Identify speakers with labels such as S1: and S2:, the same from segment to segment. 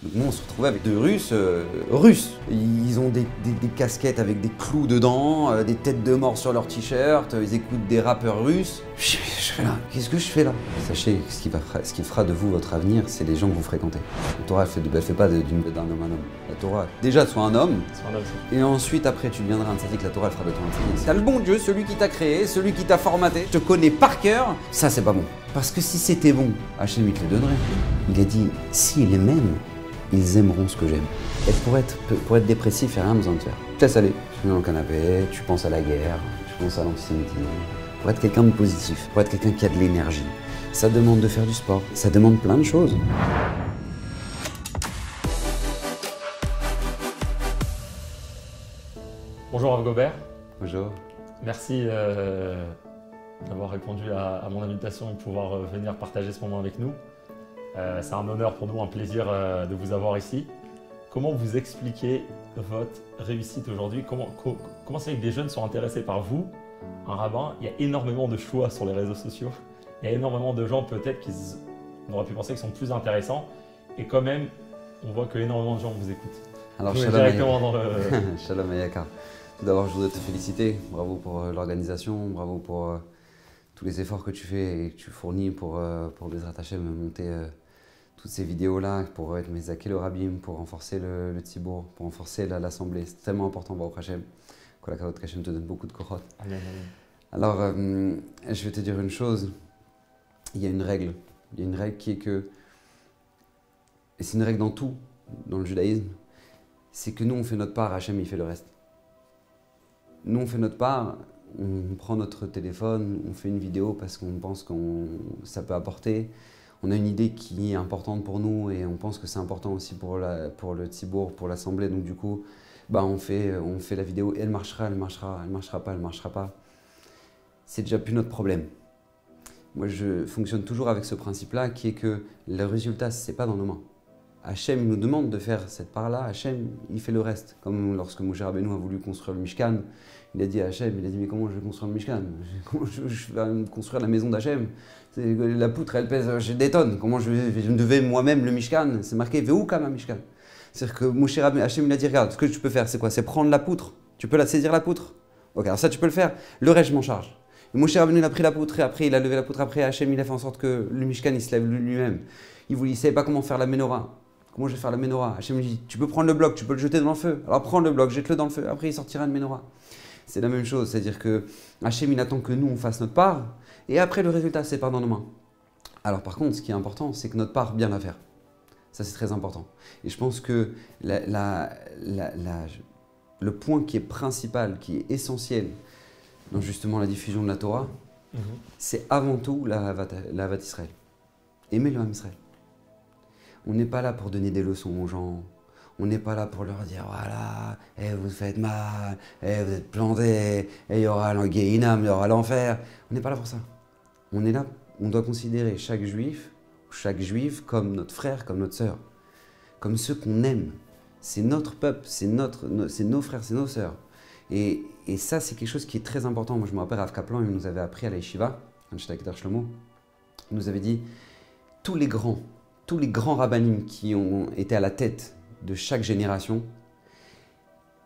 S1: Donc nous, on se retrouvait avec deux Russes. Ils ont des casquettes avec des clous dedans, des têtes de mort sur leurs t-shirts, ils écoutent des rappeurs russes. Je fais là, qu'est-ce que je fais là? Sachez que ce qui fera de vous votre avenir, c'est les gens que vous fréquentez. La Torah, elle fait pas d'un homme un homme. La Torah, déjà, sois un homme, et ensuite, après, tu deviendras un tzaddik, la Torah, elle fera de toi un tzaddik. T'as le bon Dieu, celui qui t'a créé, celui qui t'a formaté, te connaît par cœur, ça, c'est pas bon. Parce que si c'était bon, Hachem, il te le donnerait. Il a dit, s'il les m'aime, ils aimeront ce que j'aime. Et pour être dépressif, il n'y a rien besoin de faire. Tu te laisses aller. Tu es dans le canapé, tu penses à la guerre, tu penses à l'antisémitisme. Pour être quelqu'un de positif, pour être quelqu'un qui a de l'énergie, ça demande de faire du sport, ça demande plein de choses.
S2: Bonjour Rav Gobert.
S1: Bonjour.
S2: Merci d'avoir répondu à mon invitation et de pouvoir venir partager ce moment avec nous. C'est un honneur pour nous, un plaisir de vous avoir ici. Comment vous expliquez votre réussite aujourd'hui? Comment c'est que des jeunes sont intéressés par vous, un rabbin? Il y a énormément de choix sur les réseaux sociaux. Il y a énormément de gens peut-être qui auraient pu penser qu'ils sont plus intéressants. Et quand même, on voit que énormément de gens vous écoutent.
S1: Alors, Shalom Ayaka. Tout d'abord, je voudrais te féliciter. Bravo pour l'organisation, bravo pour tous les efforts que tu fais et que tu fournis pour Bezrat Hashem monter toutes ces vidéos-là, pour être Mezaké le Rabbim, pour renforcer le Tzibour, pour renforcer l'Assemblée. C'est tellement important, Baruch Hashem. Que la Kavod Hashem te donne beaucoup de kochot.
S2: Amen.
S1: Alors, je vais te dire une chose. Il y a une règle. Il y a une règle qui est que, et c'est une règle dans tout, dans le judaïsme, c'est que nous, on fait notre part, Hashem, il fait le reste. Nous, on fait notre part, on prend notre téléphone, on fait une vidéo parce qu'on pense que ça peut apporter. On a une idée qui est importante pour nous et on pense que c'est important aussi pour le Tzibour, pour l'Assemblée. Donc du coup, on fait la vidéo et elle marchera pas. C'est déjà plus notre problème. Moi, je fonctionne toujours avec ce principe-là qui est que le résultat, c'est pas dans nos mains. Hachem, il nous demande de faire cette part-là, Hachem, il fait le reste. Comme lorsque Moshe Rabbeinu a voulu construire le Mishkan, il a dit à Hachem, mais comment je vais construire le Mishkan? Comment je vais construire la maison d'Hachem? La poutre, elle pèse des tonnes. Comment je devais moi-même le Mishkan? C'est marqué Ve'ukama Mishkan. C'est-à-dire que Moshe Rabbeinu, Hachem, il a dit, regarde, ce que tu peux faire, c'est quoi? C'est prendre la poutre. Tu peux saisir la poutre? Ok, alors ça, tu peux le faire. Le reste, je m'en charge. Moshe Rabbeinu, il a pris la poutre et après, il a levé la poutre. Après, Hachem, il a fait en sorte que le Mishkan, il se lève lui-même. Il ne savait pas comment faire la menorah. Comment je vais faire la menorah? Hachem me dit, tu peux prendre le bloc, tu peux le jeter dans le feu. Alors prends le bloc, jette-le dans le feu. Après, il sortira une menorah. C'est la même chose, c'est-à-dire que Hachem, il attend que nous, on fasse notre part. Et après, le résultat, c'est pas dans nos mains. Alors par contre, ce qui est important, c'est que notre part, bien la faire. Ça, c'est très important. Et je pense que le point qui est principal, qui est essentiel dans justement la diffusion de la Torah, c'est avant tout la Havat Israël. Aimer le Ham Israël. On n'est pas là pour donner des leçons aux gens. On n'est pas là pour leur dire, voilà, vous faites mal, vous êtes plantés, il y aura l'Anguéinam, il y aura l'enfer. On n'est pas là pour ça. On est là, on doit considérer chaque juif comme notre frère, comme notre sœur, comme ceux qu'on aime. C'est notre peuple, c'est nos frères, c'est nos sœurs. Et ça, c'est quelque chose qui est très important. Moi, je me rappelle, Rav Kaplan, il nous avait appris à la Yeshiva, il nous avait dit, tous les grands rabbinim qui ont été à la tête de chaque génération,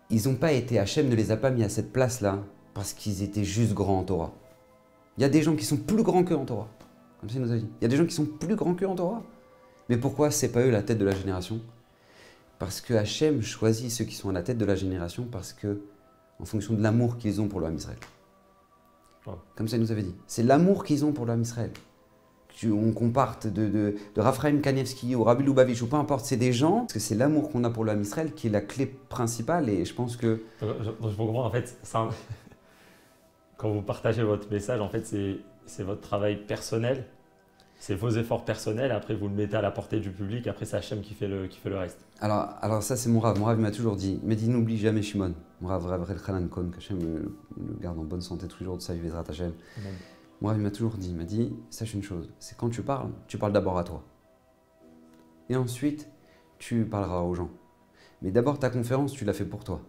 S1: ils n'ont pas été, Hachem ne les a pas mis à cette place-là parce qu'ils étaient juste grands en Torah. Il y a des gens qui sont plus grands qu'eux en Torah, comme ça il nous a dit. Il y a des gens qui sont plus grands qu'eux en Torah. Mais pourquoi c'est pas eux la tête de la génération? Parce que Hachem choisit ceux qui sont à la tête de la génération parce que, en fonction de l'amour qu'ils ont pour le Ham Israël. Comme ça il nous avait dit. C'est l'amour qu'ils ont pour le Ham Israël. Qu'on parte de Raphaël Kanievski ou Rabbi Lubavitch ou peu importe, c'est des gens, parce que c'est l'amour qu'on a pour le Ham Israël qui est la clé principale et je pense que...
S2: Je comprends, en fait, quand vous partagez votre message, en fait, c'est votre travail personnel, c'est vos efforts personnels, après vous le mettez à la portée du public, après c'est Hachem qui fait le reste.
S1: Alors ça c'est mon Rav il m'a toujours dit, n'oublie jamais Shimon, mon Rav Rel Khalan Kon, qu'Hachem le garde en bonne santé tous les jours de sa vie, Bezrat Hashem. Moi, il m'a toujours dit, sache une chose, c'est quand tu parles d'abord à toi. Et ensuite, tu parleras aux gens. Mais d'abord, ta conférence, tu l'as fait pour toi.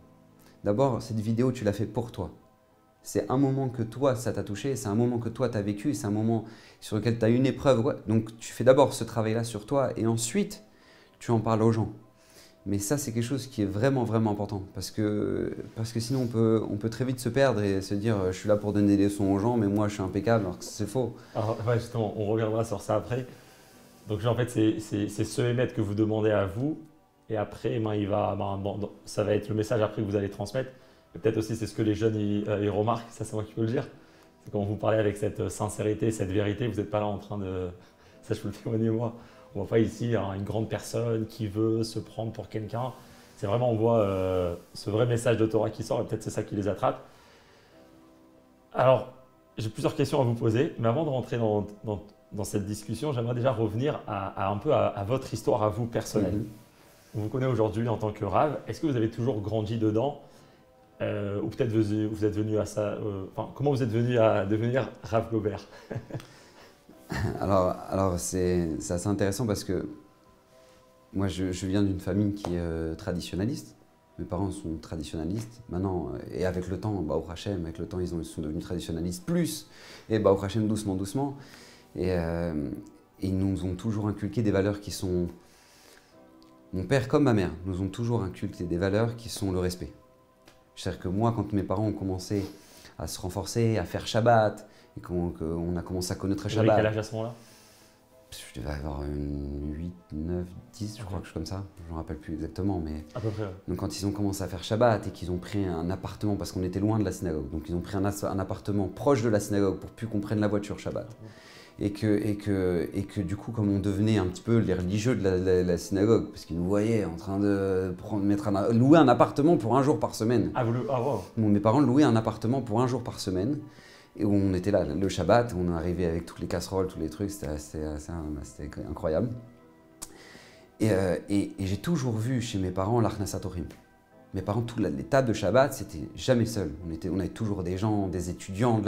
S1: D'abord, cette vidéo, tu l'as fait pour toi. C'est un moment que toi, ça t'a touché, c'est un moment que toi, tu as vécu, c'est un moment sur lequel tu as une épreuve. Ouais. Donc, tu fais d'abord ce travail-là sur toi et ensuite, tu en parles aux gens. Mais ça, c'est quelque chose qui est vraiment, vraiment important. Parce que sinon, on peut très vite se perdre et se dire je suis là pour donner des leçons aux gens, mais moi, je suis impeccable, alors que c'est faux.
S2: Alors, ouais, justement, on reviendra sur ça après. Donc, en fait, c'est ce émettre que vous demandez à vous. Et après, ça va être le message après que vous allez transmettre. Et peut-être aussi, c'est ce que les jeunes ils remarquent. Ça, c'est moi qui peux le dire. C'est quand vous parlez avec cette sincérité, cette vérité, vous n'êtes pas là en train de… Ça, je peux le témoigner moi. On ne voit pas ici une grande personne qui veut se prendre pour quelqu'un. C'est vraiment, on voit ce vrai message de Torah qui sort et peut-être c'est ça qui les attrape. Alors, j'ai plusieurs questions à vous poser, mais avant de rentrer dans cette discussion, j'aimerais déjà revenir un peu à votre histoire à vous personnelle. On vous connaît aujourd'hui en tant que Rav. Est-ce que vous avez toujours grandi dedans ou peut-être vous êtes venu à ça comment vous êtes venu à devenir Rav Gobert?
S1: Alors c'est assez intéressant parce que moi, je viens d'une famille qui est traditionnaliste. Mes parents sont traditionnalistes. Maintenant, et avec le temps, Baruch Hashem, avec le temps, ils sont devenus traditionnalistes plus. Et Baruch Hashem, doucement, doucement. Et ils nous ont toujours inculqué des valeurs qui sont… Mon père comme ma mère nous ont toujours inculqué des valeurs qui sont le respect. C'est-à-dire que moi, quand mes parents ont commencé à se renforcer, à faire Shabbat, et qu'on a commencé à connaître
S2: Vous
S1: Shabbat…
S2: avez quel âge à ce moment-là?
S1: Je devais avoir 8, 9, 10, je crois, quelque chose comme ça. Je ne me rappelle plus exactement. Mais…
S2: À peu près. Ouais.
S1: Donc quand ils ont commencé à faire Shabbat et qu'ils ont pris un appartement, parce qu'on était loin de la synagogue, donc ils ont pris un appartement proche de la synagogue pour plus qu'on prenne la voiture Shabbat. Et que du coup, comme on devenait un petit peu les religieux de la synagogue, parce qu'ils nous voyaient en train de louer un appartement pour un jour par semaine.
S2: Wow.
S1: Mes parents louaient un appartement pour un jour par semaine. Et où on était là, le Shabbat, on arrivait avec toutes les casseroles, tous les trucs, c'était incroyable. Et j'ai toujours vu chez mes parents l'Arnasat Torim. Mes parents, les tables de Shabbat, c'était jamais seul. On avait toujours des gens, des étudiants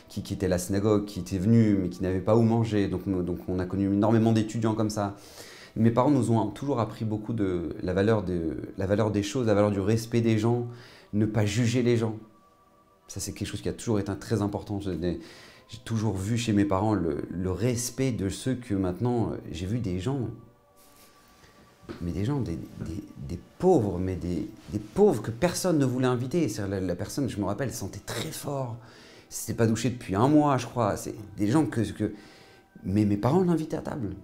S1: qui étaient à la synagogue, qui étaient venus, mais qui n'avaient pas où manger. Donc on a connu énormément d'étudiants comme ça. Mes parents nous ont toujours appris beaucoup de la valeur des choses, la valeur du respect des gens, ne pas juger les gens. Ça, c'est quelque chose qui a toujours été très important. J'ai toujours vu chez mes parents le respect de ceux que maintenant, j'ai vu des gens, mais des pauvres, mais des pauvres que personne ne voulait inviter. La personne, je me rappelle, sentait très fort. Il ne s'était pas douché depuis un mois, je crois. C'est des gens mais mes parents l'invitaient à table.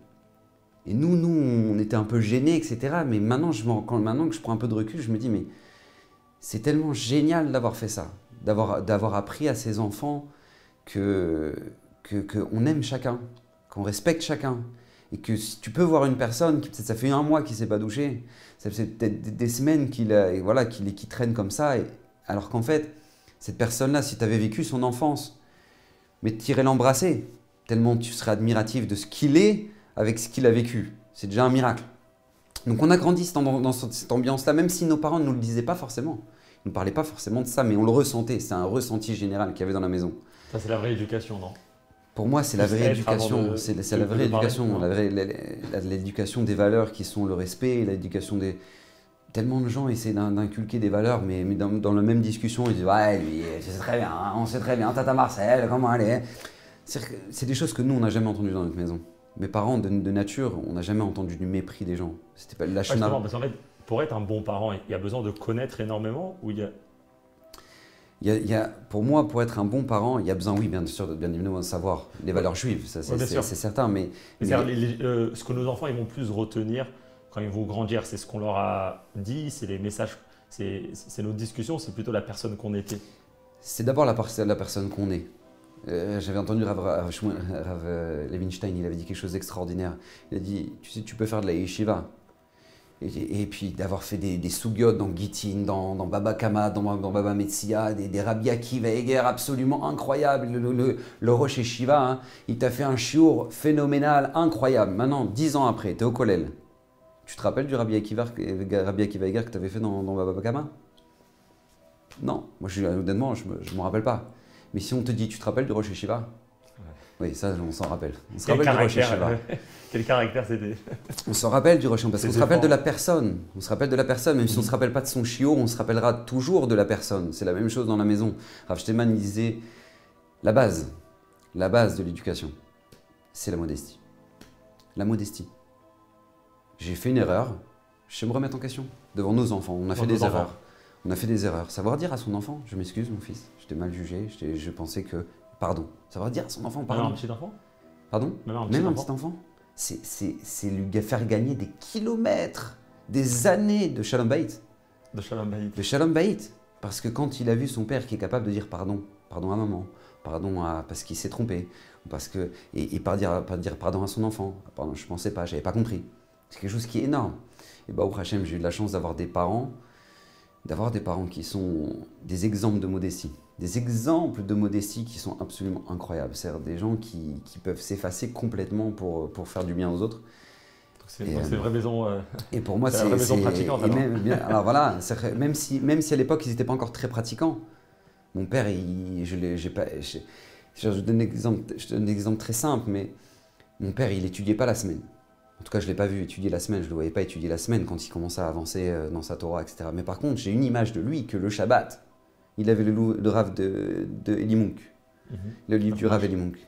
S1: Et nous, on était un peu gênés, etc. Mais maintenant que je prends un peu de recul, je me dis, mais c'est tellement génial d'avoir fait ça. D'avoir appris à ses enfants qu'on aime chacun, qu'on respecte chacun. Et que si tu peux voir une personne qui peut-être ça fait un mois qu'il ne s'est pas douché, ça fait peut-être des semaines qu'il traîne comme ça, alors qu'en fait, cette personne-là, si tu avais vécu son enfance, mais tu irais l'embrasser, tellement tu serais admiratif de ce qu'il est avec ce qu'il a vécu. C'est déjà un miracle. Donc on a grandi dans cette ambiance-là, même si nos parents ne nous le disaient pas forcément. Ils ne parlaient pas forcément de ça, mais on le ressentait. C'est un ressenti général qu'il y avait dans la maison.
S2: Ça, c'est la vraie éducation, non?
S1: Pour moi, c'est la vraie éducation. C'est la vraie éducation. L'éducation des valeurs qui sont le respect, l'éducation des… Tellement de gens essaient d'inculquer des valeurs, mais dans la même discussion, ils disent « Ouais, lui, c'est très bien, hein, on sait très bien, Tata Marcel, comment elle est ?» C'est des choses que nous, on n'a jamais entendues dans notre maison. Mes parents, de nature, on n'a jamais entendu du mépris des gens. C'était pas la
S2: parce qu'en fait, pour être un bon parent, il y a besoin de connaître énormément ou
S1: pour moi, pour être un bon parent, il y a besoin, oui, bien sûr, bien évidemment, de savoir les valeurs juives, ça, c'est certain. Mais
S2: ce que nos enfants ils vont plus retenir quand ils vont grandir, c'est ce qu'on leur a dit, c'est les messages, c'est nos discussions, c'est plutôt la personne qu'on était.
S1: C'est d'abord la personne qu'on est. J'avais entendu Rav Levinstein, il avait dit quelque chose d'extraordinaire. Il a dit, tu sais, tu peux faire de la yeshiva. Et puis d'avoir fait des sougiotes dans Gittin, dans Baba Kama, dans Baba Metsia, des Rabbi Akiva Eger absolument incroyables. Le Rosh Yeshiva, hein, il t'a fait un shiur phénoménal, incroyable. Maintenant, 10 ans après, tu es au Kollel. Tu te rappelles du Rabbi Akiva Eger que tu avais fait dans Baba Kama? Non, moi honnêtement, je ne m'en rappelle pas. Mais si on te dit, tu te rappelles du Rosh Yeshiva? Oui, ça, on s'en rappelle. On se rappelle du Rosh Yeshiva.
S2: Quel caractère c'était?
S1: On se rappelle du Rosh Yeshiva parce qu'on se rappelle de la personne. On se rappelle de la personne, même si on ne se rappelle pas de son shiur, on se rappellera toujours de la personne. C'est la même chose dans la maison. Rav Steinman disait, la base de l'éducation, c'est la modestie. La modestie. j'ai fait une erreur, je sais me remettre en question devant nos enfants. On a fait des erreurs. On a fait des erreurs. Savoir dire à son enfant, je m'excuse mon fils, je t'ai mal jugé, je pensais que... Pardon. Savoir dire à son enfant, pardon.
S2: Même un petit enfant?
S1: Pardon? Même un petit enfant. C'est lui faire gagner des kilomètres, des années de Shalom Bayit.
S2: De Shalom Bayit.
S1: De Shalom Bayit. Parce que quand il a vu son père qui est capable de dire pardon, pardon à maman, pardon parce qu'il s'est trompé, parce que, et pas dire pardon à son enfant, pardon, je pensais pas, j'avais pas compris. C'est quelque chose qui est énorme. Et bah, au Hachem, j'ai eu de la chance d'avoir des parents qui sont des exemples de modestie. Des exemples de modestie qui sont absolument incroyables. C'est-à-dire des gens qui peuvent s'effacer complètement pour faire du bien aux autres.
S2: C'est une vraie maison.
S1: Et pour moi,
S2: c'est une vraie maison pratiquante.
S1: Alors voilà, même si à l'époque, ils n'étaient pas encore très pratiquants. Mon père, je donne un exemple très simple, mais mon père, il n'étudiait pas la semaine. En tout cas, je ne l'ai pas vu étudier la semaine, je ne le voyais pas étudier la semaine quand il commençait à avancer dans sa Torah, etc. Mais par contre, j'ai une image de lui que le Shabbat, il avait le Rav de Eli Munk, le livre du Rav Eli Munk.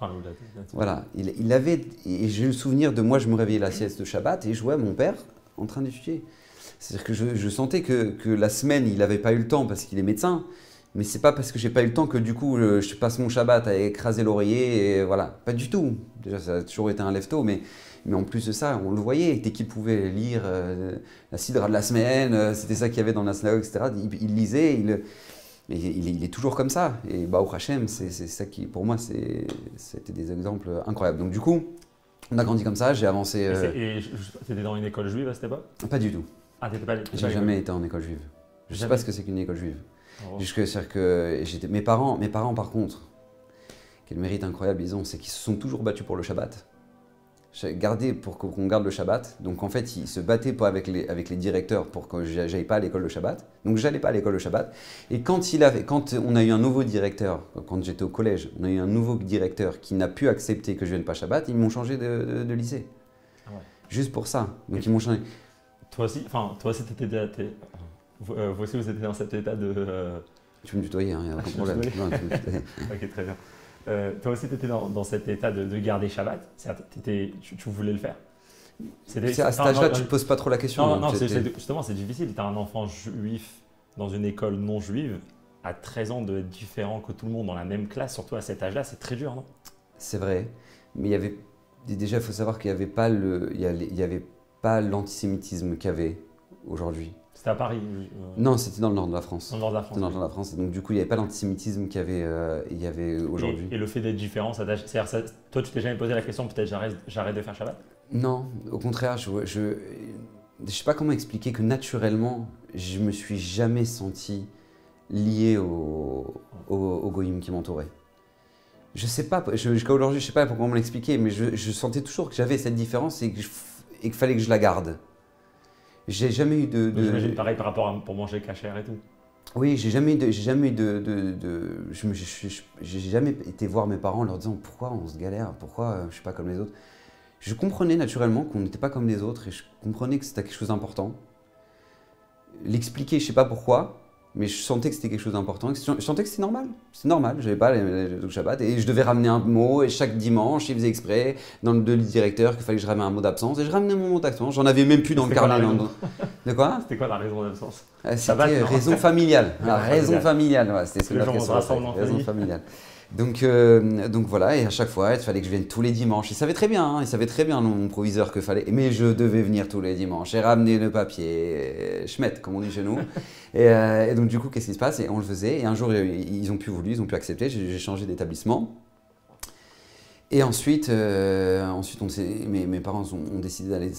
S1: Voilà, il avait, et j'ai le souvenir de moi, je me réveillais la sieste de Shabbat et je voyais mon père en train d'étudier. C'est-à-dire que je sentais que la semaine, il n'avait pas eu le temps parce qu'il est médecin, mais c'est pas parce que j'ai pas eu le temps que du coup, je passe mon Shabbat à écraser l'oreiller, et voilà, pas du tout. Déjà, ça a toujours été un lève-tôt, mais en plus de ça, on le voyait, dès qu'il pouvait lire la sidra de la semaine, c'était ça qu'il y avait dans la synagogue, etc. Il lisait, il est toujours comme ça. Et bah, au Hachem, c'est ça qui, pour moi, c'était des exemples incroyables. Donc du coup, on a grandi comme ça, j'ai avancé...
S2: Et tu étais dans une école juive à cette époque?
S1: Pas du tout.
S2: Ah, t'étais pas...
S1: J'ai jamais été en école juive. Je sais pas ce que c'est qu'une école juive. C'est-à-dire que mes parents, par contre, quel mérite incroyable ils ont, c'est qu'ils se sont toujours battus pour le Shabbat. Gardé pour qu'on garde le Shabbat. Donc en fait, ils se battaient pas avec les directeurs pour que j'aille pas à l'école le Shabbat. Donc j'allais pas à l'école le Shabbat. Et quand on a eu un nouveau directeur, quand j'étais au collège, on a eu un nouveau directeur qui n'a pu accepter que je vienne pas Shabbat, ils m'ont changé de lycée. Ah ouais. Juste pour ça. Donc ils m'ont changé.
S2: Toi aussi, vous aussi vous étiez dans cet état de...
S1: Tu peux me tutoyer, il n'y a aucun problème. Non, tu me tutoyer.
S2: Ok, très bien. Toi aussi, tu étais dans cet état de garder Shabbat. Tu voulais le faire.
S1: À cet âge-là, tu ne te poses pas trop la question.
S2: Non, justement, c'est difficile. Tu as un enfant juif dans une école non juive. À 13 ans, d'être différent que tout le monde dans la même classe, surtout à cet âge-là, c'est très dur, non?
S1: C'est vrai. Mais déjà, il faut savoir qu'il n'y avait pas l'antisémitisme qu'il y avait aujourd'hui.
S2: C'était à Paris?
S1: Non, c'était dans le nord de la France.
S2: Dans le nord de la France.
S1: C'était dans le nord de la France. Donc du coup, il n'y avait pas l'antisémitisme qu'il y avait aujourd'hui.
S2: Et le fait d'être différent, c'est-à-dire, toi, tu t'es jamais posé la question, peut-être j'arrête de faire Shabbat?
S1: Non, au contraire, je sais pas comment expliquer que naturellement, je me suis jamais senti lié au goïm qui m'entourait. Je sais pas, jusqu'à aujourd'hui, je sais pas comment me l'expliquer, mais je sentais toujours que j'avais cette différence et qu'il fallait que je la garde. J'ai jamais eu
S2: J'imagine pareil par rapport pour manger cachère et tout.
S1: Oui, j'ai jamais été voir mes parents en leur disant pourquoi on se galère, pourquoi je suis pas comme les autres. Je comprenais naturellement qu'on n'était pas comme les autres et je comprenais que c'était quelque chose d'important. L'expliquer, je sais pas pourquoi, mais je sentais que c'était quelque chose d'important. Je sentais que c'était normal. C'est normal, je n'avais pas le Shabbat et je devais ramener un mot et chaque dimanche, il faisait exprès dans le directeur qu'il fallait que je ramène un mot d'absence et je ramenais mon mot d'absence. J'en avais même plus dans le carnet. De quoi?
S2: C'était quoi la raison d'absence?
S1: C'était raison familiale. La raison familiale, ouais, c'était ce que
S2: les gens se rassemblent en
S1: raison familiale. Donc voilà, et à chaque fois, il fallait que je vienne tous les dimanches. Il savait très bien, mon proviseur, qu'il fallait. Mais je devais venir tous les dimanches et ramener le papier, schmett, comme on dit chez nous. et donc du coup, qu'est-ce qui se passe? Et on le faisait. Et un jour, ils ont pu accepter. J'ai changé d'établissement. Et ensuite, mes parents ont décidé d'aller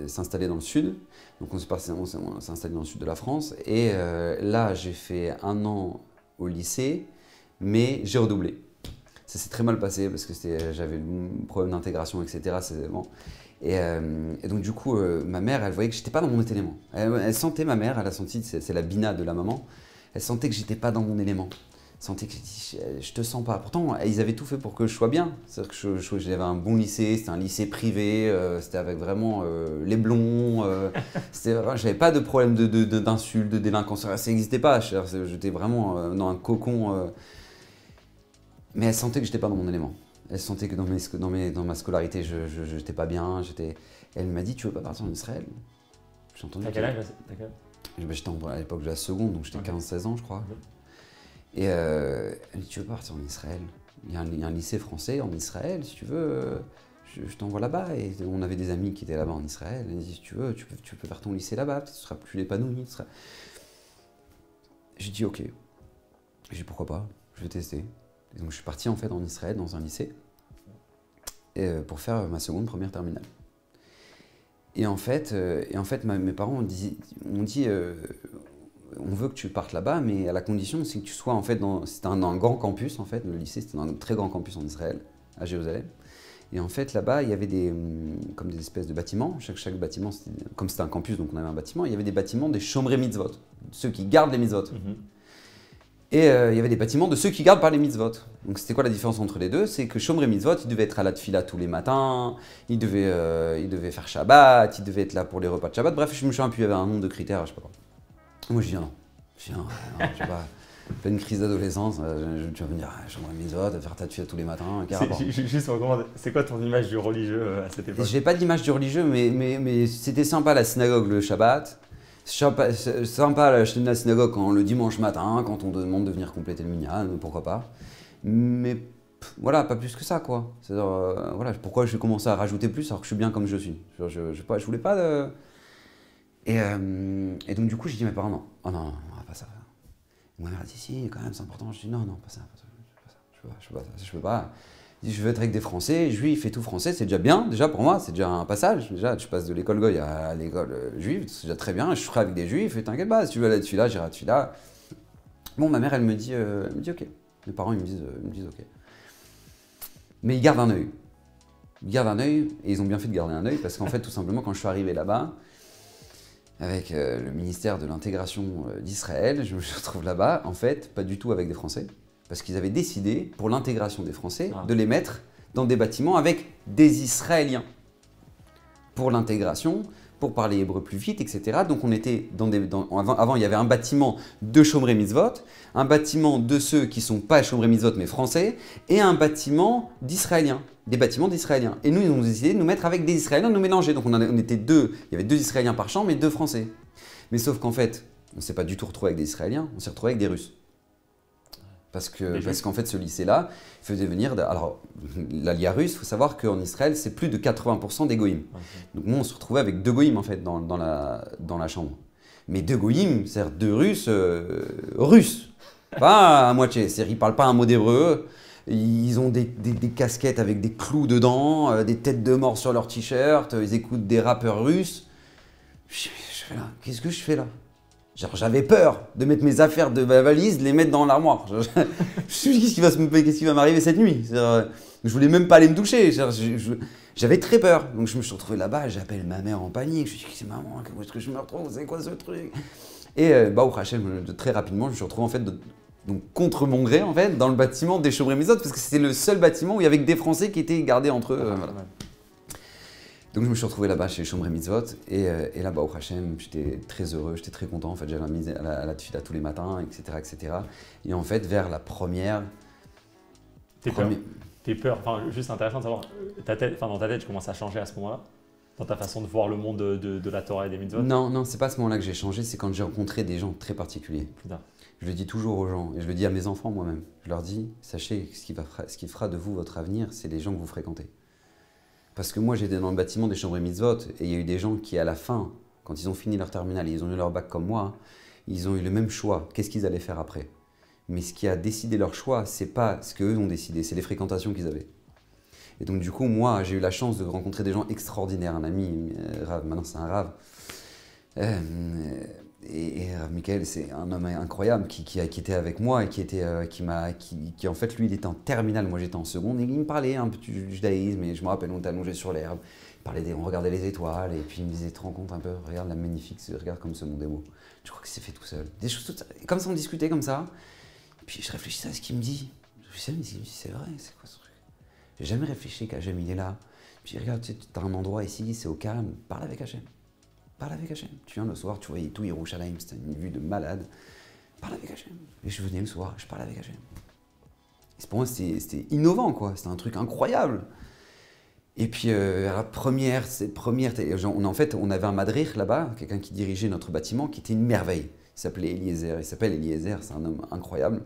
S1: s'installer dans le sud. Donc on s'est installé dans le sud de la France. Et là, j'ai fait 1 an au lycée. Mais j'ai redoublé. Ça s'est très mal passé parce que j'avais un problème d'intégration, etc. Et donc du coup, ma mère, elle voyait que j'étais pas dans mon élément. Elle sentait, ma mère, elle a senti, c'est la bina de la maman, elle sentait que j'étais pas dans mon élément. Elle sentait que je te sens pas. Pourtant, ils avaient tout fait pour que je sois bien. C'est-à-dire que j'avais un bon lycée, c'était un lycée privé, c'était avec vraiment les blonds. J'avais pas de problème d'insultes, de délinquance, ça n'existait pas. J'étais vraiment dans un cocon. Mais elle sentait que j'étais pas dans mon élément. Elle sentait que dans ma scolarité, je n'étais pas bien. Elle m'a dit, tu veux pas partir en Israël? J'ai entendu.
S2: T'as quel âge?
S1: J'étais à l'époque de la seconde, donc j'étais 15-16 ans, je crois. Et elle me dit, tu veux pas partir en Israël? Il y a un lycée français en Israël, si tu veux, je t'envoie là-bas. Et on avait des amis qui étaient là-bas en Israël. Elle me dit, si tu veux, tu peux faire ton lycée là-bas, peut-être que tu seras plus épanoui. J'ai dit, ok. J'ai dit, pourquoi pas, je vais tester. Et donc je suis parti en fait en Israël, dans un lycée, pour faire ma première terminale. Et en fait, mes parents m'ont dit, on veut que tu partes là-bas, mais à la condition c'est que tu sois en fait c'était un grand campus en fait, le lycée c'était un très grand campus en Israël, à Jérusalem. Et en fait là-bas il y avait comme des espèces de bâtiments, chaque bâtiment, comme c'était un campus donc on avait un bâtiment, il y avait des bâtiments des Shomrei Mitzvot, ceux qui gardent les mitzvot. Et il y avait des bâtiments de ceux qui gardent pas les mitzvot. Donc c'était quoi la différence entre les deux? C'est que Shomrei Mitzvot, il devait être à la tefila tous les matins, il devait faire Shabbat, il devait être là pour les repas de Shabbat. Bref, je me souviens plus, il y avait un nombre de critères, je sais pas quoi. Moi je dis non. Je sais pas, pleine crise d'adolescence, tu vas venir à Shomrei Mitzvot, faire ta tefila tous les matins,
S2: Juste pour comprendre, c'est quoi ton image du religieux à cette époque?
S1: J'ai pas d'image du religieux, mais c'était sympa la synagogue le Shabbat. Sympa la synagogue quand le dimanche matin, quand on demande de venir compléter le minyan, pourquoi pas. Mais voilà, pas plus que ça quoi. Voilà, pourquoi je vais commencer à rajouter plus alors que je suis bien comme je suis. Je voulais pas de... Et donc du coup j'ai dit à mes parents non, oh non, pas ça. Ma mère a dit si, quand même c'est important. Je dis non, pas ça, je peux pas. Je veux être avec des Français, juifs et tout français, c'est déjà bien, déjà pour moi, c'est déjà un passage. Déjà, tu passes de l'école goy à l'école juive, c'est déjà très bien, je serai avec des juifs, et t'inquiète pas, si tu veux aller dessus là, j'irai dessus là. Bon, ma mère, elle me dit ok. Mes parents, ils me disent ok. Mais ils gardent un œil. Et ils ont bien fait de garder un œil, parce qu'en fait, tout simplement, quand je suis arrivé là-bas, avec le ministère de l'intégration d'Israël, je me retrouve là-bas, en fait, pas du tout avec des Français. Parce qu'ils avaient décidé, pour l'intégration des Français, de les mettre dans des bâtiments avec des Israéliens. Pour l'intégration, pour parler hébreu plus vite, etc. Donc on était avant, il y avait un bâtiment de Shomrei Mitzvot, un bâtiment de ceux qui ne sont pas Shomrei Mitzvot mais français, et un bâtiment d'Israéliens. Des bâtiments d'Israéliens. Et nous, ils ont décidé de nous mettre avec des Israéliens, de nous mélanger. Donc on était deux, il y avait 2 Israéliens par chambre et 2 Français. Mais sauf qu'en fait, on ne s'est pas du tout retrouvé avec des Israéliens, on s'est retrouvé avec des Russes. Parce qu'en fait, ce lycée-là faisait venir... Alors, l'Alia russe, il faut savoir qu'en Israël, c'est plus de 80% des goïms. Okay. Donc, nous, on se retrouvait avec 2 goïms, en fait, dans la chambre. Mais 2 goïms, c'est-à-dire 2 Russes, russes. Pas à moitié. Ils ne parlent pas un mot d'hébreu. Ils ont des casquettes avec des clous dedans, des têtes de mort sur leurs t-shirts. Ils écoutent des rappeurs russes. Je fais là, qu'est-ce que je fais là? Genre, j'avais peur de mettre mes affaires de ma valise, de les mettre dans l'armoire. Je me dis, qu'est-ce qui va m'arriver cette nuit? Je voulais même pas aller me doucher. J'avais très peur. Donc je me suis retrouvé là-bas, j'appelle ma mère en panique. Je me dis, c'est maman, où est-ce que je me retrouve? C'est quoi ce truc? Et au Hachem, très rapidement, je me suis retrouvé en fait, donc, contre mon gré, en fait, dans le bâtiment des Shomrei Mitzvot, parce que c'était le seul bâtiment où il y avait que des Français qui étaient gardés entre eux. Voilà. Donc je me suis retrouvé là-bas chez Shomrei Mitzvot et là-bas au Hachem, j'étais très heureux, j'étais très content. En fait, j'avais mis à la tefila tous les matins, etc. Et en fait, vers la première...
S2: T'es peur. Enfin, juste intéressant de savoir, dans ta tête, tu commences à changer à ce moment-là? Dans ta façon de voir le monde de la Torah et des mitzvot?
S1: Non, c'est pas à ce moment-là que j'ai changé, c'est quand j'ai rencontré des gens très particuliers. Je le dis toujours aux gens, et je le dis à mes enfants moi-même. Je leur dis, sachez, ce qui fera de vous votre avenir, c'est les gens que vous fréquentez. Parce que moi, j'étais dans le bâtiment des Shomrei Mitzvot et il y a eu des gens qui, à la fin, quand ils ont fini leur terminale et ils ont eu leur bac comme moi, ils ont eu le même choix. Qu'est-ce qu'ils allaient faire après? Mais ce qui a décidé leur choix, c'est pas ce qu'eux ont décidé, c'est les fréquentations qu'ils avaient. Et donc, du coup, moi, j'ai eu la chance de rencontrer des gens extraordinaires. Un ami, Rav, maintenant c'est un Rav. Et Michael, c'est un homme incroyable qui était avec moi et qui en fait, lui, il était en terminale, moi j'étais en seconde, et il me parlait un peu du judaïsme, et je me rappelle, on était allongés sur l'herbe, on regardait les étoiles, et puis il me disait, te rends compte un peu, regarde la magnifique, regarde comme ce monde est beau. Je crois que c'est fait tout seul. Des choses tout ça, comme ça, on discutait comme ça, et puis je réfléchissais à ce qu'il me dit. Je réfléchissais, mais c'est vrai, c'est quoi ce truc? J'ai jamais réfléchi qu'Hachem, il est là. Puis regarde, tu as un endroit ici, c'est au calme, parle avec Hachem. Parle avec Hachem. Tu viens le soir, tu voyais tout Yerushalayim, c'était une vue de malade. Parle avec Hachem. Et je venais le soir, je parlais avec Hachem. Et pour moi, c'était innovant, quoi. C'était un truc incroyable. Et puis, la première, en fait, on avait un madrich là-bas, quelqu'un qui dirigeait notre bâtiment, qui était une merveille. Il s'appelait Eliezer, il s'appelle Eliezer, c'est un homme incroyable,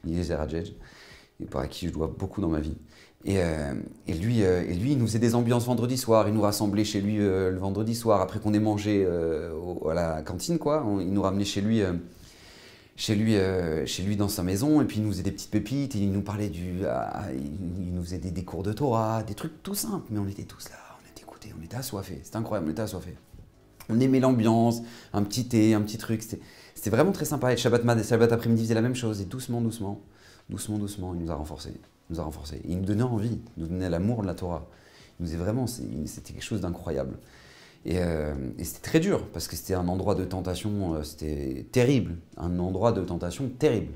S1: Eliezer Hadjedj, et par qui je dois beaucoup dans ma vie. Et lui, il nous faisait des ambiances vendredi soir, il nous rassemblait chez lui le vendredi soir, après qu'on ait mangé à la cantine, quoi. Il nous ramenait chez lui dans sa maison, et puis il nous faisait des petites pépites, et il nous parlait il nous faisait des cours de Torah, des trucs tout simples, mais on était tous là, on était écoutés, on était assoiffés, c'était incroyable, on était assoiffés. On aimait l'ambiance, un petit thé, un petit truc, c'était vraiment très sympa. Et Shabbat après-midi, il faisait la même chose, et doucement, il nous a renforcés, Il nous donnait envie, il nous donnait l'amour de la Torah. C'était quelque chose d'incroyable. Et c'était très dur, parce que c'était un endroit de tentation, c'était terrible, un endroit de tentation terrible.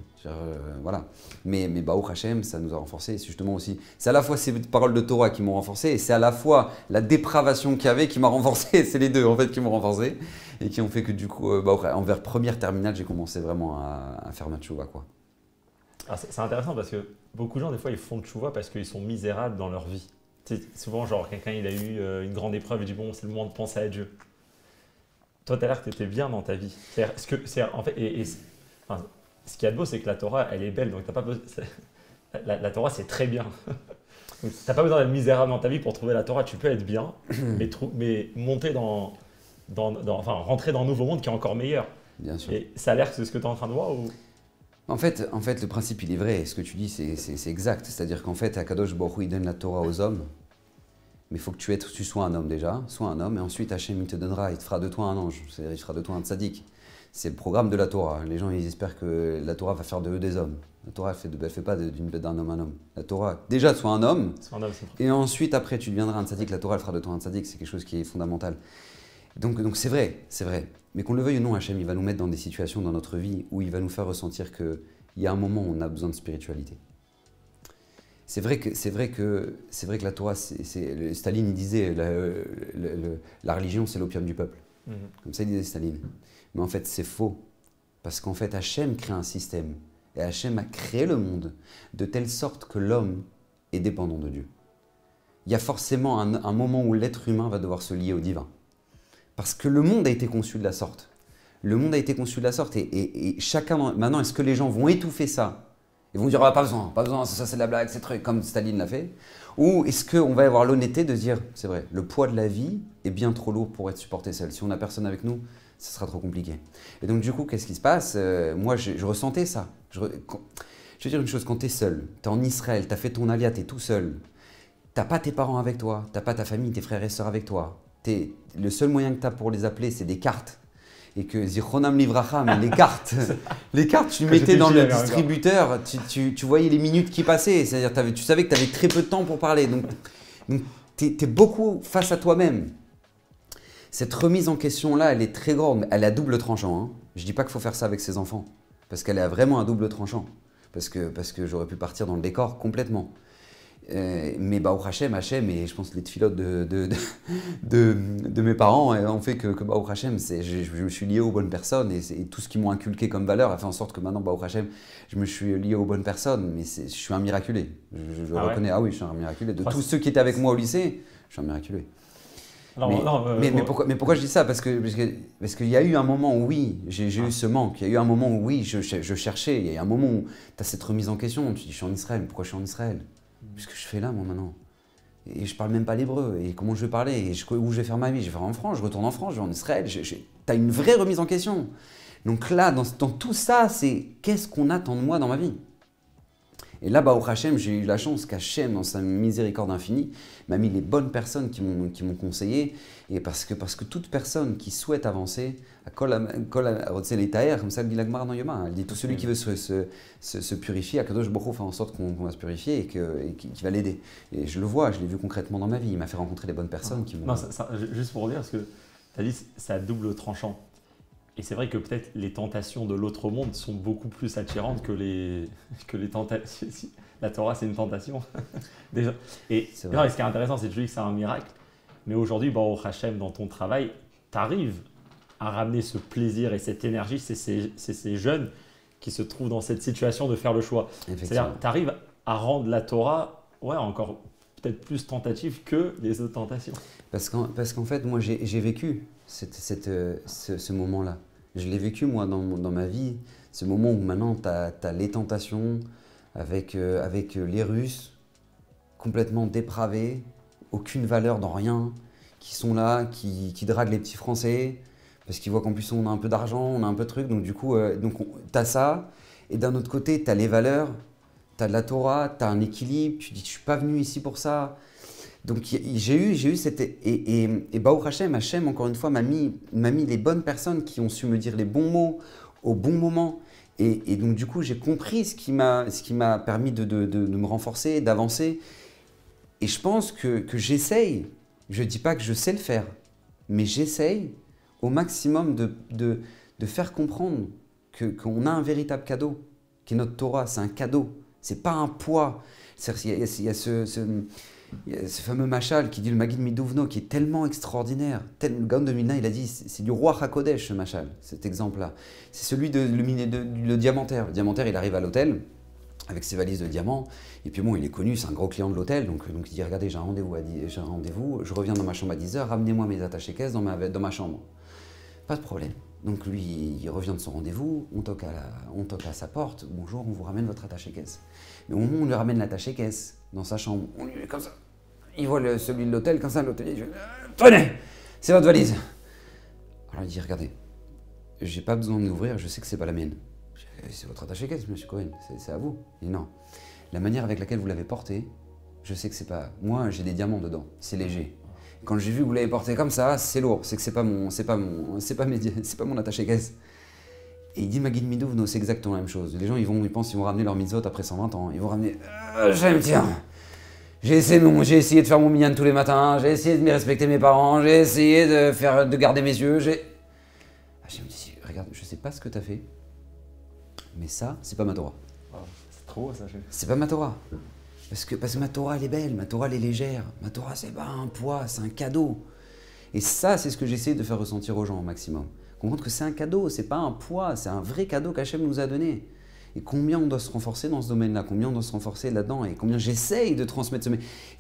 S1: Voilà. Mais Baruch Hashem, ça nous a renforcés. C'est justement aussi, c'est à la fois ces paroles de Torah qui m'ont renforcé, et c'est à la fois la dépravation qu'il y avait qui m'a renforcé. C'est les deux en fait qui m'ont renforcé, et qui ont fait que du coup, envers première terminale, j'ai commencé vraiment à faire ma tchouva, quoi.
S2: Ah, c'est intéressant parce que beaucoup de gens, des fois, ils font tchouva parce qu'ils sont misérables dans leur vie. Tu sais, souvent, genre, quelqu'un, il a eu une grande épreuve et dit bon, c'est le moment de penser à Dieu. Toi, tu as l'air que tu étais bien dans ta vie. En fait, enfin, ce qu'il y a de beau, c'est que la Torah, elle est belle. Donc, t'as pas besoin, la Torah, c'est très bien. Tu n'as pas besoin d'être misérable dans ta vie pour trouver la Torah. Tu peux être bien, mais monter enfin, rentrer dans un nouveau monde qui est encore meilleur.
S1: Bien sûr.
S2: Et ça a l'air que c'est ce que tu es en train de voir ou...
S1: En fait, le principe, il est vrai. Ce que tu dis, c'est exact. C'est-à-dire qu'en fait, Akadosh Baruch Hu, il donne la Torah aux hommes. Mais il faut que tu sois un homme déjà, sois un homme. Et ensuite, Hachem, il te donnera, il te fera de toi un ange. C'est-à-dire, il fera de toi un tzaddik. C'est le programme de la Torah. Les gens, ils espèrent que la Torah va faire de eux des hommes. La Torah, elle fait pas d'un homme un homme. La Torah, déjà, sois un homme. Et ensuite, après, tu deviendras un tzaddik. La Torah, elle fera de toi un tzaddik. C'est quelque chose qui est fondamental. Donc c'est vrai. Mais qu'on le veuille ou non, Hachem, il va nous mettre dans des situations dans notre vie où il va nous faire ressentir qu'il y a un moment où on a besoin de spiritualité. C'est vrai que la Torah, Staline, il disait la religion, c'est l'opium du peuple. Comme ça, il disait Staline. Mais en fait, c'est faux. Parce qu'en fait, Hachem crée un système. Et Hachem a créé le monde de telle sorte que l'homme est dépendant de Dieu. Il y a forcément un moment où l'être humain va devoir se lier au divin. Parce que le monde a été conçu de la sorte. Le monde a été conçu de la sorte. Et chacun... Maintenant, est-ce que les gens vont étouffer ça? Ils vont dire, pas besoin, ça c'est de la blague, c'est truc, comme Staline l'a fait. Ou est-ce qu'on va avoir l'honnêteté de dire, c'est vrai, le poids de la vie est bien trop lourd pour être supporté seul. Si on n'a personne avec nous, ce sera trop compliqué. Et donc du coup, qu'est-ce qui se passe? Moi, je ressentais ça. Je veux dire une chose, quand tu es seul, tu es en Israël, tu as fait ton alia, tu es tout seul, tu n'as pas tes parents avec toi, tu n'as pas ta famille, tes frères et sœurs avec toi. Le seul moyen que tu as pour les appeler, c'est des cartes. Et que Zichronam Livracha, mais les cartes, tu mettais dans le distributeur, tu voyais les minutes qui passaient. C'est-à-dire, tu savais que tu avais très peu de temps pour parler. Donc tu es beaucoup face à toi-même. Cette remise en question-là, elle est très grande. Elle est à double tranchant. Hein. Je ne dis pas qu'il faut faire ça avec ses enfants. Parce qu'elle est vraiment à double tranchant. Parce que j'aurais pu partir dans le décor complètement. Mais Baruch Hashem, et je pense que les tfilotes de mes parents ont fait que Baruch Hashem, je me suis lié aux bonnes personnes et tout ce qu'ils m'ont inculqué comme valeur a fait en sorte que maintenant, Baruch Hashem, je me suis lié aux bonnes personnes. Mais je suis un miraculé. Je reconnais, oui, je suis un miraculé. De tous ceux qui étaient avec moi au lycée, je suis un miraculé. Mais pourquoi je dis ça? Parce qu'il y a eu un moment où oui, j'ai eu ce manque. Il y a eu un moment où oui, je cherchais. Il y a eu un moment où tu as cette remise en question. Tu te dis, je suis en Israël. Pourquoi je suis en Israël? Qu'est-ce que je fais là, moi, maintenant? Et je parle même pas l'hébreu. Et comment je vais parler? Où je vais faire ma vie? Je vais faire en France, je retourne en France, je vais en Israël. Tu as une vraie remise en question. Donc là, dans tout ça, c'est qu'est-ce qu'on attend de moi dans ma vie? Et là, Baruch Hashem, j'ai eu la chance qu'Hachem, dans sa miséricorde infinie, m'a mis les bonnes personnes qui m'ont conseillé. Et parce que toute personne qui souhaite avancer, comme ça le dit la Gemara dans Yoma, elle dit tout celui qui veut se purifier, Akadosh Baruch Hu fait en sorte qu'on va se purifier et qui va l'aider. Et je le vois, je l'ai vu concrètement dans ma vie. Il m'a fait rencontrer les bonnes personnes qui m'ont...
S2: Non, juste pour dire, parce que tu as dit c'est à double tranchant. Et c'est vrai que peut-être les tentations de l'autre monde sont beaucoup plus attirantes que les tentations. La Torah, c'est une tentation. Déjà. Et ce qui est intéressant, c'est que tu dis que c'est un miracle. Mais aujourd'hui, Baruch Hashem, dans ton travail, tu arrives à ramener ce plaisir et cette énergie. C'est ces jeunes qui se trouvent dans cette situation de faire le choix. C'est-à-dire, tu arrives à rendre la Torah encore peut-être plus tentative que les autres tentations.
S1: Parce qu'en fait, moi, j'ai vécu ce moment-là. Je l'ai vécu, moi, dans ma vie. Ce moment où maintenant, tu as les tentations avec les Russes, complètement dépravés, aucune valeur dans rien, qui sont là, qui draguent les petits Français, parce qu'ils voient qu'en plus, on a un peu d'argent, on a un peu de trucs. Donc, du coup, tu as ça. Et d'un autre côté, tu as les valeurs, tu as de la Torah, tu as un équilibre. Tu dis, je ne suis pas venu ici pour ça. Donc j'ai eu cette... Et Baruch Hashem, Hashem, encore une fois, m'a mis les bonnes personnes qui ont su me dire les bons mots au bon moment. Et donc du coup, j'ai compris ce qui m'a permis de me renforcer, d'avancer. Et je pense que j'essaye, je ne dis pas que je sais le faire, mais j'essaye au maximum de faire comprendre qu'on a un véritable cadeau, qui est notre Torah, c'est un cadeau, c'est pas un poids. Il y a ce fameux machal qui dit le Magid Miduvno qui est tellement extraordinaire. Le Gaon de Vilna, il a dit c'est du roi HaKodesh ce machal, cet exemple-là. C'est celui le diamantaire. Le diamantaire, il arrive à l'hôtel avec ses valises de diamants. Et puis bon, il est connu, c'est un gros client de l'hôtel. Donc il dit regardez, j'ai un rendez-vous, je reviens dans ma chambre à 10h, ramenez-moi mes attachés caisses dans ma chambre. Pas de problème. Donc lui, il revient de son rendez-vous, on toque à sa porte. Bonjour, on vous ramène votre attaché-caisse. Mais au moment où on lui ramène l'attaché-caisse dans sa chambre, on lui met comme ça. Il voit celui de l'hôtel, comme ça, l'hôtelier, il dit tenez, c'est votre valise. Alors il dit regardez, j'ai pas besoin de l'ouvrir, je sais que c'est pas la mienne. C'est votre attaché-caisse, monsieur Cohen, c'est à vous. Il dit non, la manière avec laquelle vous l'avez porté, je sais que c'est pas. Moi, j'ai des diamants dedans, c'est léger. Quand j'ai vu que vous l'avez porté comme ça, c'est lourd, c'est que c'est pas mon attaché-caisse. Et il dit Magid Miduvno, c'est exactement la même chose. Les gens, ils pensent qu'ils vont ramener leur mitzvot après 120 ans. Ils vont ramener j'aime, tiens. J'ai essayé de faire mon minyan tous les matins, j'ai essayé de respecter mes parents, j'ai essayé de garder mes yeux. Je me dis, regarde, je sais pas ce que tu as fait, mais ça, c'est pas ma Torah.
S2: Oh, c'est trop ça.
S1: C'est pas ma Torah. Parce que ma Torah, elle est belle, ma Torah, elle est légère. Ma Torah, c'est pas un poids, c'est un cadeau. Et ça, c'est ce que j'essaie de faire ressentir aux gens au maximum. Comprendre que c'est un cadeau, c'est pas un poids, c'est un vrai cadeau qu'Hachem nous a donné. Et combien on doit se renforcer dans ce domaine-là, combien on doit se renforcer là-dedans, et combien j'essaye de transmettre ce...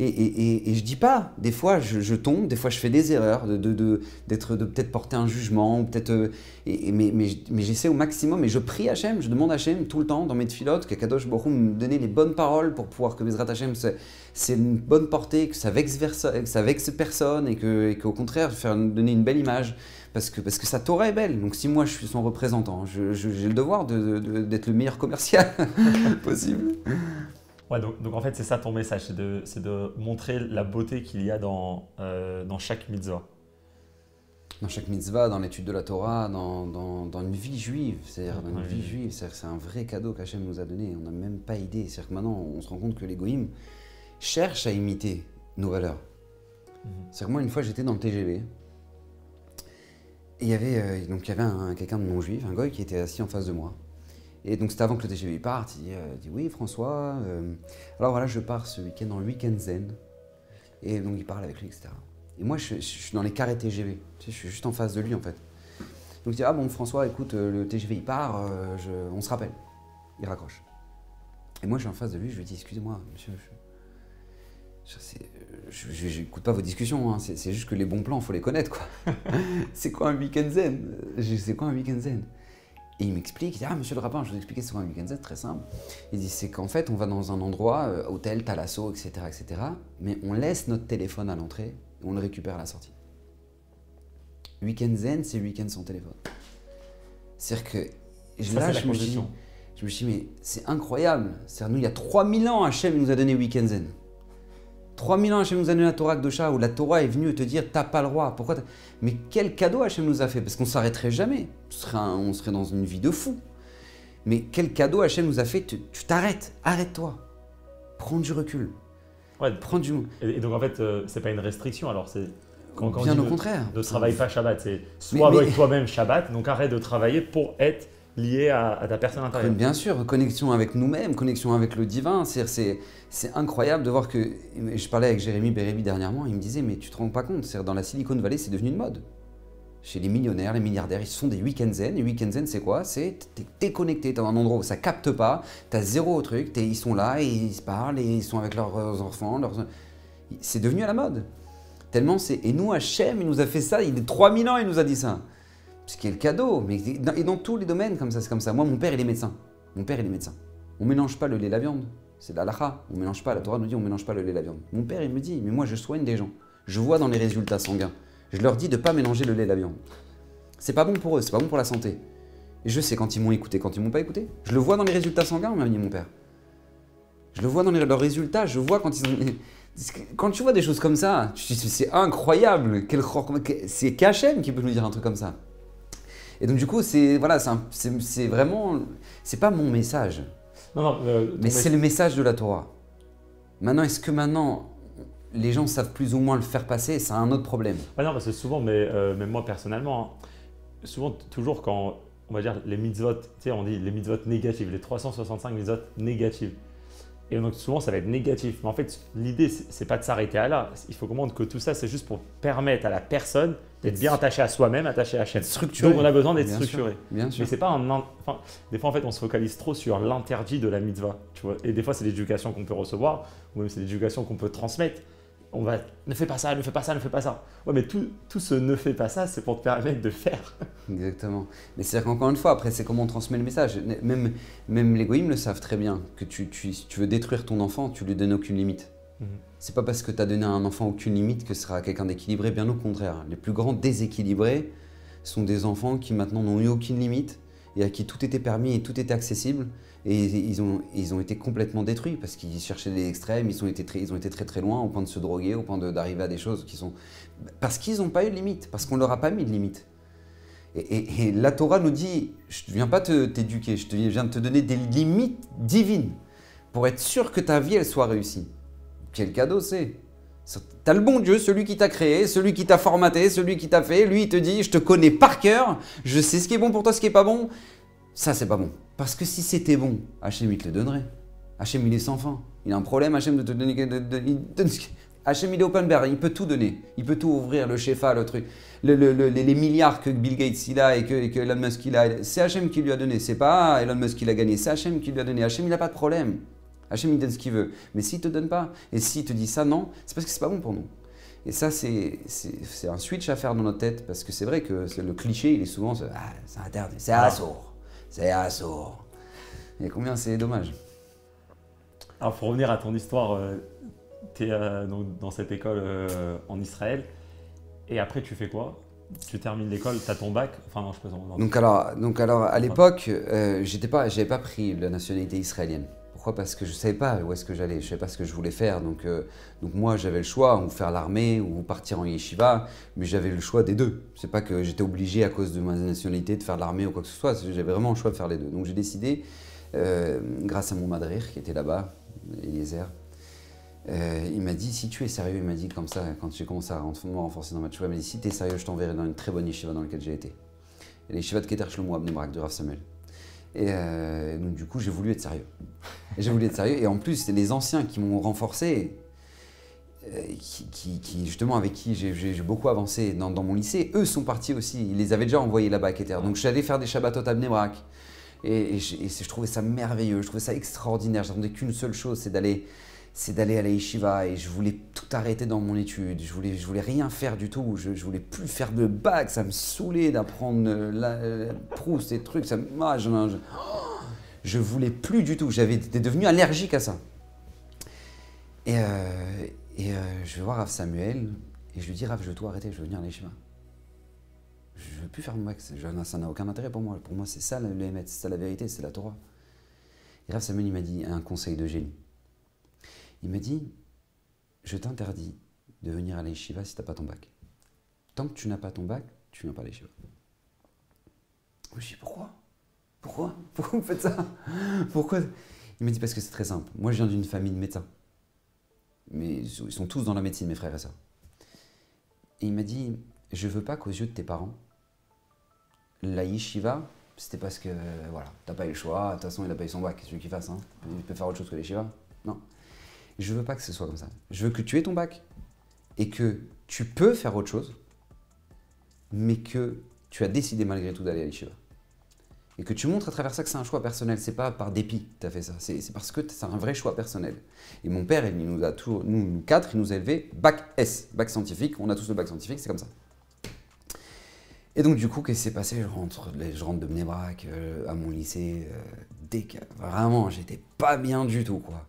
S1: Et je dis pas, des fois je tombe, des fois je fais des erreurs, de peut-être porter un jugement, ou peut-être... mais j'essaie au maximum, et je prie Hachem, je demande à Hachem tout le temps, dans mes tfilotes, que Kadosh Baruch Hu me donne les bonnes paroles pour pouvoir que Bezrat Hachem, c'est une bonne portée, que ça vexe personne, et qu'au contraire, donner une belle image. Parce que sa Torah est belle. Donc si moi je suis son représentant, j'ai le devoir d'être le meilleur commercial possible.
S2: Ouais, donc en fait c'est ça ton message, c'est de montrer la beauté qu'il y a dans chaque mitzvah.
S1: Dans chaque mitzvah, dans l'étude de la Torah, dans une vie juive. C'est-à-dire dans une vie juive, c'est un vrai cadeau qu'Hachem nous a donné. On n'a même pas idée. C'est-à-dire que maintenant on se rend compte que les goïms cherchent à imiter nos valeurs. C'est-à-dire que moi une fois j'étais dans le TGV. Et il y avait quelqu'un de non-juif, un goy qui était assis en face de moi. Et donc c'était avant que le TGV parte, il dit oui François, alors voilà je pars ce week-end en week-end zen. Et donc il parle avec lui, etc. Et moi je suis dans les carrés TGV, tu sais, je suis juste en face de lui en fait. Donc il dit ah bon François écoute le TGV il part, on se rappelle. Il raccroche. Et moi je suis en face de lui, je lui dis excusez-moi monsieur, je n'écoute pas vos discussions, hein. C'est juste que les bons plans, il faut les connaître, quoi. C'est quoi un week-end zen? C'est quoi un week-end zen? Et il m'explique, il dit, ah monsieur le rabbin, je vais vous expliquer c'est quoi un week-end zen, très simple. Il dit, c'est qu'en fait, on va dans un endroit, hôtel, Thalasso, etc., mais on laisse notre téléphone à l'entrée et on le récupère à la sortie. Week-end zen, c'est week-end sans téléphone. C'est-à-dire que là, je me suis dit, mais c'est incroyable. C'est-à-dire, nous, il y a 3000 ans, Hachem nous a donné week-end zen. 3000 ans, Hachem nous a donné la Torah Kdosha, où la Torah est venue te dire t'as pas le droit. Pourquoi Mais quel cadeau Hachem nous a fait? Parce qu'on s'arrêterait jamais. On serait dans une vie de fou. Mais quel cadeau Hachem nous a fait? Tu t'arrêtes, arrête-toi. Prends du recul.
S2: Ouais,
S1: prends du...
S2: Et donc en fait, c'est pas une restriction alors. Quand
S1: bien au contraire.
S2: Ne travaille pas Shabbat. C'est soit avec toi-même Shabbat, donc arrête de travailler pour être lié à ta personne intérieure.
S1: Bien sûr, connexion avec nous-mêmes, connexion avec le divin. C'est incroyable de voir que... Je parlais avec Jérémy Bérébi dernièrement, il me disait, mais tu te rends pas compte, dans la Silicon Valley, c'est devenu une mode. Chez les millionnaires, les milliardaires, ils se font des week-ends zen. Les week-ends zen, c'est quoi? C'est t'es connecté, t'es dans un endroit où ça capte pas, t'as zéro truc, ils sont là et ils se parlent et ils sont avec leurs enfants. C'est devenu à la mode. Tellement c'est... Et nous, Hachem, il nous a fait ça, il y a 3000 ans, il nous a dit ça. Ce qui est le cadeau. Mais et dans tous les domaines, comme ça, c'est comme ça. Moi, mon père, il est médecin. Mon père, il est médecin. On ne mélange pas le lait et la viande. C'est de l'halakha. On mélange pas, la Torah nous dit, on ne mélange pas le lait et la viande. Mon père, il me dit, mais moi, je soigne des gens. Je vois dans les résultats sanguins. Je leur dis de ne pas mélanger le lait et la viande. C'est pas bon pour eux, c'est pas bon pour la santé. Et je sais quand ils m'ont écouté, quand ils m'ont pas écouté. Je le vois dans les résultats sanguins, m'a dit mon père. Je le vois dans leurs résultats, je vois quand ils ont... Quand tu vois des choses comme ça, tu te dis c'est incroyable. C'est Hachem qui peut nous dire un truc comme ça. Et donc du coup, c'est voilà, c'est vraiment... C'est pas mon message.
S2: Non,
S1: mais c'est le message de la Torah. Maintenant, est-ce que maintenant... les gens savent plus ou moins le faire passer, c'est un autre problème.
S2: Ah non, parce que souvent, même moi personnellement, hein, souvent, toujours quand on va dire les mitzvot, tu sais, on dit les mitzvot négatives, les 365 mitzvot négatives. Et donc souvent, ça va être négatif. Mais en fait, l'idée, c'est pas de s'arrêter à là. Il faut comprendre que tout ça, c'est juste pour permettre à la personne d'être bien attachée à soi-même, attachée à Hachem.
S1: Structuré.
S2: Donc on a besoin d'être structuré.
S1: Bien sûr.
S2: Mais c'est pas enfin, des fois, en fait, on se focalise trop sur l'interdit de la mitzvah. Tu vois. Et des fois, c'est l'éducation qu'on peut recevoir, ou même c'est l'éducation qu'on peut transmettre. On va, ne fais pas ça, ne fais pas ça, ne fais pas ça. Ouais, mais tout ce ne fais pas ça, c'est pour te permettre de faire.
S1: Exactement. Mais c'est-à-dire qu'encore une fois, après, c'est comment on transmet le message. Même les goïms le savent très bien, que si tu veux détruire ton enfant, tu lui donnes aucune limite. C'est pas parce que tu as donné à un enfant aucune limite que ce sera quelqu'un d'équilibré, bien au contraire. Les plus grands déséquilibrés sont des enfants qui maintenant n'ont eu aucune limite et à qui tout était permis et tout était accessible. Et ils ont été complètement détruits parce qu'ils cherchaient des extrêmes, ils ont été très très loin au point de se droguer, au point d'arriver à des choses qui sont... Parce qu'ils n'ont pas eu de limite, parce qu'on ne leur a pas mis de limite. Et la Torah nous dit, je ne viens pas t'éduquer, je viens de te donner des limites divines pour être sûr que ta vie elle soit réussie. Quel cadeau c'est! T'as le bon Dieu, celui qui t'a créé, celui qui t'a formaté, celui qui t'a fait, lui il te dit, je te connais par cœur, je sais ce qui est bon pour toi, ce qui n'est pas bon. Ça, c'est pas bon. Parce que si c'était bon, Hachem, il te le donnerait. Hachem, il est sans fin. Il a un problème, Hachem, de te donner... Hachem, il est open bar, il peut tout donner. Il peut tout ouvrir, le Shefa, le truc. Les milliards que Bill Gates il a et que Elon Musk il a, c'est Hachem qui lui a donné. C'est pas Elon Musk qui l'a gagné, c'est Hachem qui lui a donné. Hachem, il n'a pas de problème. Hachem, il donne ce qu'il veut. Mais s'il te donne pas, et s'il te dit ça, non, c'est parce que c'est pas bon pour nous. Et ça, c'est un switch à faire dans notre tête. Parce que c'est vrai que le cliché, il est souvent... c'est interdit, c'est assourd. C'est assourd. Et combien c'est dommage.
S2: Alors, pour revenir à ton histoire, tu es dans cette école en Israël. Et après, tu fais quoi? Tu termines l'école, tu as ton bac? Enfin, non, je plaisante.
S1: Donc alors, à l'époque, j'avais pas pris la nationalité israélienne. Pourquoi? Parce que je ne savais pas où est-ce que j'allais, je ne savais pas ce que je voulais faire. Donc moi, j'avais le choix, ou faire l'armée, ou partir en yeshiva, mais j'avais le choix des deux. C'est pas que j'étais obligé à cause de ma nationalité de faire l'armée ou quoi que ce soit, j'avais vraiment le choix de faire les deux. Donc j'ai décidé, grâce à mon madrir qui était là-bas, Eliezer, il m'a dit, si tu es sérieux, il m'a dit comme ça, quand j'ai commencé à me renforcer dans ma tchouva, il m'a dit, si tu es sérieux, je t'enverrai dans une très bonne yeshiva dans laquelle j'ai été. Et la yeshiva de Keter Shlomo à Bnei Brak, de Rav Samuel. Et donc du coup, j'ai voulu être sérieux. Et en plus, c'est les anciens qui m'ont renforcé, justement avec qui j'ai beaucoup avancé dans mon lycée. Eux sont partis aussi, ils les avaient déjà envoyés là-bas à Keter. Donc j'allais faire des Shabbatot à Bnei Brak. Et je trouvais ça merveilleux, je trouvais ça extraordinaire. J'attendais qu'une seule chose, c'est d'aller à la yeshiva. Et je voulais tout arrêter dans mon étude. Je voulais rien faire du tout. Je voulais plus faire de bac. Ça me saoulait d'apprendre Proust et trucs. Je voulais plus du tout. J'étais devenu allergique à ça. Et je vais voir Rav Samuel et je lui dis, Rav, je veux tout arrêter, je veux venir à la yeshiva. Je ne veux plus faire mon bac, ça n'a aucun intérêt pour moi. Pour moi, c'est ça le Emet, c'est ça la vérité, c'est la Torah. Et Rav Samuel, il m'a dit un conseil de génie. Il m'a dit, je t'interdis de venir à la yeshiva si tu n'as pas ton bac. Tant que tu n'as pas ton bac, tu ne viens pas à la yeshiva. Je lui dis, pourquoi vous me faites ça? Pourquoi? Il m'a dit, parce que c'est très simple. Moi, je viens d'une famille de médecins. Mais ils sont tous dans la médecine, mes frères et sœurs. Et il m'a dit, je veux pas qu'aux yeux de tes parents, la yeshiva, c'était parce que, voilà, t'as pas eu le choix, de toute façon, il a pas eu son bac, qu'est-ce que tu veux qu'il fasse, hein? Il peut faire autre chose que la yeshiva. Non. Je veux pas que ce soit comme ça. Je veux que tu aies ton bac et que tu peux faire autre chose, mais que tu as décidé malgré tout d'aller à la yeshiva. Et que tu montres à travers ça que c'est un choix personnel. C'est pas par dépit que tu as fait ça. C'est parce que c'est un vrai choix personnel. Et mon père, il nous a toujours, nous quatre, il nous a élevés bac S, bac scientifique. On a tous le bac scientifique, c'est comme ça. Et donc du coup, qu'est-ce qui s'est passé? Je rentre de Bnei Brak à mon lycée. Vraiment, j'étais pas bien du tout, quoi.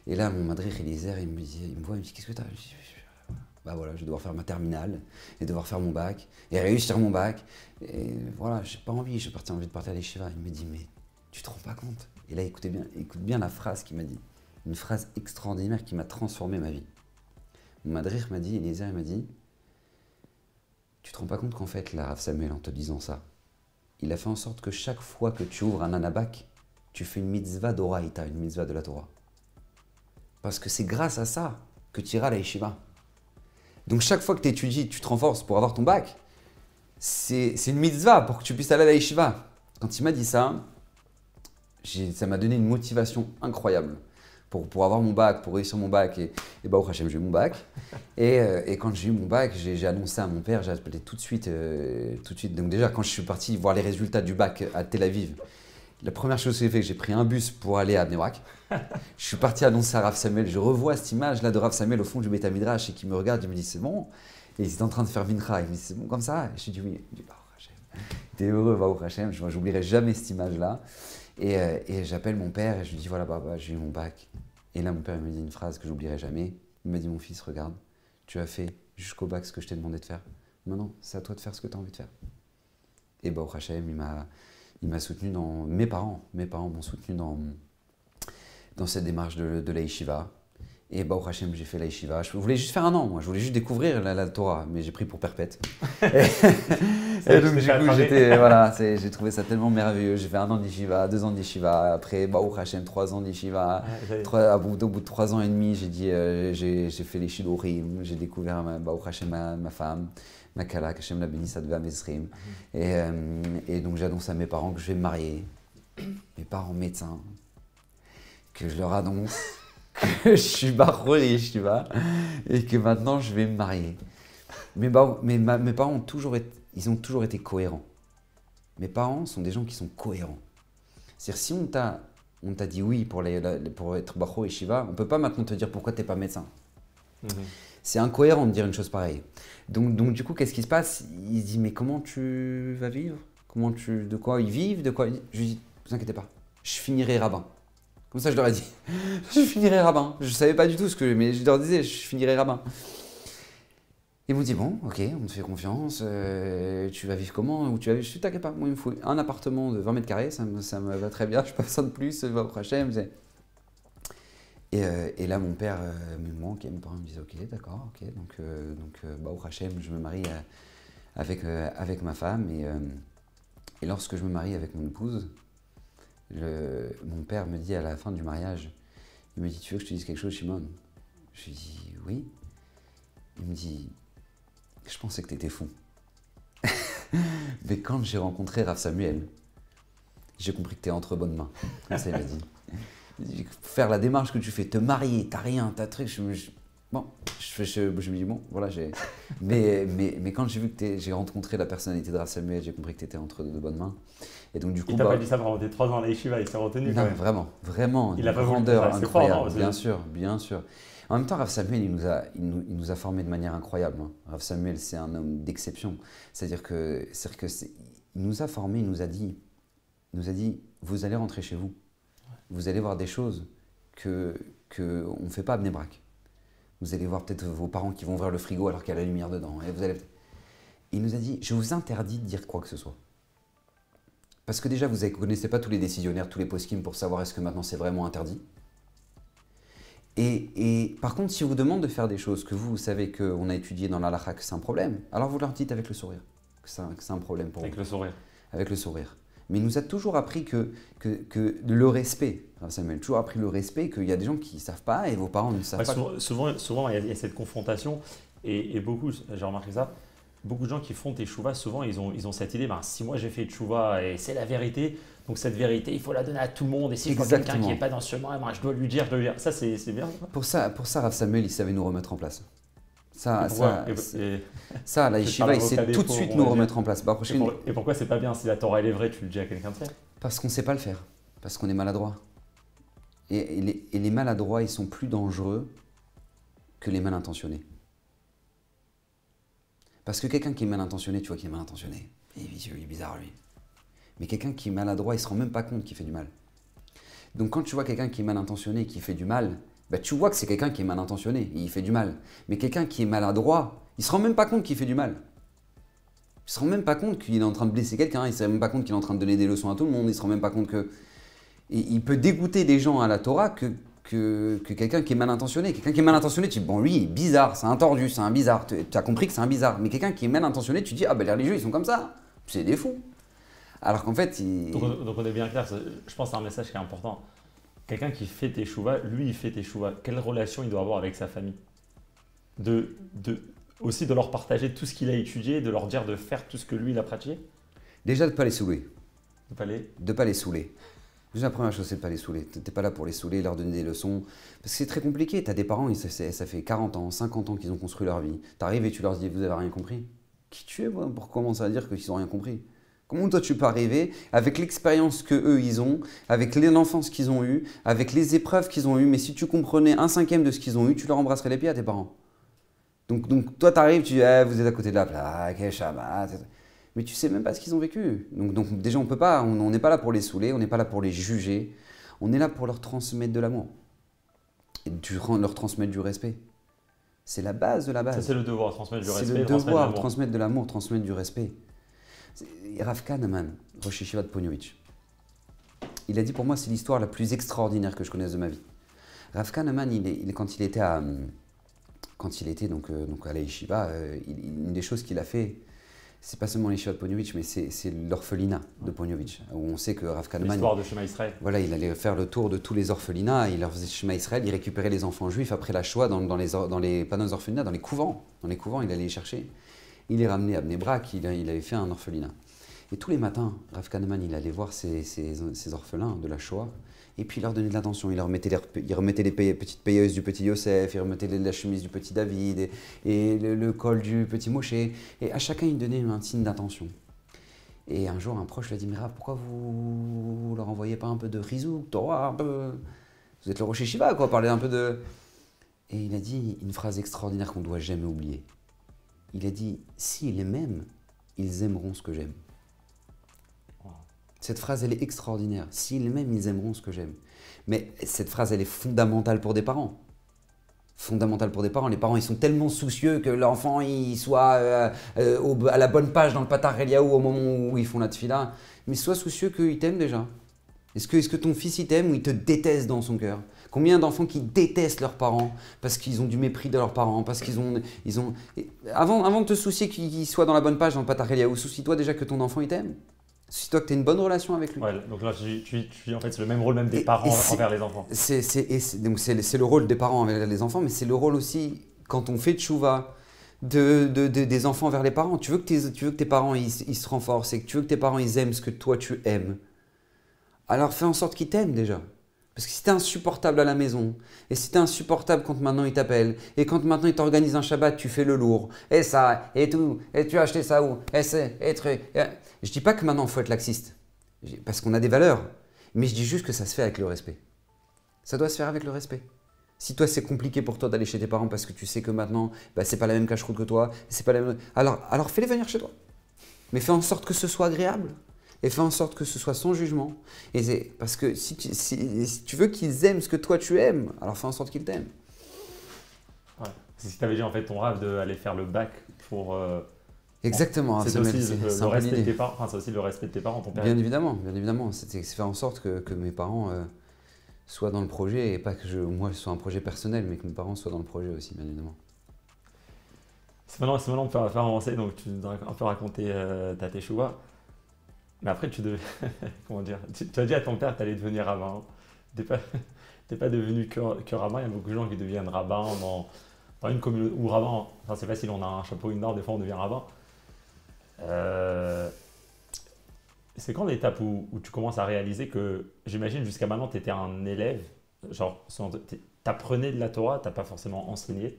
S1: Et là, mon madrich Eliezer, il me voit, il me dit, qu'est-ce que t'as? Je dis, bah voilà, je vais devoir faire ma terminale et devoir faire mon bac et réussir mon bac. Et voilà, j'ai pas envie, j'ai envie de partir à l'Yeshiva. Il me dit, mais tu te rends pas compte? Et là, écoute bien la phrase qu'il m'a dit. Une phrase extraordinaire qui m'a transformé ma vie. Mon madrich m'a dit, Eliezer, il m'a dit, tu te rends pas compte qu'en fait, là, Rav Samuel, en te disant ça, il a fait en sorte que chaque fois que tu ouvres un anabak, tu fais une mitzvah d'oraïta, une mitzvah de la Torah. Parce que c'est grâce à ça que tu iras à la yeshiva. Donc chaque fois que tu étudies, tu te renforces pour avoir ton bac, c'est une mitzvah pour que tu puisses aller à la yeshiva. Quand il m'a dit ça, ça m'a donné une motivation incroyable pour avoir mon bac, pour réussir mon bac. Et bah, au Hachem, j'ai eu mon bac. Et quand j'ai eu mon bac, j'ai annoncé à mon père, j'ai appelé tout de suite. Donc déjà, quand je suis parti voir les résultats du bac à Tel Aviv, la première chose que j'ai fait, j'ai pris un bus pour aller à Bnei Brak. Je suis parti annoncer à Rav Samuel. Je revois cette image-là de Rav Samuel au fond du Beit Midrash et qui me regarde, il me dit c'est bon. Et il était en train de faire Mincha. Il me dit c'est bon comme ça. Et je lui dis oui. Il me dit bah, Hachem, t'es heureux, va au Hachem. Je n'oublierai jamais cette image-là. Et j'appelle mon père et je lui dis voilà, bah, j'ai eu mon bac. Et là, mon père il me dit une phrase que j'oublierai jamais. Il m'a dit mon fils, regarde, tu as fait jusqu'au bac ce que je t'ai demandé de faire. Maintenant, c'est à toi de faire ce que tu as envie de faire. Et bah, au Hachem, il m'a soutenu dans. Mes parents m'ont soutenu dans cette démarche de la yeshiva. Et bah, au Hachem, j'ai fait la yeshiva. Je voulais juste faire un an, moi. Je voulais juste découvrir la Torah, mais j'ai pris pour perpète. et donc, du coup, j'ai trouvé ça tellement merveilleux. J'ai fait un an d'yeshiva, 2 ans d'yeshiva. Après, bah, au Hachem, 3 ans d'yeshiva. Au bout de 3 ans et demi, j'ai fait les shidurim. J'ai découvert au Hachem, ma femme. Ma kala, qu'Hachem la bénisse, ça devait à Mesrim. Et donc j'annonce à mes parents que je vais me marier. Mes parents médecins, que je leur annonce que je suis barreau et et que maintenant je vais me marier. Mes parents ont toujours été cohérents. Mes parents sont des gens qui sont cohérents. C'est-à-dire si on t'a dit oui pour être barreau et shiva, on ne peut pas maintenant te dire pourquoi tu n'es pas médecin. C'est incohérent de dire une chose pareille. Donc du coup, qu'est-ce qui se passe? Il se dit, mais comment tu vas vivre? De quoi ils vivent? Je lui dis, ne vous inquiétez pas, je finirai rabbin. Comme ça, je leur ai dit, je finirai rabbin. Je ne savais pas du tout mais je leur disais, je finirai rabbin. Ils m'ont dit, bon, ok, on te fait confiance, tu vas vivre comment? Où tu vas vivre? Je dis, t'inquiète pas, moi, il me faut un appartement de 20 mètres carrés, ça me va très bien, je n'ai pas besoin de plus, va au Hachem. Et là, mon père me manque et mes parents me disent ok, d'accord, ok. Donc au Hachem, je me marie avec ma femme. Et lorsque je me marie avec mon épouse, mon père me dit à la fin du mariage, il me dit tu veux que je te dise quelque chose, Shimon? Je lui dis oui. Il me dit je pensais que tu étais fou. Mais quand j'ai rencontré Rav Samuel, j'ai compris que tu es entre bonnes mains. Comme ça, il m'a dit. Faire la démarche que tu fais, te marier, t'as rien, t'as truc. Je me dis, bon, voilà. Mais quand j'ai vu que j'ai rencontré la personnalité de Rav Samuel, j'ai compris que tu étais entre de bonnes mains. Et donc, du coup,
S2: il t'a pas dit ça pendant tes 3 ans à la yeshiva, il s'est retenu.
S1: Non, vraiment,
S2: il
S1: une
S2: a pas
S1: grandeur incroyable.
S2: Fort,
S1: bien sûr. En même temps, Rav Samuel, il nous a formés de manière incroyable. Hein. Rav Samuel, c'est un homme d'exception. C'est-à-dire que il nous a formés, il nous a dit, vous allez rentrer chez vous. Vous allez voir des choses qu'on ne fait pas à Bnei Brak. Vous allez voir peut-être vos parents qui vont ouvrir le frigo alors qu'il y a la lumière dedans. Il nous a dit, je vous interdis de dire quoi que ce soit. Parce que déjà, vous ne connaissez pas tous les décisionnaires, tous les poskim pour savoir est-ce que maintenant c'est vraiment interdit. Et par contre, si on vous demande de faire des choses que vous savez qu'on a étudié dans l'halakha que c'est un problème, alors vous leur dites avec le sourire que c'est un problème pour vous.
S2: Avec le sourire.
S1: Avec le sourire. Mais il nous a toujours appris que le respect, Samuel, toujours appris le respect, qu'il y a des gens qui ne savent pas et vos parents ne savent pas.
S2: Souvent, il y a cette confrontation et beaucoup, j'ai remarqué ça, beaucoup de gens qui font teshuva, souvent ils ont cette idée, si moi j'ai fait teshuva et c'est la vérité, donc cette vérité, il faut la donner à tout le monde et si je vois quelqu'un qui n'est pas dans ce chemin, je dois lui dire, Ça, c'est bien.
S1: Pour ça, Rav Samuel, il savait nous remettre en place. La yeshiva, il sait tout de suite nous remettre en place.
S2: Et pourquoi c'est pas bien si la Torah elle est vraie, tu le dis à quelqu'un de faire?
S1: Parce qu'on ne sait pas le faire, parce qu'on est maladroit. Et les maladroits, ils sont plus dangereux que les mal intentionnés. Parce que quelqu'un qui est mal intentionné, tu vois qu'il est mal intentionné. Il est vicieux, il est bizarre lui. Mais quelqu'un qui est maladroit, il ne se rend même pas compte qu'il fait du mal. Donc quand tu vois quelqu'un qui est mal intentionné et qui fait du mal, bah, tu vois que c'est quelqu'un qui est mal intentionné et il fait du mal. Mais quelqu'un qui est maladroit, il ne se rend même pas compte qu'il fait du mal. Il ne se rend même pas compte qu'il est en train de blesser quelqu'un, il ne se rend même pas compte qu'il est en train de donner des leçons à tout le monde, il ne se rend même pas compte que... Et il peut dégoûter des gens à la Torah que quelqu'un qui est mal intentionné. Quelqu'un qui est mal intentionné, tu dis, bon lui, il est bizarre, c'est un tordu, c'est un bizarre. Tu as compris que c'est un bizarre. Mais quelqu'un qui est mal intentionné, tu dis, ah ben les religieux, ils sont comme ça. C'est des fous. Alors qu'en fait,
S2: Donc on est bien clair, je pense que c'est un message qui est important. Quelqu'un qui fait teshuva, lui il fait teshuva, quelle relation il doit avoir avec sa famille? Aussi de leur partager tout ce qu'il a étudié, de leur dire de faire tout ce que lui il a pratiqué?
S1: déjà de ne pas les saouler.
S2: De
S1: pas les saouler. Déjà, la première chose, c'est de ne pas les saouler. Tu n'es pas là pour les saouler, leur donner des leçons. Parce que c'est très compliqué. Tu as des parents, ça fait 40 ans, 50 ans qu'ils ont construit leur vie. Tu arrives et tu leur dis, vous n'avez rien compris. Qui tu es, moi, pour commencer à dire qu'ils n'ont rien compris? Comment toi, tu peux arriver avec l'expérience qu'eux, ils ont, avec l'enfance qu'ils ont eue, avec les épreuves qu'ils ont eues, mais si tu comprenais 1/5 de ce qu'ils ont eu, tu leur embrasserais les pieds à tes parents. Donc toi, tu arrives, tu dis, vous êtes à côté de la plaque, Shabbat. Mais tu sais même pas ce qu'ils ont vécu. Donc déjà, on peut pas, on n'est pas là pour les saouler, on n'est pas là pour les juger. On est là pour leur transmettre de l'amour. Et leur transmettre du respect. C'est la base de la base.
S2: Ça, c'est le devoir, transmettre du respect.
S1: C'est le devoir, transmettre de l'amour, transmettre du respect. Rav Kahneman, Rosh Yeshiva de Ponyovitch, il a dit pour moi, c'est l'histoire la plus extraordinaire que je connaisse de ma vie. Rav Kahneman, quand il était à la Yeshiva, une des choses qu'il a fait, c'est pas seulement l'Yeshiva de Ponyovitch, mais c'est l'orphelinat de Ponyovitch, où on sait que Rav Kahneman,
S2: l'histoire de Shema Israël.
S1: Voilà, il allait faire le tour de tous les orphelinats, il leur faisait Shema Israël, il récupérait les enfants juifs après la Shoah dans les pas dans les orphelinats, dans les couvents. Dans les couvents, il allait les chercher. Il les ramenait à Bnei Brak, il avait fait un orphelinat. Et tous les matins, Rav Kahneman, il allait voir ces orphelins de la Shoah, et puis il leur donnait de l'attention. Il remettait les petites payeuses du petit Yosef, il remettait la chemise du petit David, et le col du petit Moshe. Et à chacun, il donnait un signe d'attention. Et un jour, un proche lui a dit, mais Rav, pourquoi vous leur envoyez pas un peu de Rizou, Torah, un peu... Vous êtes le Rosh Yeshiva, quoi, parlez un peu de... Et il a dit une phrase extraordinaire qu'on ne doit jamais oublier. Il a dit, s'ils m'aiment, ils aimeront ce que j'aime. Cette phrase, elle est extraordinaire. S'ils m'aiment, ils aimeront ce que j'aime. Mais cette phrase, elle est fondamentale pour des parents. Fondamentale pour des parents. Les parents, ils sont tellement soucieux que l'enfant il soit à la bonne page dans le Patar Eliaou au moment où ils font la tefila. Mais sois soucieux qu'il t'aime déjà. Est-ce que ton fils il t'aime ou il te déteste dans son cœur? Combien d'enfants qui détestent leurs parents parce qu'ils ont du mépris de leurs parents, parce qu'ils ont... Avant de te soucier qu'il soit dans la bonne page dans le Patar Eliaou, soucie-toi déjà que ton enfant il t'aime. Soucie-toi que tu as une bonne relation avec lui.
S2: Ouais, donc là, en fait, c'est le même rôle même des parents envers les enfants.
S1: C'est le rôle des parents envers les enfants, mais c'est le rôle aussi, quand on fait tchouva, des enfants vers les parents. Tu veux que tes parents ils se renforcent et que tu veux que tes parents ils aiment ce que toi tu aimes. Alors fais en sorte qu'ils t'aiment déjà. Parce que si t'es insupportable à la maison, et si t'es insupportable quand maintenant ils t'appellent, et quand maintenant ils t'organisent un Shabbat, tu fais le lourd, et ça, et tout, et tu as acheté ça où, et c'est, et truc. Je dis pas que maintenant il faut être laxiste, parce qu'on a des valeurs, mais je dis juste que ça se fait avec le respect. Ça doit se faire avec le respect. Si toi c'est compliqué pour toi d'aller chez tes parents parce que tu sais que maintenant c'est pas la même cache-route que toi, c'est pas la même... alors fais-les venir chez toi. Mais fais en sorte que ce soit agréable. Et fais en sorte que ce soit sans jugement. Parce que si tu veux qu'ils aiment ce que toi tu aimes, alors fais en sorte qu'ils t'aiment.
S2: Ouais. Si tu avais dit en fait ton rêve d'aller faire le bac pour...
S1: Exactement.
S2: C'est aussi le respect de tes parents. Enfin, c'est aussi le respect de tes parents, ton père.
S1: Bien évidemment. C'est faire en sorte que mes parents soient dans le projet et pas que moi je sois un projet personnel, mais que mes parents soient dans le projet aussi, bien évidemment.
S2: Maintenant on peut faire avancer. Donc tu nous as un peu raconté ta teshuva. Mais après, comment dire, tu as dit à ton père que tu allais devenir rabbin. Tu n'es pas devenu que rabbin. Il y a beaucoup de gens qui deviennent rabbin dans une communauté. Ou rabbin, enfin, c'est facile, on a un chapeau, une ordre, des fois on devient rabbin. C'est quand l'étape où tu commences à réaliser que, j'imagine, jusqu'à maintenant, tu étais un élève, genre, tu apprenais de la Torah, tu n'as pas forcément enseigné.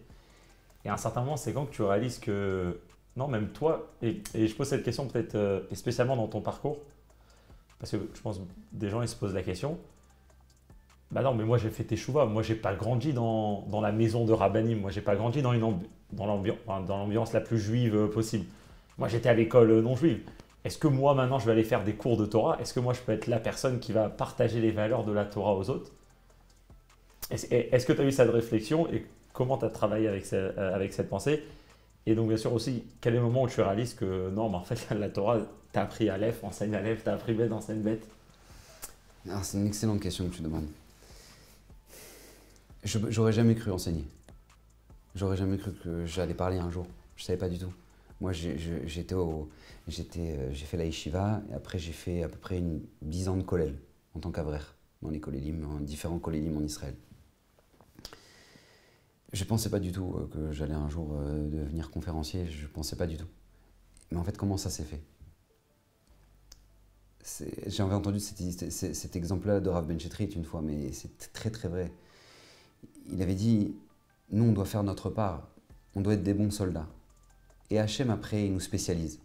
S2: Et à un certain moment, c'est quand que tu réalises que. Non, même toi, et je pose cette question peut-être spécialement dans ton parcours, Parce que je pense que des gens ils se posent la question. Bah non, mais moi j'ai fait teshuva, moi j'ai pas grandi dans la maison de Rabbanim, moi j'ai pas grandi dans l'ambiance la plus juive possible. Moi j'étais à l'école non juive. Est-ce que moi maintenant je vais aller faire des cours de Torah? Est-ce que moi je peux être la personne qui va partager les valeurs de la Torah aux autres? Est-ce que tu as eu cette réflexion et comment tu as travaillé avec cette pensée? Et donc bien sûr aussi, quel est le moment où tu réalises que non, mais en fait la Torah, tu as appris Aleph, enseigne Aleph, tu as appris Bet, enseigne Bet?
S1: Alors, c'est une excellente question que tu demandes. J'aurais jamais cru enseigner. J'aurais jamais cru que j'allais parler un jour. Je savais pas du tout. Moi, j'ai fait la yeshiva et après j'ai fait à peu près 10 ans de kollel en tant qu'avraire dans les kollelim, en différents kollelim en Israël. Je pensais pas du tout que j'allais un jour devenir conférencier. Je pensais pas du tout. Mais en fait, comment ça s'est fait? J'avais entendu cet exemple-là de Rav Ben Chetrit une fois, mais c'est très très vrai. Il avait dit, nous on doit faire notre part, on doit être des bons soldats. Et Hachem après il nous spécialise.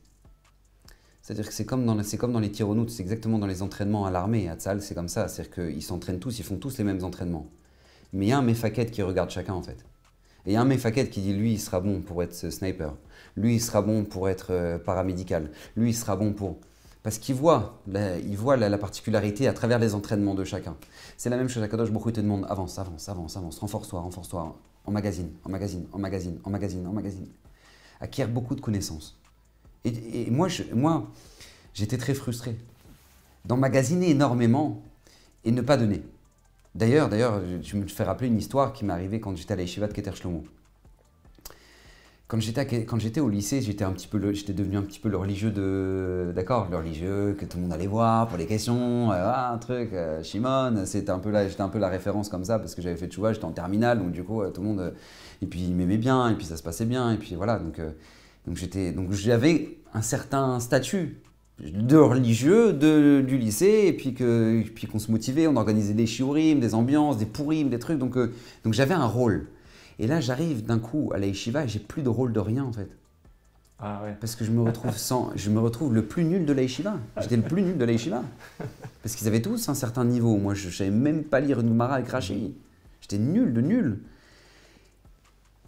S1: C'est-à-dire que c'est comme dans les tironoutes, c'est exactement dans les entraînements à l'armée, à Tzal c'est comme ça, c'est-à-dire qu'ils s'entraînent tous, ils font tous les mêmes entraînements. Mais il y a un mefaket qui regarde chacun en fait. Et il y a un mefaket qui dit, lui il sera bon pour être sniper, lui il sera bon pour être paramédical, lui il sera bon pour... Parce qu'il voit, la particularité à travers les entraînements de chacun. C'est la même chose, Akadosh Baruch Hu te demande avance, renforce-toi, emmagasine. Acquiert beaucoup de connaissances. Et moi, j'étais très frustré d'emmagasiner énormément et ne pas donner. D'ailleurs, je me fais rappeler une histoire qui m'est arrivée quand j'étais à la yeshiva de Keter Shlomo. Quand j'étais au lycée, j'étais devenu un petit peu le religieux le religieux que tout le monde allait voir pour les questions, Shimon, j'étais un peu la référence comme ça parce que j'avais fait tchouva, j'étais en terminale, donc du coup tout le monde, et puis il m'aimait bien, et puis ça se passait bien, et puis voilà, donc j'avais un certain statut de religieux du lycée, et puis qu'on se motivait, on organisait des shiurim, des ambiances, des pourim, des trucs, donc j'avais un rôle. Et là, j'arrive d'un coup à la yeshiva et j'ai plus de rôle de rien en fait.
S2: Ah ouais.
S1: Parce que je me retrouve le plus nul de la yeshiva. J'étais le plus nul de la yeshiva. Parce qu'ils avaient tous un certain niveau. Moi, je ne savais même pas lire une Gemara avec Rashi. J'étais nul de nul.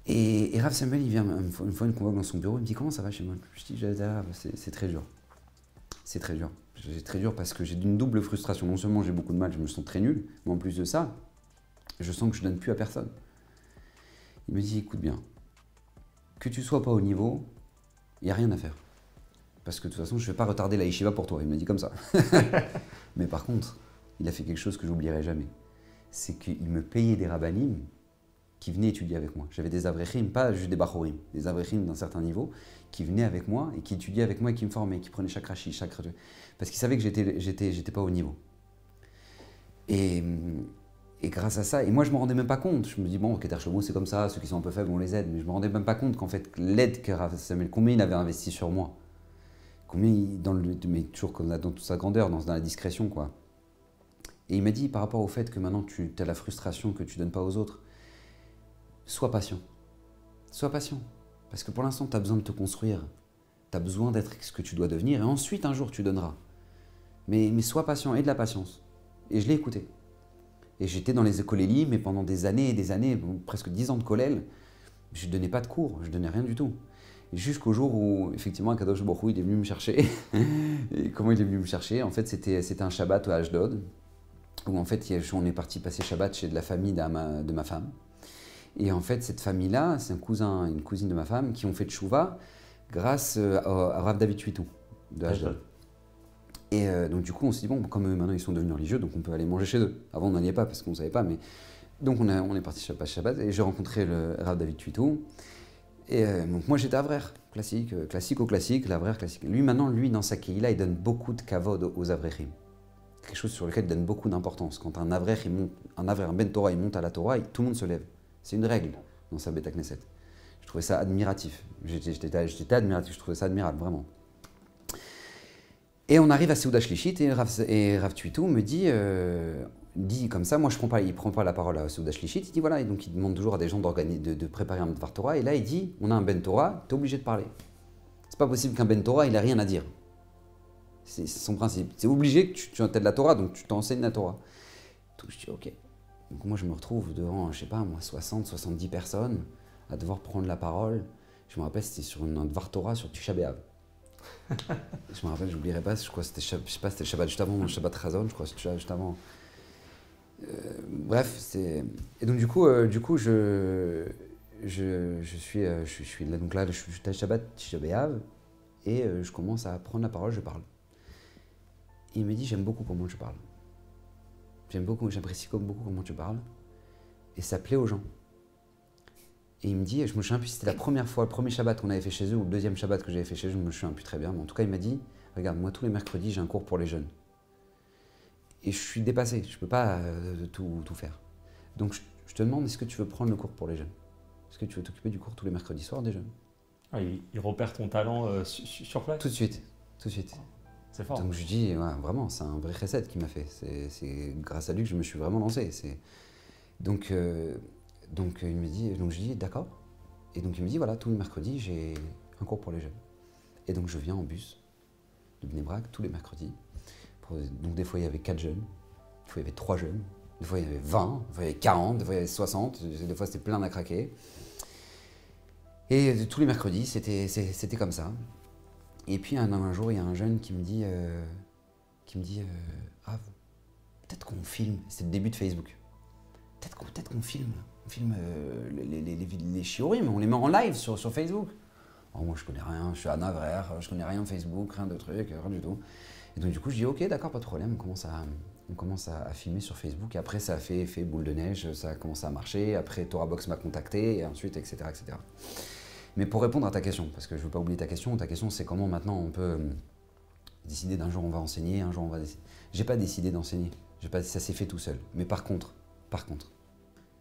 S1: Et Rav Samuel, il vient une fois, il me convoque dans son bureau, il me dit comment ça va chez moi? Je dis c'est très dur. C'est très dur. C'est très dur parce que j'ai une double frustration. Non seulement j'ai beaucoup de mal, je me sens très nul, mais en plus de ça, je sens que je ne donne plus à personne. Il me dit, écoute bien, que tu sois pas au niveau, il n'y a rien à faire. Parce que de toute façon, je ne vais pas retarder la yeshiva pour toi. Il m'a dit comme ça. Mais par contre, il a fait quelque chose que j'oublierai jamais. C'est qu'il me payait des rabbanim qui venaient étudier avec moi. J'avais des avrechim, pas juste des bachorim, des avrechim d'un certain niveau, qui venaient avec moi et qui étudiaient avec moi et qui me formaient, qui prenaient chaque rachi, parce qu'ils savaient que j'étais pas au niveau. Et grâce à ça, et moi je me rendais même pas compte, je me dis bon, Keter Shlomo c'est comme ça, ceux qui sont un peu faibles on les aide, mais je me rendais même pas compte qu'en fait l'aide que Rav Samuel, combien il avait investi sur moi, mais toujours comme dans toute sa grandeur, dans la discrétion quoi. Et il m'a dit par rapport au fait que maintenant tu as la frustration que tu donnes pas aux autres, sois patient, parce que pour l'instant tu as besoin de te construire, tu as besoin d'être ce que tu dois devenir, et ensuite un jour tu donneras. Mais sois patient, et de la patience. Et je l'ai écouté. Et j'étais dans les kollelim, mais pendant des années, presque 10 ans de kollel, je ne donnais pas de cours, je ne donnais rien du tout. Et jusqu'au jour où, effectivement, Akadosh Baruch Hu, il est venu me chercher. Et comment il est venu me chercher? En fait, c'était un Shabbat à Ashdod, où en fait, on est parti passer Shabbat chez de la famille de ma femme. Et en fait, cette famille-là, c'est un cousin et une cousine de ma femme qui ont fait tchouva grâce à Rav David Huitou de Ashdod. Et donc du coup, on s'est dit, bon, comme maintenant ils sont devenus religieux, donc on peut aller manger chez eux. Avant, on n'allait pas parce qu'on ne savait pas, mais... Donc on est parti Shabbat et j'ai rencontré le Rav David Huitou. Et donc moi, j'étais avraire, classique, l'avraire classique. Lui, maintenant, dans sa keïla, il donne beaucoup de kavod aux avrechim. Quelque chose sur lequel il donne beaucoup d'importance. Quand un avraire, un ben Torah, il monte à la Torah, tout le monde se lève. C'est une règle dans sa Beta Knesset. Je trouvais ça admiratif. J'étais admiratif, je trouvais ça admirable, vraiment. Et on arrive à Seuda Shlishit et Rav Huitou me dit comme ça, moi il prend pas la parole à Seuda Shlishit, il dit voilà, et donc il demande toujours à des gens de préparer un Dvar Torah, et là il dit, on a un Ben Torah, t'es obligé de parler. C'est pas possible qu'un Ben Torah, il a rien à dire. C'est son principe. C'est obligé que tu aies de la Torah, donc tu t'enseignes la Torah. Donc je dis ok. Donc moi je me retrouve devant, je sais pas moi, 60, 70 personnes à devoir prendre la parole. Je me rappelle, c'était sur un Dvar Torah sur Tisha B'Av. Je me rappelle, j'oublierai pas, je crois que c'était, je sais pas, c'était le Shabbat juste avant, le Shabbat Chazon, je crois, c'était juste avant. Bref, c'est... Et donc du coup je suis là, donc là, je suis à Shabbat Tisha B'Av, et je commence à prendre la parole, je parle. Et il me dit, j'aime beaucoup comment tu parles. J'apprécie beaucoup comment tu parles. Et ça plaît aux gens. Et il me dit, je me souviens plus si c'était la première fois, le premier Shabbat qu'on avait fait chez eux, ou le deuxième Shabbat que j'avais fait chez eux, je me souviens plus très bien. Mais en tout cas, il m'a dit, regarde, moi tous les mercredis, j'ai un cours pour les jeunes. Et je suis dépassé, je ne peux pas tout faire. Donc je te demande, est-ce que tu veux prendre le cours pour les jeunes? Est-ce que tu veux t'occuper du cours tous les mercredis soirs des jeunes?
S2: Ah, il repère ton talent sur place?
S1: Tout de suite.
S2: C'est fort.
S1: Donc je dis, ouais, vraiment, c'est un vrai recette qu'il m'a fait. C'est grâce à lui que je me suis vraiment lancé. Donc il me dit, donc je dis d'accord. Et donc il me dit, voilà, tous les mercredis, j'ai un cours pour les jeunes. Et donc je viens en bus de Bnei Brak tous les mercredis. Donc des fois il y avait 4 jeunes, des fois il y avait 3 jeunes, des fois il y avait 20, des fois il y avait 40, des fois il y avait 60, des fois c'était plein à craquer. Et tous les mercredis, c'était comme ça. Et puis un jour, il y a un jeune qui me dit, ah, peut-être qu'on filme, c'est le début de Facebook, peut-être qu'on filme les shiurim, on les met en live sur Facebook. Alors moi je connais rien, je suis à Navrer, je connais rien de Facebook, rien de truc, rien du tout. Et donc du coup je dis ok, d'accord, pas de problème, on commence à filmer sur Facebook. Et après ça a fait boule de neige, ça a commencé à marcher, après TorahBox m'a contacté, et ensuite etc. Mais pour répondre à ta question, parce que je ne veux pas oublier ta question c'est comment maintenant on peut décider d'un jour on va enseigner, un jour on va décider. J'ai pas décidé d'enseigner, ça s'est fait tout seul. Mais par contre,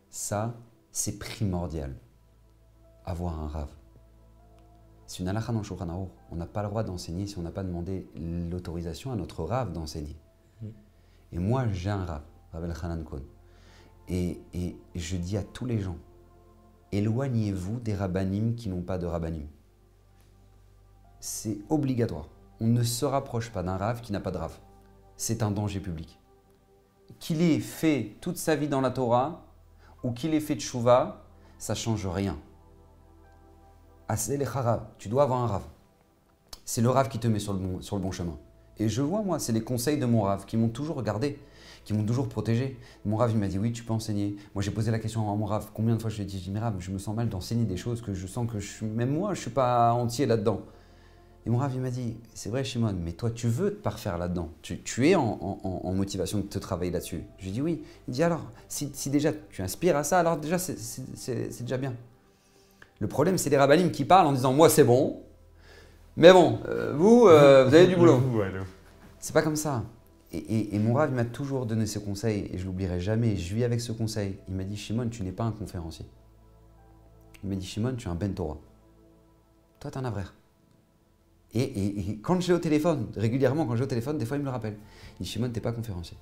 S1: ça c'est primordial, avoir un rav. C'est une halakha dans le Shulchan Aruch. On n'a pas le droit d'enseigner si on n'a pas demandé l'autorisation à notre rav d'enseigner. Et moi j'ai un rav, Rav Elchanan Cohen. Et je dis à tous les gens, éloignez-vous des rabbanim qui n'ont pas de rabbanim. C'est obligatoire. On ne se rapproche pas d'un rav qui n'a pas de rav. C'est un danger public. Qu'il ait fait toute sa vie dans la Torah ou qu'il ait fait tchouva, ça ne change rien. Asel echarav, tu dois avoir un rav. C'est le rav qui te met sur le bon chemin. Et je vois, moi, c'est les conseils de mon rav qui m'ont toujours regardé, qui m'ont toujours protégé. Mon rav, il m'a dit, oui, tu peux enseigner. Moi, j'ai posé la question à mon rav, combien de fois je lui ai dit, mais rav, je me sens mal d'enseigner des choses que je sens que même moi, je ne suis pas entier là-dedans. Et mon rav, il m'a dit, c'est vrai, Shimon, mais toi, tu veux te parfaire là-dedans. Tu es en motivation de te travailler là-dessus. Je lui ai dit, oui. Il dit, alors, si déjà tu inspires à ça, alors déjà, c'est déjà bien. Le problème, c'est les rabbanim qui parlent en disant, moi, c'est bon. Mais bon, vous avez du boulot. C'est pas comme ça. Et mon rav, il m'a toujours donné ce conseil, et je l'oublierai jamais. Je vis avec ce conseil. Il m'a dit, Shimon, tu n'es pas un conférencier. Il m'a dit, Shimon, tu es un ben Torah. Toi, tu es un avraire. Et quand j'ai au téléphone, régulièrement, quand j'ai au téléphone, des fois, il me le rappelle. Il dit, Shimon, tu n'es pas conférencier.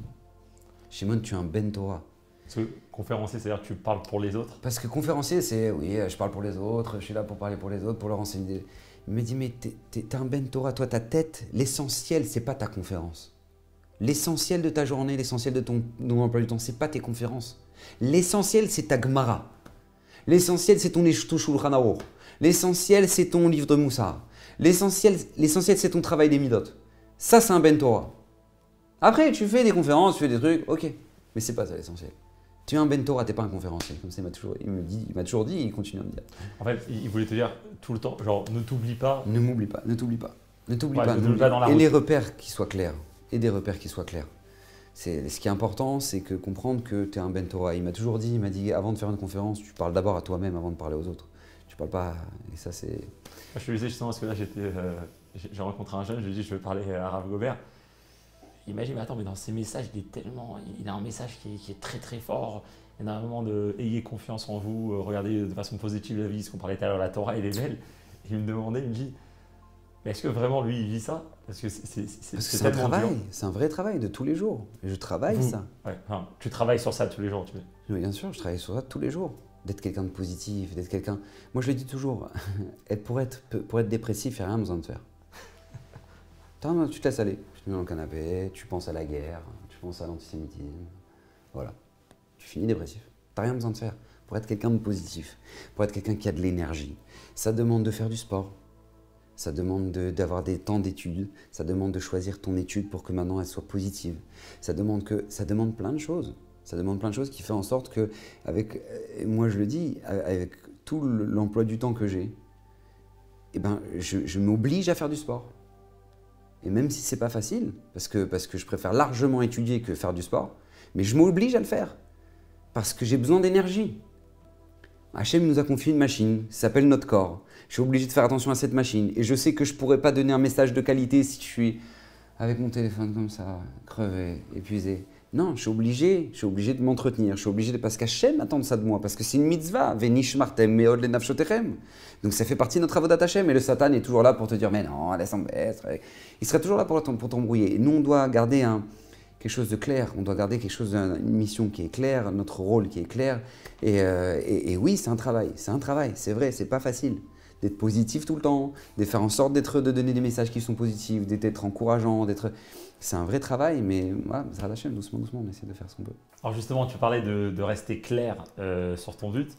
S1: Shimon, tu es un ben Torah.
S2: Parce que conférencier, c'est-à-dire que tu parles pour les autres?
S1: Parce que conférencier, c'est, oui, je parle pour les autres, je suis là pour parler pour les autres, pour leur enseigner. Il me dit, mais t'es un ben Torah, toi, ta tête, l'essentiel, c'est pas ta conférence. L'essentiel de ta journée, l'essentiel de ton emploi du temps, c'est pas tes conférences. L'essentiel, c'est ta Gemara. L'essentiel, c'est ton Shulchan Aruch. L'essentiel, c'est ton livre de Moussar. L'essentiel, c'est ton travail des Midot. Ça, c'est un ben Torah. Après, tu fais des conférences, tu fais des trucs, ok, mais c'est pas ça l'essentiel. Tu es un ben Torah, t'es pas un conférencier. Comme ça, il m'a toujours dit, il continue à me dire.
S2: En fait, il voulait te dire tout le temps, genre, ne t'oublie pas.
S1: Ne m'oublie pas, ne t'oublie pas. Ne t'oublie
S2: Ouais,
S1: pas.
S2: dans la
S1: Et
S2: route.
S1: les repères qui soient clairs. Et des repères qui soient clairs. Ce qui est important, c'est que comprendre que tu es un ben Torah. Il m'a toujours dit, avant de faire une conférence, tu parles d'abord à toi-même avant de parler aux autres. Tu parles pas. Et ça, c'est.
S2: Je te le disais justement parce que là, j'ai rencontré un jeune, je lui ai dit, je vais parler à Rav Gobert. Il m'a dit, mais attends, mais dans ses messages, il a un message qui est très très fort. Il y en a un moment de ayez confiance en vous, regardez de façon positive la vie, ce qu'on parlait tout à l'heure, la Torah, elle est belle. Et il me demandait, il me dit, mais est-ce que vraiment lui, il vit ça? Parce que c'est
S1: un travail, c'est un vrai travail de tous les jours. Et je travaille ça.
S2: Ouais, enfin, tu travailles sur ça tous les jours, tu veux.
S1: Oui, bien sûr, je travaille sur ça tous les jours. D'être quelqu'un de positif, d'être quelqu'un. Moi, je le dis toujours, pour être dépressif, il n'y a rien besoin de faire. Non, tu te laisses aller. tu te mets dans le canapé, tu penses à la guerre, tu penses à l'antisémitisme. Voilà. Tu finis dépressif. Tu n'as rien besoin de faire. Pour être quelqu'un de positif, pour être quelqu'un qui a de l'énergie, ça demande de faire du sport. Ça demande d'avoir des temps d'études. Ça demande de choisir ton étude pour que maintenant elle soit positive. Ça demande plein de choses. Ça demande plein de choses qui fait en sorte que, moi je le dis, avec tout l'emploi du temps que j'ai, eh ben, je m'oblige à faire du sport. Et même si c'est pas facile, parce que je préfère largement étudier que faire du sport, mais je m'oblige à le faire. Parce que j'ai besoin d'énergie. Hachem nous a confié une machine, ça s'appelle notre corps. Je suis obligé de faire attention à cette machine. Et je sais que je ne pourrais pas donner un message de qualité si je suis avec mon téléphone comme ça, crevé, épuisé. Non, je suis obligé de m'entretenir. Je suis obligé parce qu'Hachem attend ça de moi. Parce que c'est une mitzvah. Venish martem meod le nafshotechem. Donc ça fait partie de notre avodat Hachem. Et le Satan est toujours là pour te dire mais non, laisse tomber. Il serait toujours là pour t'embrouiller. Et nous, on doit garder quelque chose de clair, on doit garder quelque chose, une mission qui est claire, notre rôle qui est clair. Et oui, c'est un travail, c'est vrai, c'est pas facile d'être positif tout le temps, de faire en sorte de donner des messages qui sont positifs, d'être encourageant, c'est un vrai travail, mais voilà, ça Hachem, doucement, on essaie de faire ce qu'on peut.
S2: Alors justement, tu parlais de rester clair sur ton but.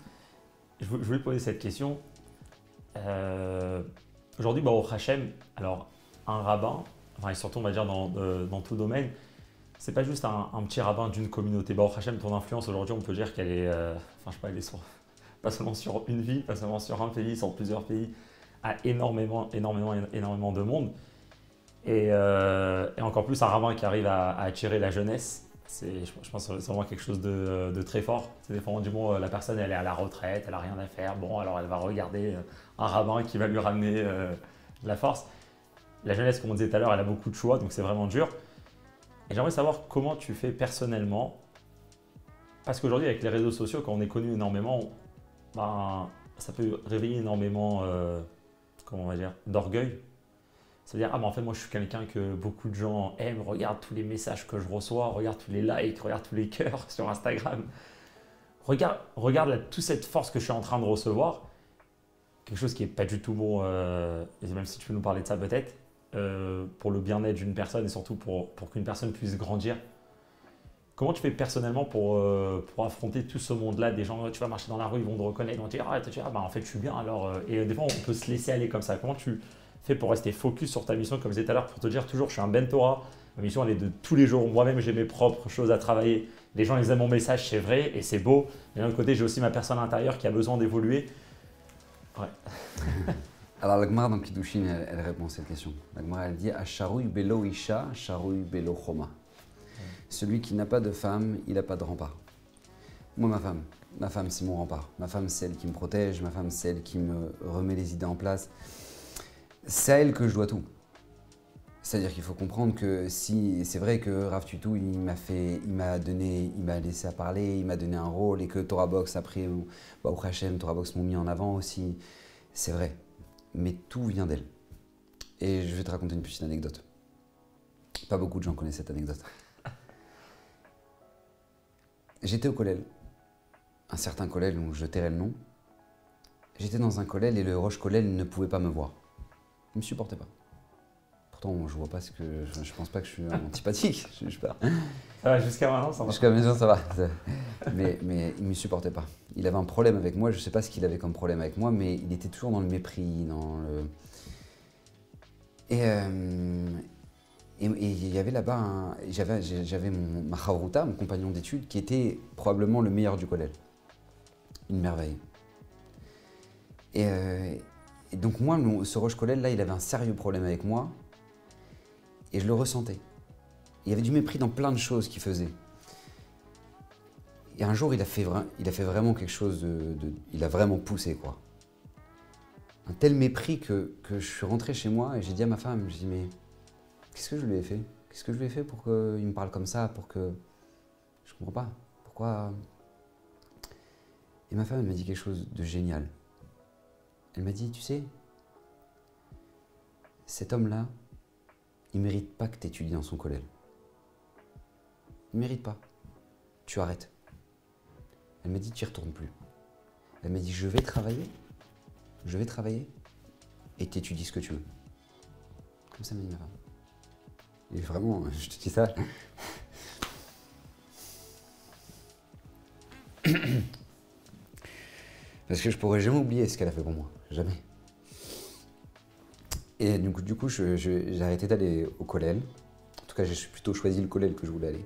S2: Je voulais poser cette question. Aujourd'hui, Baruch Hachem, alors un rabbin, enfin, et surtout on va dire dans tout domaine, c'est pas juste un petit rabbin d'une communauté. Baruch Hachem, ton influence aujourd'hui, on peut dire qu'elle est, enfin je sais pas, elle est pas seulement sur une ville, pas seulement sur un pays, sur plusieurs pays, à énormément de monde. Et encore plus un rabbin qui arrive à attirer la jeunesse. Je pense que c'est vraiment quelque chose de très fort. C'est des fois, du moment la personne elle est à la retraite, elle n'a rien à faire. Bon, alors elle va regarder un rabbin qui va lui ramener de la force. La jeunesse, comme on disait tout à l'heure, elle a beaucoup de choix, donc c'est vraiment dur. Et j'aimerais savoir comment tu fais personnellement, parce qu'aujourd'hui avec les réseaux sociaux, quand on est connu énormément, ben, ça peut réveiller énormément, comment on va dire, d'orgueil. C'est-à-dire, ah ben en fait moi je suis quelqu'un que beaucoup de gens aiment, regarde tous les messages que je reçois, regarde tous les likes, regarde tous les cœurs sur Instagram. Regarde toute cette force que je suis en train de recevoir, quelque chose qui n'est pas du tout bon, et même si tu peux nous parler de ça peut-être, pour le bien-être d'une personne et surtout pour qu'une personne puisse grandir. Comment tu fais personnellement pour affronter tout ce monde-là? Des gens, tu vas marcher dans la rue, ils vont te reconnaître, ils vont te dire ah, bah, en fait je suis bien alors. Et des fois on peut se laisser aller comme ça. Comment tu fais pour rester focus sur ta mission, comme je disais tout à l'heure, pour te dire toujours je suis un Ben Torah, ma mission elle est de tous les jours. Moi-même j'ai mes propres choses à travailler. Les gens ils aiment mon message, c'est vrai et c'est beau. Mais d'un autre côté j'ai aussi ma personne intérieure qui a besoin d'évoluer. Ouais.
S1: Alors la Gemara dans Kiddushin, elle répond à cette question. La Gemara elle dit Asharouy belo isha, asharouy belo choma. Celui qui n'a pas de femme, il n'a pas de rempart. Moi ma femme c'est mon rempart. Ma femme c'est elle qui me protège, ma femme c'est elle qui me remet les idées en place. C'est à elle que je dois tout. C'est-à-dire qu'il faut comprendre que si c'est vrai que Rav Tutu il m'a laissé à parler, il m'a donné un rôle et que Torah Box après, Baruch Hashem, Torah Box m'ont mis en avant aussi, c'est vrai. Mais tout vient d'elle. Et je vais te raconter une petite anecdote. Pas beaucoup de gens connaissent cette anecdote. J'étais au collège, un certain collège dont je tairai le nom. J'étais dans un collège et le roche collège ne pouvait pas me voir. Il ne me supportait pas. Pourtant, je vois pas je pense pas que je suis antipathique. Je sais pas.
S2: Ça va, jusqu'à maintenant, ça va.
S1: Jusqu'à maintenant, ça va. Mais il ne me supportait pas. Il avait un problème avec moi. Je ne sais pas ce qu'il avait comme problème avec moi, mais il était toujours dans le mépris, Et il y avait là-bas, j'avais ma chavruta, mon compagnon d'études, qui était probablement le meilleur du collège. Une merveille. Et donc moi, ce roche collège là, il avait un sérieux problème avec moi. Et je le ressentais. Il y avait du mépris dans plein de choses qu'il faisait. Et un jour, il a fait vraiment quelque chose il a vraiment poussé, quoi. Un tel mépris que je suis rentré chez moi et j'ai dit à ma femme, je dis mais qu'est-ce que je lui ai fait? Qu'est-ce que je lui ai fait pour qu'il me parle comme ça, pour que... Je comprends pas. Pourquoi... Et ma femme, elle m'a dit quelque chose de génial. Elle m'a dit, tu sais, cet homme-là, il ne mérite pas que tu étudies dans son collège. Il ne mérite pas. Tu arrêtes. Elle m'a dit, tu n'y retournes plus. Elle m'a dit, je vais travailler, et tu étudies ce que tu veux. Comme ça m'a dit ma femme. Et vraiment, je te dis ça. Parce que je pourrais jamais oublier ce qu'elle a fait pour moi. Jamais. Et du coup, j'ai arrêté d'aller au collège. En tout cas, j'ai plutôt choisi le collège que je voulais aller.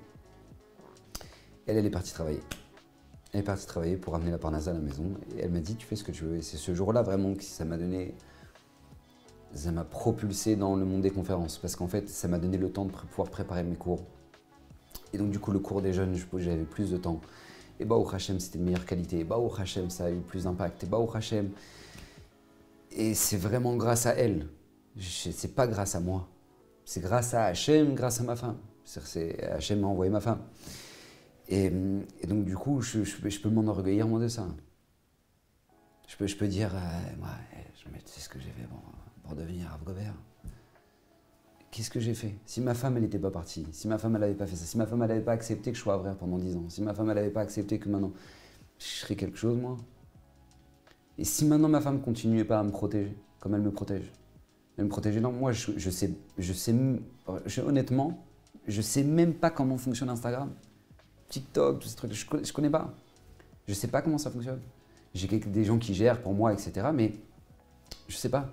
S1: Elle est partie travailler. Elle est partie travailler pour ramener la Parnassa à la maison. Et elle m'a dit, tu fais ce que tu veux. Et c'est ce jour-là vraiment que ça m'a donné... Ça m'a propulsé dans le monde des conférences. Parce qu'en fait, ça m'a donné le temps de pouvoir préparer mes cours. Et donc, du coup, le cours des jeunes, j'avais plus de temps. Et bah, au Hachem, c'était de meilleure qualité. Et bah, au Hachem, ça a eu plus d'impact. Et bah, au Hachem. Et c'est vraiment grâce à elle. C'est pas grâce à moi. C'est grâce à Hachem, grâce à ma femme. Hachem m'a envoyé ma femme. Et donc, du coup, je peux m'en enorgueillir, moi, de ça. Je peux dire, moi, tu sais ce que j'ai fait pour devenir Rav Gobert. Qu'est-ce que j'ai fait? Si ma femme, elle n'était pas partie, si ma femme, elle n'avait pas fait ça, si ma femme, elle n'avait pas accepté que je sois Avrer pendant 10 ans, si ma femme, elle n'avait pas accepté que maintenant, je serais quelque chose, moi. Et si maintenant ma femme continuait pas à me protéger, comme elle me protège, non, moi, honnêtement, je sais même pas comment fonctionne Instagram, TikTok, tous ces trucs, je connais pas. Je sais pas comment ça fonctionne. J'ai des gens qui gèrent pour moi, etc. Mais je sais pas.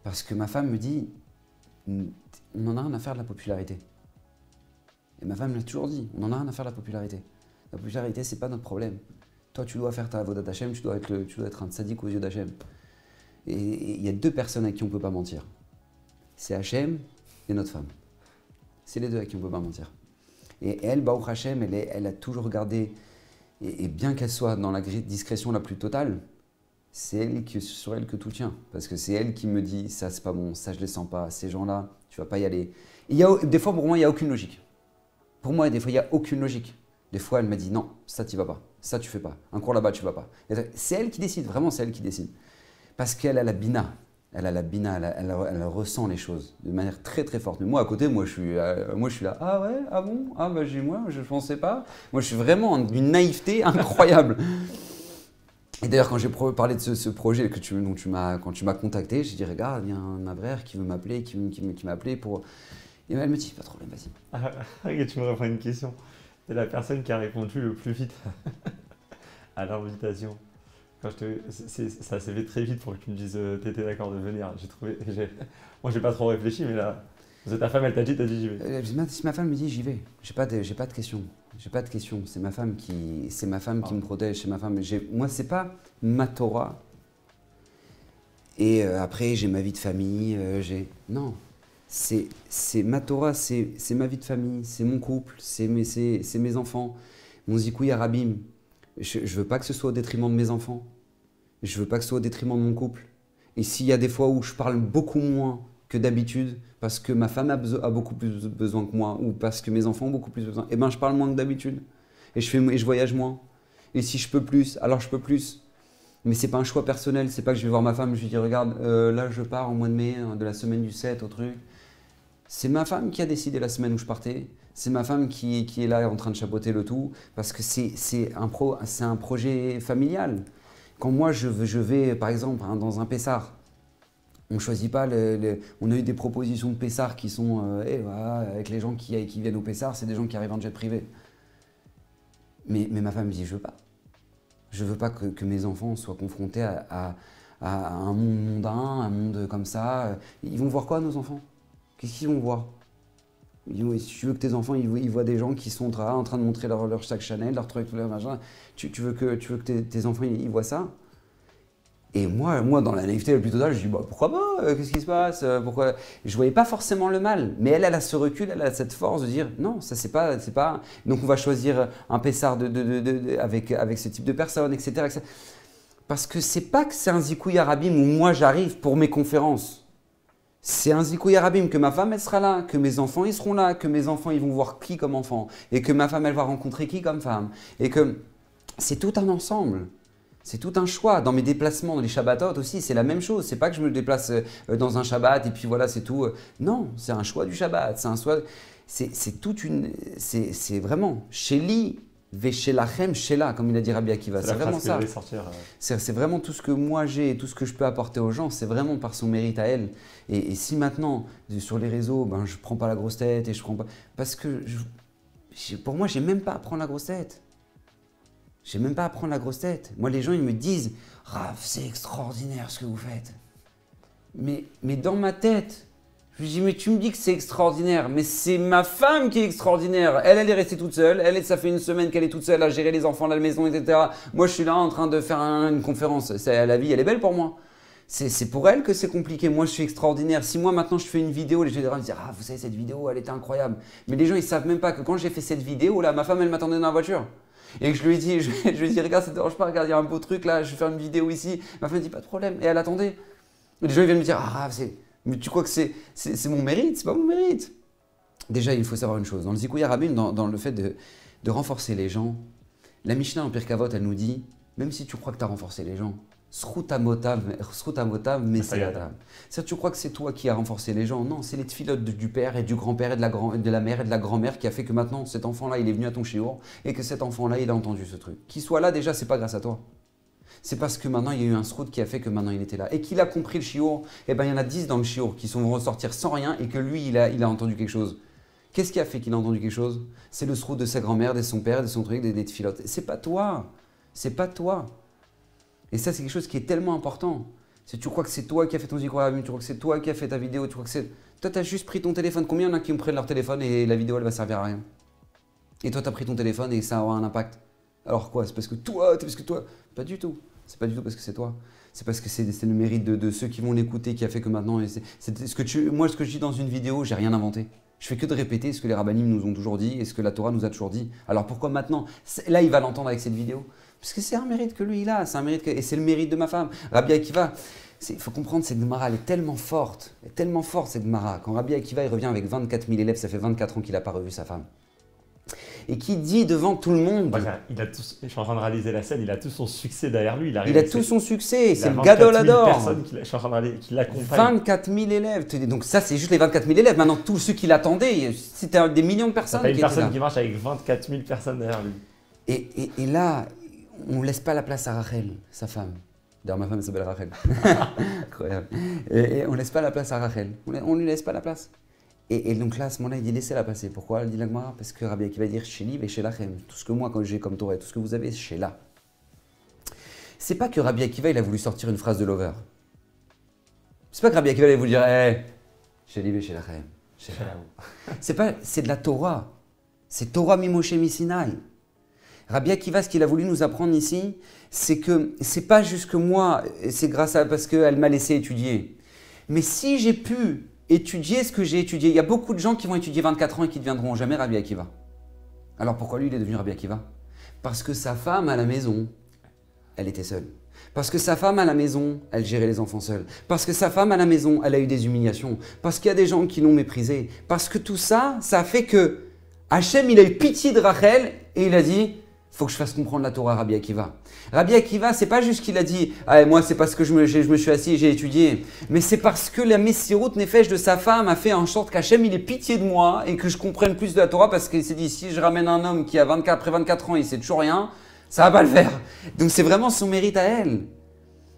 S1: Parce que ma femme me dit, on en a rien à faire de la popularité. Et ma femme me l'a toujours dit, on en a rien à faire de la popularité. La popularité, c'est pas notre problème. Toi, tu dois faire ta avodat Hashem, tu dois être un tzaddik aux yeux d'Hachem. Et il y a deux personnes à qui on ne peut pas mentir. C'est Hachem et notre femme. C'est les deux à qui on ne peut pas mentir. Et elle, Baruch Hashem, elle a toujours gardé, et bien qu'elle soit dans la discrétion la plus totale, c'est sur elle que tout tient. Parce que c'est elle qui me dit, ça c'est pas bon, ça je les sens pas, ces gens-là, tu vas pas y aller. Des fois, pour moi, il n'y a aucune logique. Pour moi, des fois, il n'y a aucune logique. Des fois, elle m'a dit, non, ça tu vas pas, ça tu fais pas, un cours là-bas tu vas pas. C'est elle qui décide, vraiment c'est elle qui décide. Parce qu'elle a la bina. Elle ressent les choses de manière très très forte. Mais moi à côté, moi je suis là, ah ouais, ah bon, ah bah moi je pensais pas. Moi je suis vraiment d'une naïveté incroyable. Et d'ailleurs quand j'ai parlé de ce projet quand tu m'as contacté, j'ai dit regarde, il y a un Avrer qui veut m'appeler, qui m'a appelé pour... Et elle me dit pas de problème, vas-y.
S2: Et tu me réponds à une question. C'est la personne qui a répondu le plus vite à l'invitation. Ça s'est fait très vite pour que tu me dises t'étais d'accord de venir. Moi, j'ai pas trop réfléchi, mais là, ta femme, elle t'a dit j'y vais.
S1: Si ma femme me dit j'y vais, j'ai pas de questions. J'ai pas de questions. C'est ma femme qui me protège. C'est ma femme. Moi, c'est pas ma Torah. Et après, j'ai ma vie de famille. Non, c'est ma Torah. C'est ma vie de famille. C'est mon couple. C'est mes enfants. Mon zikouï arabim. Je veux pas que ce soit au détriment de mes enfants. Je veux pas que ce soit au détriment de mon couple. Et s'il y a des fois où je parle beaucoup moins que d'habitude, parce que ma femme a beaucoup plus besoin que moi, ou parce que mes enfants ont beaucoup plus besoin, eh ben je parle moins que d'habitude. Et je voyage moins. Et si je peux plus, alors je peux plus. Mais c'est pas un choix personnel. C'est pas que je vais voir ma femme, je lui dis regarde, là je pars au mois de mai, de la semaine du 7 au truc. C'est ma femme qui a décidé la semaine où je partais. C'est ma femme qui est là en train de chapeauter le tout. Parce que c'est un projet familial. Quand moi je vais par exemple dans un Pessar, on ne choisit pas, on a eu des propositions de Pessar qui sont, voilà, avec les gens qui viennent au Pessar, c'est des gens qui arrivent en jet privé. Mais ma femme me dit je veux pas. Je veux pas que mes enfants soient confrontés à un monde mondain, un monde comme ça. Ils vont voir quoi nos enfants? Qu'est-ce qu'ils vont voir? Si tu veux que tes enfants ils voient des gens qui sont en train de montrer leur sac Chanel, leur truc, leur machin, tu veux que tes enfants ils voient ça? Et moi, dans la naïveté la plus totale, je dis bah, pourquoi pas? Qu'est-ce qui se passe? Pourquoi? Je voyais pas forcément le mal, mais elle a ce recul, elle a cette force de dire non, ça c'est pas. Donc on va choisir un Pessar avec ce type de personnes, etc. Parce que c'est pas que c'est un zikouï arabim où moi j'arrive pour mes conférences. C'est un zikouï arabim que ma femme elle sera là, que mes enfants ils seront là, que mes enfants ils vont voir qui comme enfant, et que ma femme elle va rencontrer qui comme femme, et que c'est tout un ensemble, c'est tout un choix. Dans mes déplacements, dans les Shabbatot aussi, c'est la même chose. C'est pas que je me déplace dans un Shabbat et puis voilà c'est tout. Non, c'est un choix du Shabbat, c'est un choix, c'est vraiment chez Li. Veshelachem, Shela, comme il a dit Rabbi Akiva. C'est vraiment ça. C'est vraiment tout ce que moi j'ai et tout ce que je peux apporter aux gens, c'est vraiment par son mérite à elle. Et si maintenant, sur les réseaux, ben, je ne prends pas la grosse tête et je prends pas. Parce que pour moi, je n'ai même pas à prendre la grosse tête. J'ai même pas à prendre la grosse tête. Moi, les gens, ils me disent « Rav, c'est extraordinaire ce que vous faites. » Mais dans ma tête, je lui dis « Mais tu me dis que c'est extraordinaire, mais c'est ma femme qui est extraordinaire. Elle est restée toute seule. Ça fait une semaine qu'elle est toute seule à gérer les enfants de la maison, etc. Moi, je suis là en train de faire une conférence. La vie, elle est belle pour moi. C'est pour elle que c'est compliqué. Moi, je suis extraordinaire. Si moi, maintenant, je fais une vidéo, les gens vont me dire « Ah, vous savez, cette vidéo, elle était incroyable. » Mais les gens, ils savent même pas que quand j'ai fait cette vidéo, là, ma femme, elle m'attendait dans la voiture. Et que je lui ai dit, regarde, ça te dérange pas, regarde, il y a un beau truc là, je vais faire une vidéo ici. Ma femme dit, pas de problème. Et elle attendait. Et les gens ils viennent me dire, ah, mais tu crois que c'est mon mérite? C'est pas mon mérite. Déjà, il faut savoir une chose. Dans le Zikouya Rabim, dans le fait de renforcer les gens, la Mishnah en Pirkei Avot, elle nous dit, même si tu crois que tu as renforcé les gens, Srutamotav Meseyadav. C'est-à-dire, tu crois que c'est toi qui as renforcé les gens? Non, c'est les tfilotes du père et du grand-père et de la mère et de la grand-mère qui a fait que maintenant cet enfant-là, il est venu à ton shiur et que cet enfant-là, il a entendu ce truc. Qu'il soit là, déjà, c'est pas grâce à toi. C'est parce que maintenant, il y a eu un srout qui a fait que maintenant, il était là. Et qu'il a compris le shiur, et ben il y en a 10 dans le shiur qui vont ressortir sans rien et que lui, il a entendu quelque chose. Qu'est-ce qui a fait qu'il a entendu quelque chose? C'est le srout de sa grand-mère, de son père, de son truc, des tfilotes. C'est pas toi. C'est pas toi. Et ça, c'est quelque chose qui est tellement important. Si tu crois que c'est toi qui as fait ton Zikouya Rabim, tu crois que c'est toi qui as fait ta vidéo, tu crois que c'est... Toi, tu as juste pris ton téléphone. Combien il y en a qui me prennent leur téléphone et la vidéo, elle va servir à rien? Et toi, tu as pris ton téléphone et ça aura un impact. Alors quoi? C'est parce que toi, Pas du tout. C'est pas du tout parce que c'est toi. C'est parce que c'est le mérite de ceux qui vont l'écouter qui a fait que maintenant... Moi, ce que je dis dans une vidéo, j'ai rien inventé. Je fais que de répéter ce que les rabbinim nous ont toujours dit et ce que la Torah nous a toujours dit. Alors pourquoi maintenant? Là, il va l'entendre avec cette vidéo. Parce que c'est un mérite que lui, il a. Et c'est le mérite de ma femme. Rabbi Akiva, il faut comprendre, cette Gemara, elle est tellement forte. Elle est tellement forte, cette Gemara. Quand Rabbi Akiva, il revient avec 24 000 élèves, ça fait 24 ans qu'il n'a pas revu sa femme. Et qui dit devant tout le monde...
S2: je suis en train de réaliser la scène, il a tout son succès derrière lui.
S1: Il a tout son succès, c'est le Gadol Hador.
S2: Personnes qui l'accompagnent.
S1: 24 000 élèves. Donc ça, c'est juste les 24 000 élèves. Maintenant, tous ceux qui l'attendaient, c'était des millions de personnes.
S2: Il y a une personne qui marche avec 24 000 personnes derrière lui.
S1: Et là, on ne laisse pas la place à Rachel, sa femme. D'ailleurs, ma femme s'appelle Rachel. Incroyable. Et on ne laisse pas la place à Rachel. On ne lui laisse pas la place. Et donc là, à ce moment-là, il dit laissez-la passer. Pourquoi? Elle dit la Gemara, parce que Rabbi Akiva va dire Sheli ve Shelachem. Tout ce que moi, quand j'ai comme Torah, tout ce que vous avez, c'est Shela. C'est pas que Rabbi Akiva, il a voulu sortir une phrase de Lover. C'est pas que Rabbi Akiva, il a voulu dire Sheli ve Shelachem. C'est de la Torah. C'est Torah Mimoshe Misinai. Rabbi Akiva, ce qu'il a voulu nous apprendre ici, c'est que c'est pas juste que moi, c'est parce qu'elle m'a laissé étudier. Mais si j'ai pu étudier ce que j'ai étudié, il y a beaucoup de gens qui vont étudier 24 ans et qui ne deviendront jamais Rabbi Akiva. Alors pourquoi lui, il est devenu Rabbi Akiva? Parce que sa femme à la maison, elle était seule. Parce que sa femme à la maison, elle gérait les enfants seuls. Parce que sa femme à la maison, elle a eu des humiliations. Parce qu'il y a des gens qui l'ont méprisé. Parce que tout ça, ça fait que Hachem, il a eu pitié de Rachel et il a dit... Il faut que je fasse comprendre la Torah à Rabbi Akiva. Rabbi Akiva, c'est pas juste qu'il a dit ah, moi, c'est parce que je me suis assis et j'ai étudié. Mais c'est parce que la Messirut Nefesh de sa femme a fait en sorte qu'Hachem, il ait pitié de moi et que je comprenne plus de la Torah parce qu'il s'est dit si je ramène un homme qui a après 24 ans, il sait toujours rien, ça va pas le faire. Donc c'est vraiment son mérite à elle.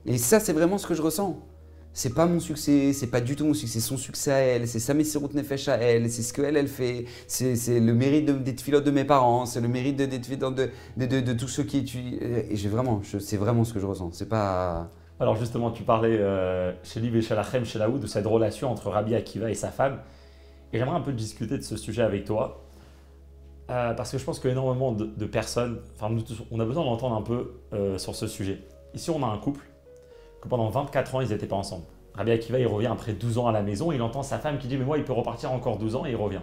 S1: Et ça, c'est vraiment ce que je ressens. C'est pas mon succès, c'est pas du tout mon succès, c'est son succès à elle, c'est sa Messirut Nefesh à elle, c'est ce qu'elle fait, c'est le mérite des tfilotes de mes parents, c'est le mérite des tfilotes de tous ceux qui étudient. Et c'est vraiment ce que je ressens. C'est pas.
S2: Alors justement, tu parlais chez Liv et chez Lachem, chez Laoud, de cette relation entre Rabbi Akiva et sa femme. Et j'aimerais un peu discuter de ce sujet avec toi. Parce que je pense qu'énormément de personnes, enfin nous tous, on a besoin d'entendre un peu sur ce sujet. Ici, on a un couple que pendant 24 ans, ils n'étaient pas ensemble. Rabbi Akiva, il revient après 12 ans à la maison, il entend sa femme qui dit « mais moi, il peut repartir encore 12 ans » et il revient.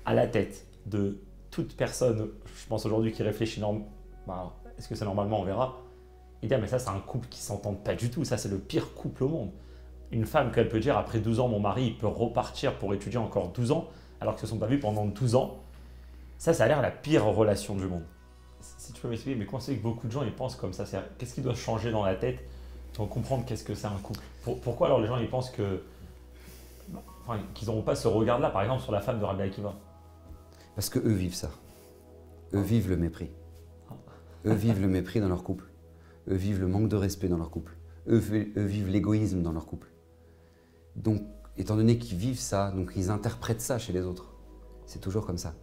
S2: À la tête de toute personne, je pense aujourd'hui, qui réfléchit, est-ce que c'est normalement, on verra, il dit ah, « mais ça, c'est un couple qui ne s'entend pas du tout, ça, c'est le pire couple au monde. » Une femme, qu'elle peut dire « après 12 ans, mon mari, il peut repartir pour étudier encore 12 ans, alors qu'ils ne se sont pas vus pendant 12 ans. » Ça a l'air la pire relation du monde. Si tu peux m'expliquer, mais comment c'est que beaucoup de gens, ils pensent comme ça? Qu'est-ce qui doit changer dans la tête pour comprendre qu'est-ce que c'est un couple? Pourquoi alors les gens ils pensent qu'ils n'auront pas ce regard-là, par exemple, sur la femme de Rabbi Akiva?
S1: Parce qu'eux vivent ça. Eux vivent le mépris. Eux vivent le mépris dans leur couple. Eux vivent le manque de respect dans leur couple. Eux vivent l'égoïsme dans leur couple. Donc, étant donné qu'ils vivent ça, donc ils interprètent ça chez les autres. C'est toujours comme ça.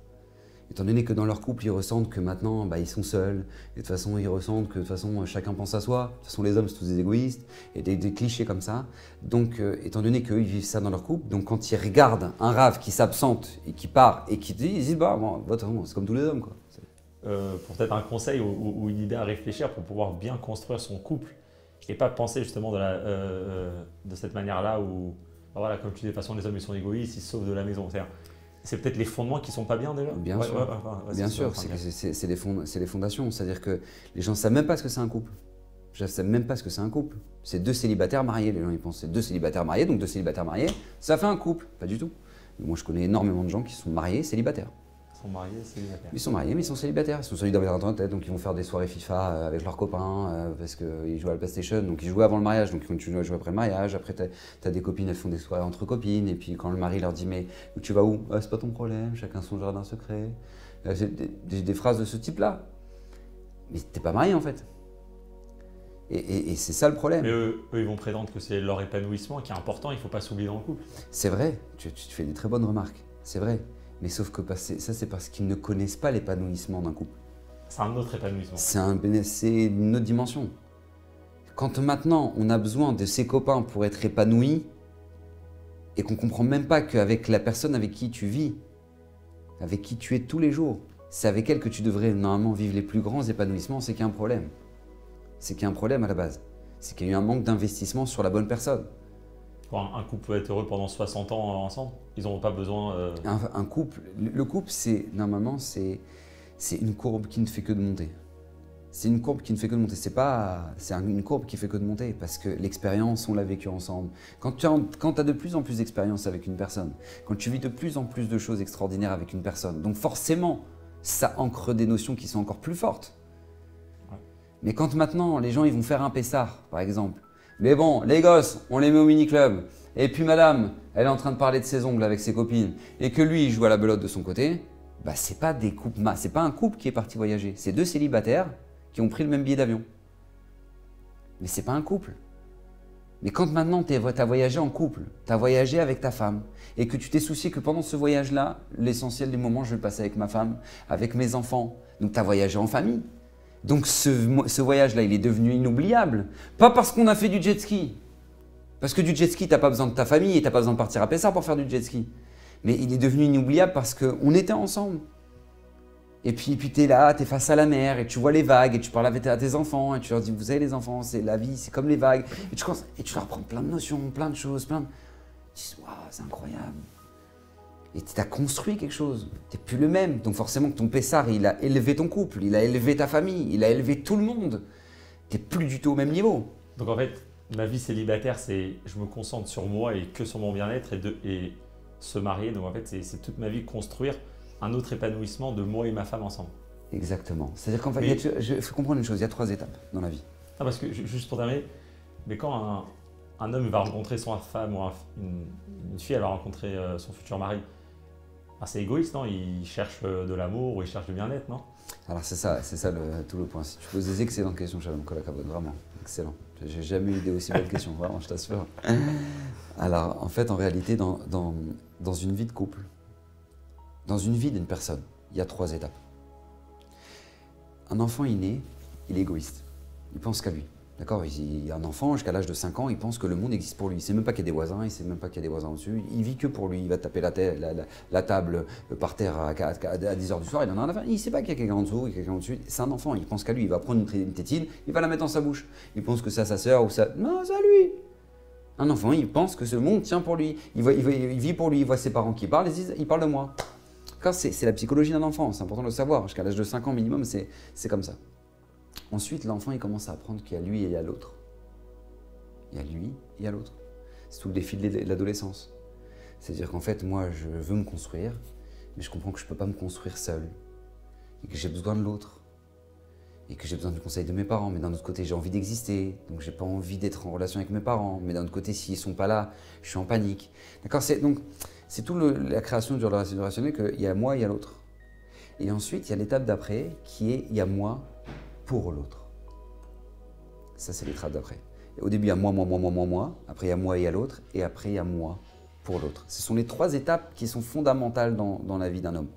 S1: Étant donné que dans leur couple, ils ressentent que maintenant, bah, ils sont seuls. Et de toute façon, ils ressentent que de toute façon, chacun pense à soi. De toute façon, les hommes, c'est tous des égoïstes. Et des clichés comme ça. Donc, étant donné qu'eux, ils vivent ça dans leur couple, donc quand ils regardent un rave qui s'absente et qui part et qui dit, ils disent, bah, bon, de toute façon, c'est comme tous les hommes, quoi.
S2: Pour peut-être un conseil ou une idée à réfléchir pour pouvoir bien construire son couple et pas penser justement de cette manière-là où, bah voilà, comme tu dis, de toute façon, les hommes ils sont égoïstes, ils se sauvent de la maison. C'est peut-être les fondements qui sont pas bien déjà.
S1: Bien sûr, bien sûr, c'est les fondations. C'est-à-dire que les gens ne savent même pas ce que c'est un couple. Je ne sais même pas ce que c'est un couple. C'est deux célibataires mariés, les gens ils pensent. C'est deux célibataires mariés, donc deux célibataires mariés, ça fait un couple. Pas du tout. Moi je connais énormément de gens qui sont mariés, célibataires.
S2: Ils sont mariés, célibataires.
S1: Ils sont mariés, mais ils sont célibataires. Ils sont solidaires dans la tête, donc ils vont faire des soirées FIFA avec leurs copains parce qu'ils jouent à la PlayStation. Donc ils jouaient avant le mariage, donc ils continuent à jouer après le mariage. Après, tu as des copines, elles font des soirées entre copines. Et puis quand le mari leur dit, mais tu vas où? C'est pas ton problème, chacun son jardin secret. J'ai des phrases de ce type-là. Mais t'es pas marié en fait. Et c'est ça le problème.
S2: Mais eux, ils vont prétendre que c'est leur épanouissement qui est important, il ne faut pas s'oublier dans le couple.
S1: C'est vrai, tu fais des très bonnes remarques, c'est vrai. Mais sauf que ça, c'est parce qu'ils ne connaissent pas l'épanouissement d'un couple.
S2: C'est un autre épanouissement.
S1: C'est une autre dimension. Quand maintenant, on a besoin de ses copains pour être épanoui, et qu'on ne comprend même pas qu'avec la personne avec qui tu vis, avec qui tu es tous les jours, c'est avec elle que tu devrais normalement vivre les plus grands épanouissements, c'est qu'il y a un problème. C'est qu'il y a un problème à la base. C'est qu'il y a eu un manque d'investissement sur la bonne personne.
S2: Un couple peut être heureux pendant 60 ans ensemble. Ils n'auront pas besoin…
S1: Un couple, le couple, normalement, c'est une courbe qui ne fait que de monter. C'est une courbe qui ne fait que de monter. C'est une courbe qui fait que de monter parce que l'expérience, on l'a vécue ensemble. Quand tu as de plus en plus d'expérience avec une personne, quand tu vis de plus en plus de choses extraordinaires avec une personne, donc forcément, ça ancre des notions qui sont encore plus fortes. Mais quand maintenant, les gens ils vont faire un pessard, par exemple, mais bon, les gosses, on les met au mini-club, et puis madame, elle est en train de parler de ses ongles avec ses copines, et que lui, il joue à la belote de son côté, bah c'est pas un couple qui est parti voyager, c'est deux célibataires qui ont pris le même billet d'avion. Mais c'est pas un couple. Mais quand maintenant tu as voyagé en couple, tu as voyagé avec ta femme, et que tu t'es soucié que pendant ce voyage-là, l'essentiel des moments, je vais le passer avec ma femme, avec mes enfants, donc tu as voyagé en famille. Donc ce voyage-là, il est devenu inoubliable. Pas parce qu'on a fait du jet ski. Parce que du jet ski, tu n'as pas besoin de ta famille et tu n'as pas besoin de partir à Pessard pour faire du jet ski. Mais il est devenu inoubliable parce qu'on était ensemble. Et puis tu es là, tu es face à la mer et tu vois les vagues et tu parles à tes enfants et tu leur dis, vous savez les enfants, c'est la vie, c'est comme les vagues. Et tu leur apprends plein de notions, plein de choses, Tu dis, waouh, c'est incroyable. Et tu as construit quelque chose, tu n'es plus le même. Donc forcément que ton Pessard, il a élevé ton couple, il a élevé ta famille, il a élevé tout le monde. Tu n'es plus du tout au même niveau.
S2: Donc en fait, ma vie célibataire, c'est je me concentre sur moi et que sur mon bien-être et se marier. Donc en fait, c'est toute ma vie construire un autre épanouissement de moi et ma femme ensemble.
S1: Exactement. C'est-à-dire qu'en fait, il faut comprendre une chose, il y a 3 étapes dans la vie.
S2: Ah, parce que juste pour terminer, mais quand un homme va rencontrer son femme ou une fille, elle va rencontrer son futur mari, c'est égoïste, non? Il cherche de l'amour ou il cherche du bien-être, non?
S1: Alors c'est ça tout le point. Si tu poses des excellentes questions, Shalom Kolakavod, vraiment, excellent. J'ai jamais eu des aussi belles questions, vraiment, je t'assure. Alors en fait, en réalité, dans une vie de couple, dans une vie d'une personne, il y a 3 étapes. Un enfant, il naît, il est égoïste, il pense qu'à lui. D'accord, il y a un enfant, jusqu'à l'âge de 5 ans, il pense que le monde existe pour lui. Il ne sait même pas qu'il y a des voisins, il ne sait même pas qu'il y a des voisins au-dessus. Il vit que pour lui. Il va taper la table par terre à 10h du soir, il en a rien à faire. Il ne sait pas qu'il y a quelqu'un en dessous, quelqu'un au-dessus. C'est un enfant, il pense qu'à lui. Il va prendre une tétine, il va la mettre dans sa bouche. Il pense que c'est à sa sœur ou ça. Non, c'est à lui. Un enfant, il pense que ce monde tient pour lui. Il vit pour lui, il voit ses parents qui parlent, il parle de moi. C'est la psychologie d'un enfant, c'est important de le savoir. Jusqu'à l'âge de 5 ans minimum, c'est comme ça. Ensuite, l'enfant, il commence à apprendre qu'il y a lui et il y a l'autre. Il y a lui et il y a l'autre. C'est tout le défi de l'adolescence. C'est-à-dire qu'en fait, moi, je veux me construire, mais je comprends que je ne peux pas me construire seul. Et que j'ai besoin de l'autre. Et que j'ai besoin du conseil de mes parents. Mais d'un autre côté, j'ai envie d'exister. Donc, j'ai pas envie d'être en relation avec mes parents. Mais d'un autre côté, s'ils ne sont pas là, je suis en panique. D'accord? C'est tout la création du relationnel qu'il y a moi et il y a l'autre. Et ensuite, il y a l'étape d'après qui est il y a moi pour l'autre. Ça, c'est l'étape d'après. Et au début, il y a moi. Après, il y a moi et il y a l'autre. Et après, il y a moi pour l'autre. Ce sont les 3 étapes qui sont fondamentales dans la vie d'un homme.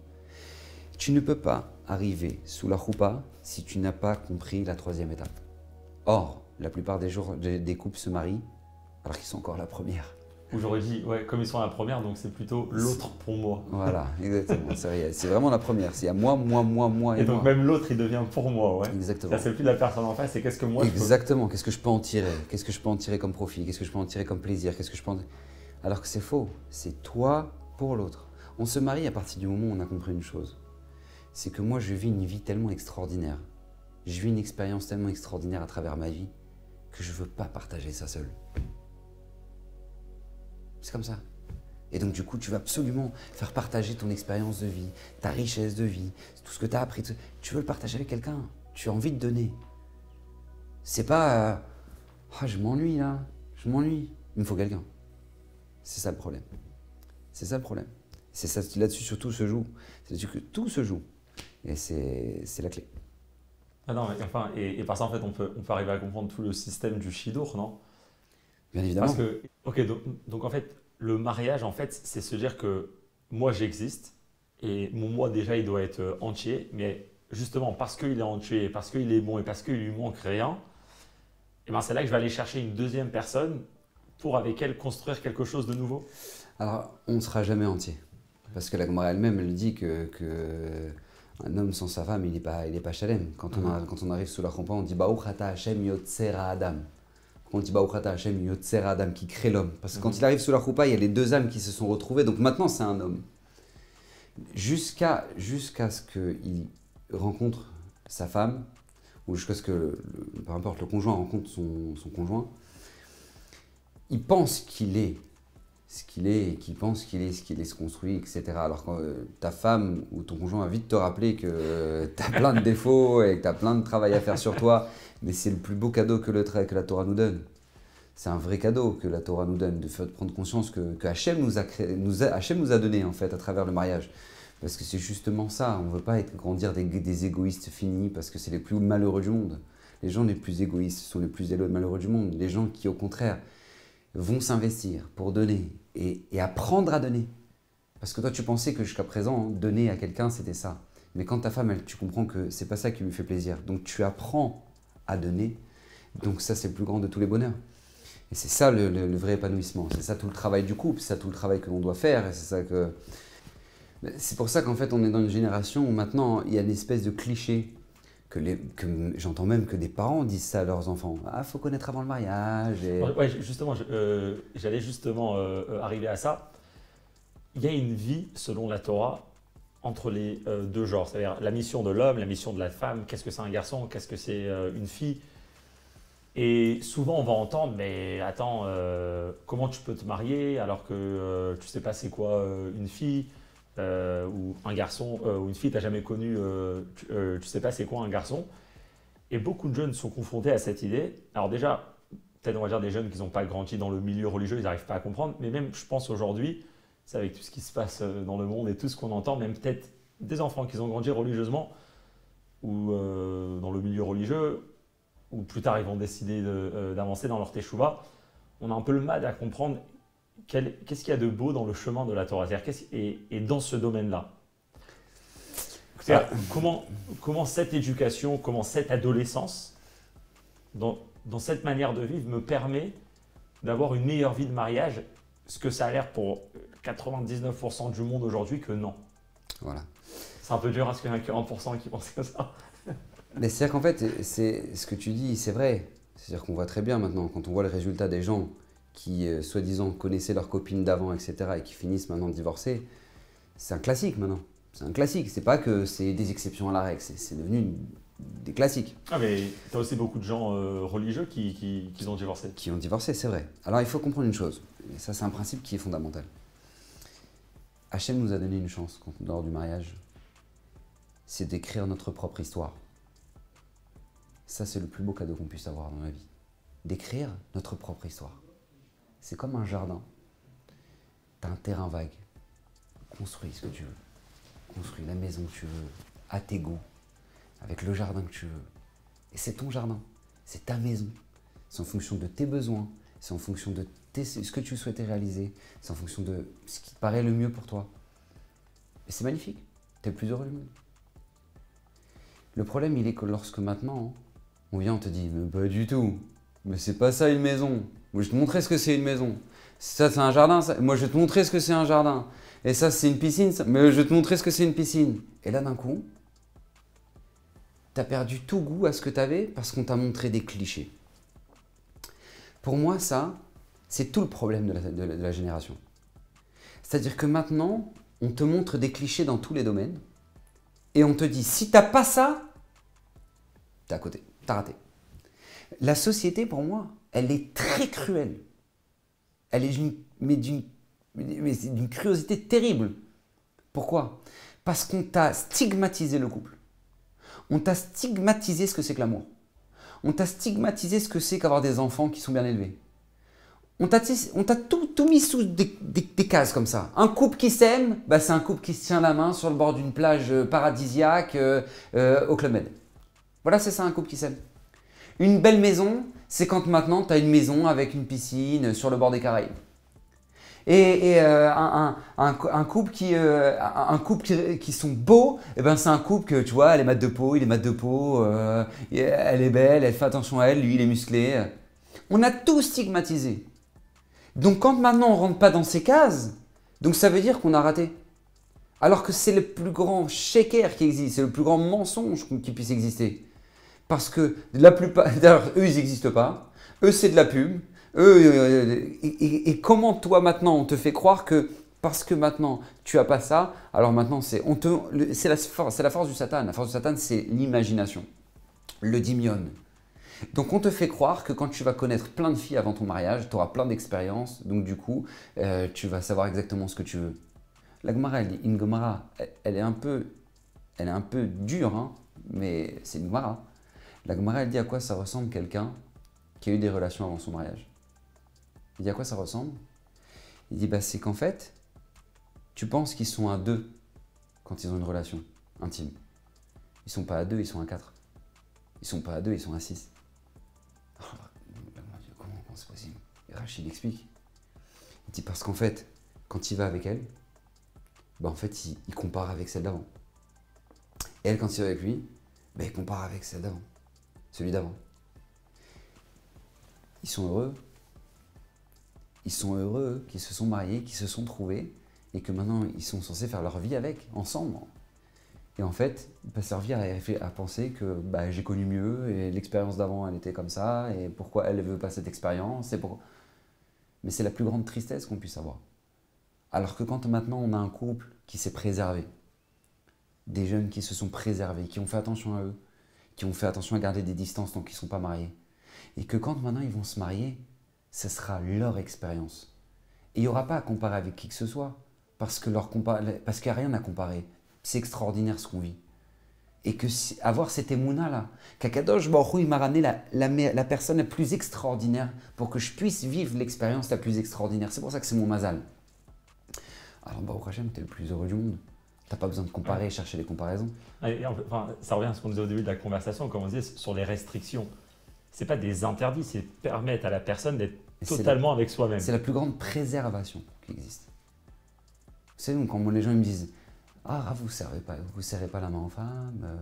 S1: Tu ne peux pas arriver sous la choupa si tu n'as pas compris la 3e étape. Or, la plupart des couples se marient alors qu'ils sont encore la première.
S2: Ou j'aurais dit, ouais, comme ils sont à la première, donc c'est plutôt l'autre pour moi.
S1: Voilà, exactement. C'est vraiment la première. C'est à moi et
S2: donc
S1: moi.
S2: même l'autre, il devient pour moi, ouais.
S1: Exactement.
S2: Ça, c'est plus la personne en face, c'est qu'est-ce que moi
S1: Exactement. Qu'est-ce que je peux en tirer? Qu'est-ce que je peux en tirer comme profit? Qu'est-ce que je peux en tirer comme plaisir? Qu'est-ce que je peux en... Alors que c'est faux. C'est toi pour l'autre. On se marie à partir du moment où on a compris une chose. C'est que moi, je vis une vie tellement extraordinaire. Je vis une expérience tellement extraordinaire à travers ma vie que je ne veux pas partager ça seul. C'est comme ça. Et donc du coup, tu vas absolument faire partager ton expérience de vie, ta richesse de vie, tout ce que tu as appris. Tu veux le partager avec quelqu'un. Tu as envie de donner. C'est pas je m'ennuie là, je m'ennuie. Il me faut quelqu'un. C'est ça le problème. C'est ça le problème. C'est ça, là-dessus surtout se joue. C'est là-dessus que tout se joue. Et c'est la clé.
S2: Ah non, mais enfin, et par ça, en fait, on peut arriver à comprendre tout le système du Shidour, non?
S1: Bien évidemment.
S2: Parce que, ok, donc en fait, le mariage, en fait, c'est se dire que moi, j'existe et mon moi, déjà, il doit être entier. Mais justement, parce qu'il est entier, parce qu'il est bon et parce qu'il lui manque rien, et ben c'est là que je vais aller chercher une 2e personne pour, avec elle, construire quelque chose de nouveau.
S1: Alors, on ne sera jamais entier. Parce que la Gemara elle-même, elle dit que un homme sans sa femme, il n'est pas shalem. Quand on arrive sous la rampa, on dit Baruch ata Hashem yotzera Adam. On dit Baruch ata Hashem yotzera Adam, qui crée l'homme. Parce que quand il arrive sous la roupa, il y a les 2 âmes qui se sont retrouvées. Donc maintenant, c'est un homme. Jusqu'à ce qu'il rencontre sa femme, ou jusqu'à ce que, peu importe, le conjoint rencontre son conjoint, il pense qu'il est ce qu'il est et qu'il pense qu'il est ce qu'il est, se construit, etc. Alors que ta femme ou ton conjoint va vite te rappeler que tu as plein de défauts et que tu as plein de travail à faire sur toi, mais c'est le plus beau cadeau que la Torah nous donne. C'est un vrai cadeau que la Torah nous donne, de prendre conscience que Hachem Hachem nous a donné en fait à travers le mariage. Parce que c'est justement ça, on ne veut pas grandir des égoïstes finis parce que c'est les plus malheureux du monde. Les gens les plus égoïstes sont les plus malheureux du monde. Les gens qui au contraire vont s'investir pour donner et apprendre à donner. Parce que toi, tu pensais que jusqu'à présent, donner à quelqu'un, c'était ça. Mais quand ta femme, tu comprends que c'est pas ça qui lui fait plaisir. Donc tu apprends à donner. Donc ça, c'est le plus grand de tous les bonheurs. Et c'est ça le vrai épanouissement. C'est ça tout le travail du couple. C'est ça tout le travail que l'on doit faire. Et c'est pour ça qu'en fait, on est dans une génération où maintenant, il y a une espèce de cliché que j'entends même que des parents disent ça à leurs enfants. Ah, faut connaître avant le mariage.
S2: Ouais, justement, j'allais justement arriver à ça. Il y a une vie, selon la Torah, entre les 2 genres. C'est-à-dire la mission de l'homme, la mission de la femme. Qu'est-ce que c'est un garçon? Qu'est-ce que c'est une fille? Et souvent, on va entendre, mais attends, comment tu peux te marier alors que tu ne sais pas c'est quoi une fille ou un garçon ou une fille, tu n'as jamais connu, tu ne sais pas c'est quoi un garçon. Et beaucoup de jeunes sont confrontés à cette idée. Alors déjà, peut-être on va dire des jeunes qui n'ont pas grandi dans le milieu religieux, ils n'arrivent pas à comprendre. Mais même, je pense aujourd'hui, c'est avec tout ce qui se passe dans le monde et tout ce qu'on entend, même peut-être des enfants qui ont grandi religieusement ou dans le milieu religieux, ou plus tard ils vont décider d'avancer dans leur teshuva, on a un peu le mal à comprendre qu'est-ce qu'il y a de beau dans le chemin de la Torah, et dans ce domaine-là. Comment cette éducation, comment cette adolescence, dans cette manière de vivre, me permet d'avoir une meilleure vie de mariage, ce que ça a l'air pour 99% du monde aujourd'hui que non.
S1: Voilà.
S2: C'est un peu dur parce qu'il y en a que 1% qui pensent comme ça.
S1: Mais c'est-à-dire qu'en fait, ce que tu dis, c'est vrai. C'est-à-dire qu'on voit très bien maintenant, quand on voit les résultats des gens qui, soi-disant, connaissaient leurs copines d'avant, etc., et qui finissent maintenant divorcés, c'est un classique maintenant. C'est un classique. C'est pas que c'est des exceptions à la règle, c'est devenu des classiques.
S2: Ah, mais tu as aussi beaucoup de gens religieux qui ont divorcé.
S1: Qui ont divorcé, c'est vrai. Alors il faut comprendre une chose, et ça c'est un principe qui est fondamental. Hachem nous a donné une chance lors du mariage, c'est d'écrire notre propre histoire. Ça, c'est le plus beau cadeau qu'on puisse avoir dans la vie. D'écrire notre propre histoire. C'est comme un jardin. Tu as un terrain vague. Construis ce que tu veux. Construis la maison que tu veux, à tes goûts, avec le jardin que tu veux. Et c'est ton jardin, c'est ta maison. C'est en fonction de tes besoins, c'est en fonction de ce que tu souhaitais réaliser, c'est en fonction de ce qui te paraît le mieux pour toi. Et c'est magnifique, tu es le plus heureux du monde. Le problème, il est que lorsque maintenant, on vient, on te dit, mais pas du tout, mais c'est pas ça une maison. Moi, je vais te montrer ce que c'est une maison. Ça, c'est un jardin, ça. Moi, je vais te montrer ce que c'est un jardin. Et ça, c'est une piscine, ça. Mais je vais te montrer ce que c'est une piscine. Et là, d'un coup, tu as perdu tout goût à ce que tu avais parce qu'on t'a montré des clichés. Pour moi, ça, c'est tout le problème de la génération. C'est-à-dire que maintenant, on te montre des clichés dans tous les domaines et on te dit, si tu n'as pas ça, tu es à côté, tu as raté. La société, pour moi, elle est très cruelle. Elle est d'une curiosité terrible. Pourquoi? Parce qu'on t'a stigmatisé le couple. On t'a stigmatisé ce que c'est que l'amour. On t'a stigmatisé ce que c'est qu'avoir des enfants qui sont bien élevés. On t'a tout mis sous des cases comme ça. Un couple qui s'aime, bah c'est un couple qui se tient la main sur le bord d'une plage paradisiaque au Club Med. Voilà, c'est ça un couple qui s'aime. Une belle maison, c'est quand maintenant tu as une maison avec une piscine sur le bord des Caraïbes. Un couple qui sont beaux, eh ben c'est un couple que tu vois, elle est mat de peau, il est mat de peau, elle est belle, elle fait attention à elle, lui il est musclé. On a tout stigmatisé. Donc quand maintenant on ne rentre pas dans ces cases, donc ça veut dire qu'on a raté. Alors que c'est le plus grand shaker qui existe, c'est le plus grand mensonge qui puisse exister. Parce que la plupart, d'ailleurs eux ils n'existent pas, eux c'est de la pub. Et comment toi maintenant on te fait croire que parce que maintenant tu n'as pas ça, alors maintenant c'est la force du Satan. La force du Satan, c'est l'imagination, le dimion. Donc on te fait croire que quand tu vas connaître plein de filles avant ton mariage, tu auras plein d'expériences, donc du coup tu vas savoir exactement ce que tu veux. La Gemara, une Gemara, elle est un peu dure, hein, mais c'est une Gemara. La Gemara, elle dit à quoi ça ressemble quelqu'un qui a eu des relations avant son mariage. Il dit à quoi ça ressemble? Il dit bah, c'est qu'en fait, tu penses qu'ils sont à deux quand ils ont une relation intime. Ils ne sont pas à deux, ils sont à quatre. Ils ne sont pas à deux, ils sont à six. Oh, comment c'est possible? Et Rachid explique. Il dit parce qu'en fait, quand il va avec elle, bah en fait, il compare avec celle d'avant. Et elle, quand il va avec lui, bah, il compare avec celle d'avant. Celui d'avant. Ils sont heureux. Ils sont heureux, qu'ils se sont mariés, qu'ils se sont trouvés et que maintenant ils sont censés faire leur vie avec, ensemble. Et en fait, ils passent leur vie à penser que bah, j'ai connu mieux et l'expérience d'avant elle était comme ça et pourquoi elle ne veut pas cette expérience. Mais c'est la plus grande tristesse qu'on puisse avoir. Alors que quand maintenant on a un couple qui s'est préservé, des jeunes qui se sont préservés, qui ont fait attention à eux, qui ont fait attention à garder des distances tant qu'ils ne sont pas mariés, et que quand maintenant ils vont se marier, ce sera leur expérience. Et il n'y aura pas à comparer avec qui que ce soit, parce qu'il n'y a rien à comparer. C'est extraordinaire ce qu'on vit. Et que avoir cette émouna-là, qu'Akadosh Baruch Hu, il m'a ramené la personne la plus extraordinaire pour que je puisse vivre l'expérience la plus extraordinaire. C'est pour ça que c'est mon mazal. Alors Baruch Hashem, tu es le plus heureux du monde. Tu n'as pas besoin de comparer et chercher les comparaisons.
S2: Ça revient à ce qu'on disait au début de la conversation, comme on disait, sur les restrictions. C'est pas des interdits, c'est permettre à la personne d'être totalement avec soi-même.
S1: C'est la plus grande préservation qui existe. Vous savez, quand les gens ils me disent « Ah, vous ne serrez pas la main aux femmes.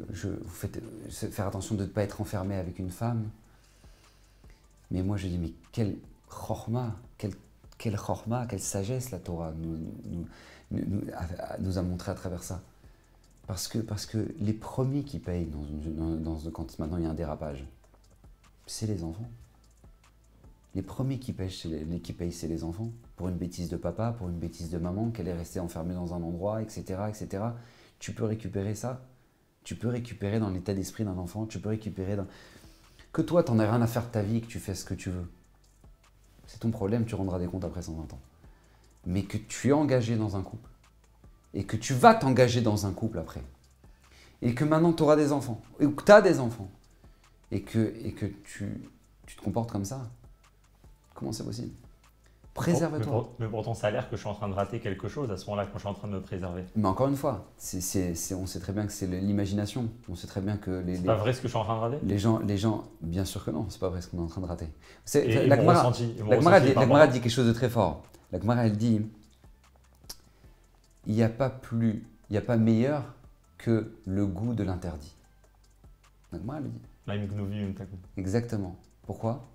S1: Vous faites faire attention de ne pas être enfermé avec une femme. » Mais moi, je dis « Mais quelle chorma, quelle sagesse la Torah nous a montré à travers ça. » Parce que les premiers qui payent quand maintenant il y a un dérapage, c'est les enfants. Les premiers qui payent, c'est les enfants. Pour une bêtise de papa, pour une bêtise de maman, qu'elle est restée enfermée dans un endroit, etc., etc. Tu peux récupérer ça. Tu peux récupérer dans l'état d'esprit d'un enfant. Tu peux récupérer que toi, tu n'en as rien à faire de ta vie, que tu fais ce que tu veux. C'est ton problème, tu rendras des comptes après 120 ans. Mais que tu es engagé dans un couple. Et que tu vas t'engager dans un couple après. Et que maintenant tu auras des enfants. Ou que tu as des enfants. Et que tu te comportes comme ça. Comment c'est possible? Préserve-toi.
S2: Mais pourtant, ça a l'air que je suis en train de rater quelque chose à ce moment-là quand je suis en train de me préserver.
S1: Mais encore une fois, on sait très bien que c'est l'imagination. On sait très bien que
S2: C'est pas vrai ce que je suis en train de rater?
S1: les gens, bien sûr que non, c'est pas vrai ce qu'on est en train de rater.
S2: Et
S1: La
S2: mon
S1: Gemara
S2: ressenti, mon
S1: la Gemara
S2: ressenti
S1: dit,
S2: est pas
S1: la Gemara
S2: bon.
S1: dit quelque chose de très fort. La Gemara, elle dit, il n'y a pas meilleur que le goût de l'interdit. La Gemara, elle dit.
S2: Là, il me tacle.
S1: Exactement. Pourquoi?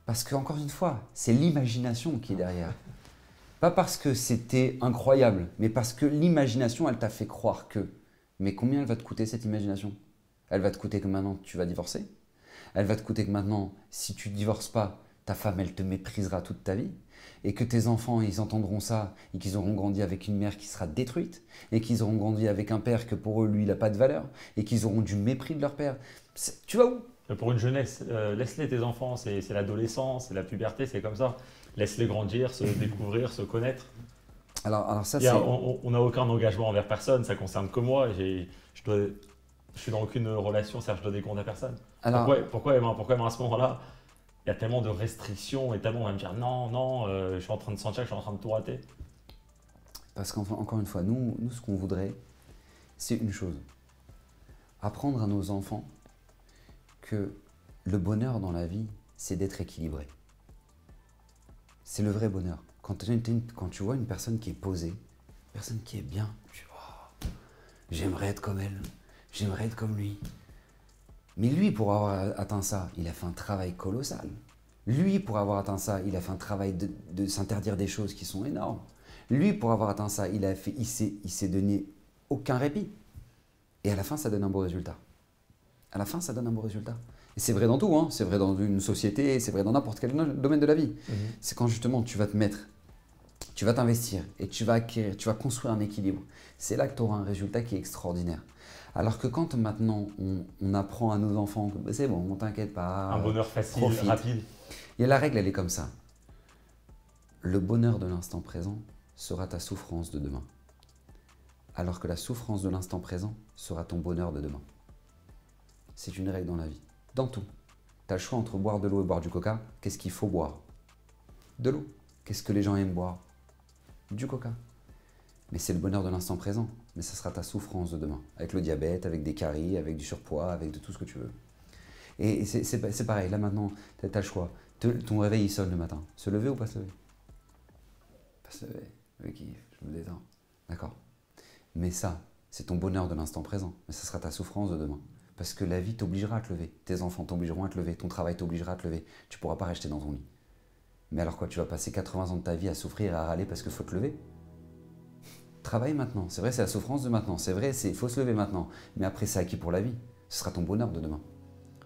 S1: Parce que, encore une fois, c'est l'imagination qui est derrière. Pas parce que c'était incroyable, mais parce que l'imagination, elle t'a fait croire que. Mais combien elle va te coûter cette imagination? Elle va te coûter que maintenant tu vas divorcer. Elle va te coûter que maintenant, si tu ne divorces pas, ta femme, elle te méprisera toute ta vie. Et que tes enfants, ils entendront ça et qu'ils auront grandi avec une mère qui sera détruite. Et qu'ils auront grandi avec un père que pour eux, lui, il n'a pas de valeur. Et qu'ils auront du mépris de leur père. Tu vas où?
S2: Pour une jeunesse, laisse-les tes enfants, c'est l'adolescence, c'est la puberté, c'est comme ça. Laisse-les grandir, se découvrir, se connaître.
S1: Alors ça,
S2: on n'a aucun engagement envers personne, ça concerne que moi. Je suis dans aucune relation, c'est-à-dire je dois des comptes à personne.
S1: Alors,
S2: Pourquoi à ce moment-là, il y a tellement de restrictions et tellement on va me dire non, je suis en train de sentir que je suis en train de tout rater.
S1: parce qu'encore une fois, nous, ce qu'on voudrait, c'est une chose. Apprendre à nos enfants que le bonheur dans la vie, c'est d'être équilibré. C'est le vrai bonheur. Quand tu vois une personne qui est posée, une personne qui est bien, tu vois, j'aimerais être comme elle, j'aimerais être comme lui. Mais lui, pour avoir atteint ça, il a fait un travail colossal. Lui, pour avoir atteint ça, il a fait un travail de s'interdire des choses qui sont énormes. Lui, pour avoir atteint ça, il s'est donné aucun répit. Et à la fin, ça donne un beau résultat. À la fin, ça donne un beau résultat. Et c'est vrai dans tout, hein. C'est vrai dans une société, c'est vrai dans n'importe quel domaine de la vie. C'est quand justement tu vas te mettre, tu vas t'investir et tu vas construire un équilibre. C'est là que tu auras un résultat qui est extraordinaire. Alors que quand maintenant on apprend à nos enfants que bah, c'est bon, on t'inquiète pas.
S2: Un bonheur facile,
S1: profite.
S2: rapide.
S1: Et la règle, elle est comme ça. Le bonheur de l'instant présent sera ta souffrance de demain. Alors que la souffrance de l'instant présent sera ton bonheur de demain. C'est une règle dans la vie. Dans tout. Tu as le choix entre boire de l'eau et boire du coca. Qu'est-ce qu'il faut boire? De l'eau. Qu'est-ce que les gens aiment boire? Du coca. Mais c'est le bonheur de l'instant présent. Mais ça sera ta souffrance de demain. Avec le diabète, avec des caries, avec du surpoids, avec de tout ce que tu veux. Et c'est pareil. Là maintenant, tu as le choix. Ton réveil, il sonne le matin. Se lever ou pas se lever? Pas se lever. Ok, je me détends. D'accord. Mais ça, c'est ton bonheur de l'instant présent. Mais ça sera ta souffrance de demain. Parce que la vie t'obligera à te lever. Tes enfants t'obligeront à te lever. Ton travail t'obligera à te lever. Tu ne pourras pas rester dans ton lit. Mais alors quoi, tu vas passer 80 ans de ta vie à souffrir et à râler parce qu'il faut te lever? Travaille maintenant. C'est vrai, c'est la souffrance de maintenant. C'est vrai, il faut se lever maintenant. Mais après, c'est acquis pour la vie. Ce sera ton bonheur de demain.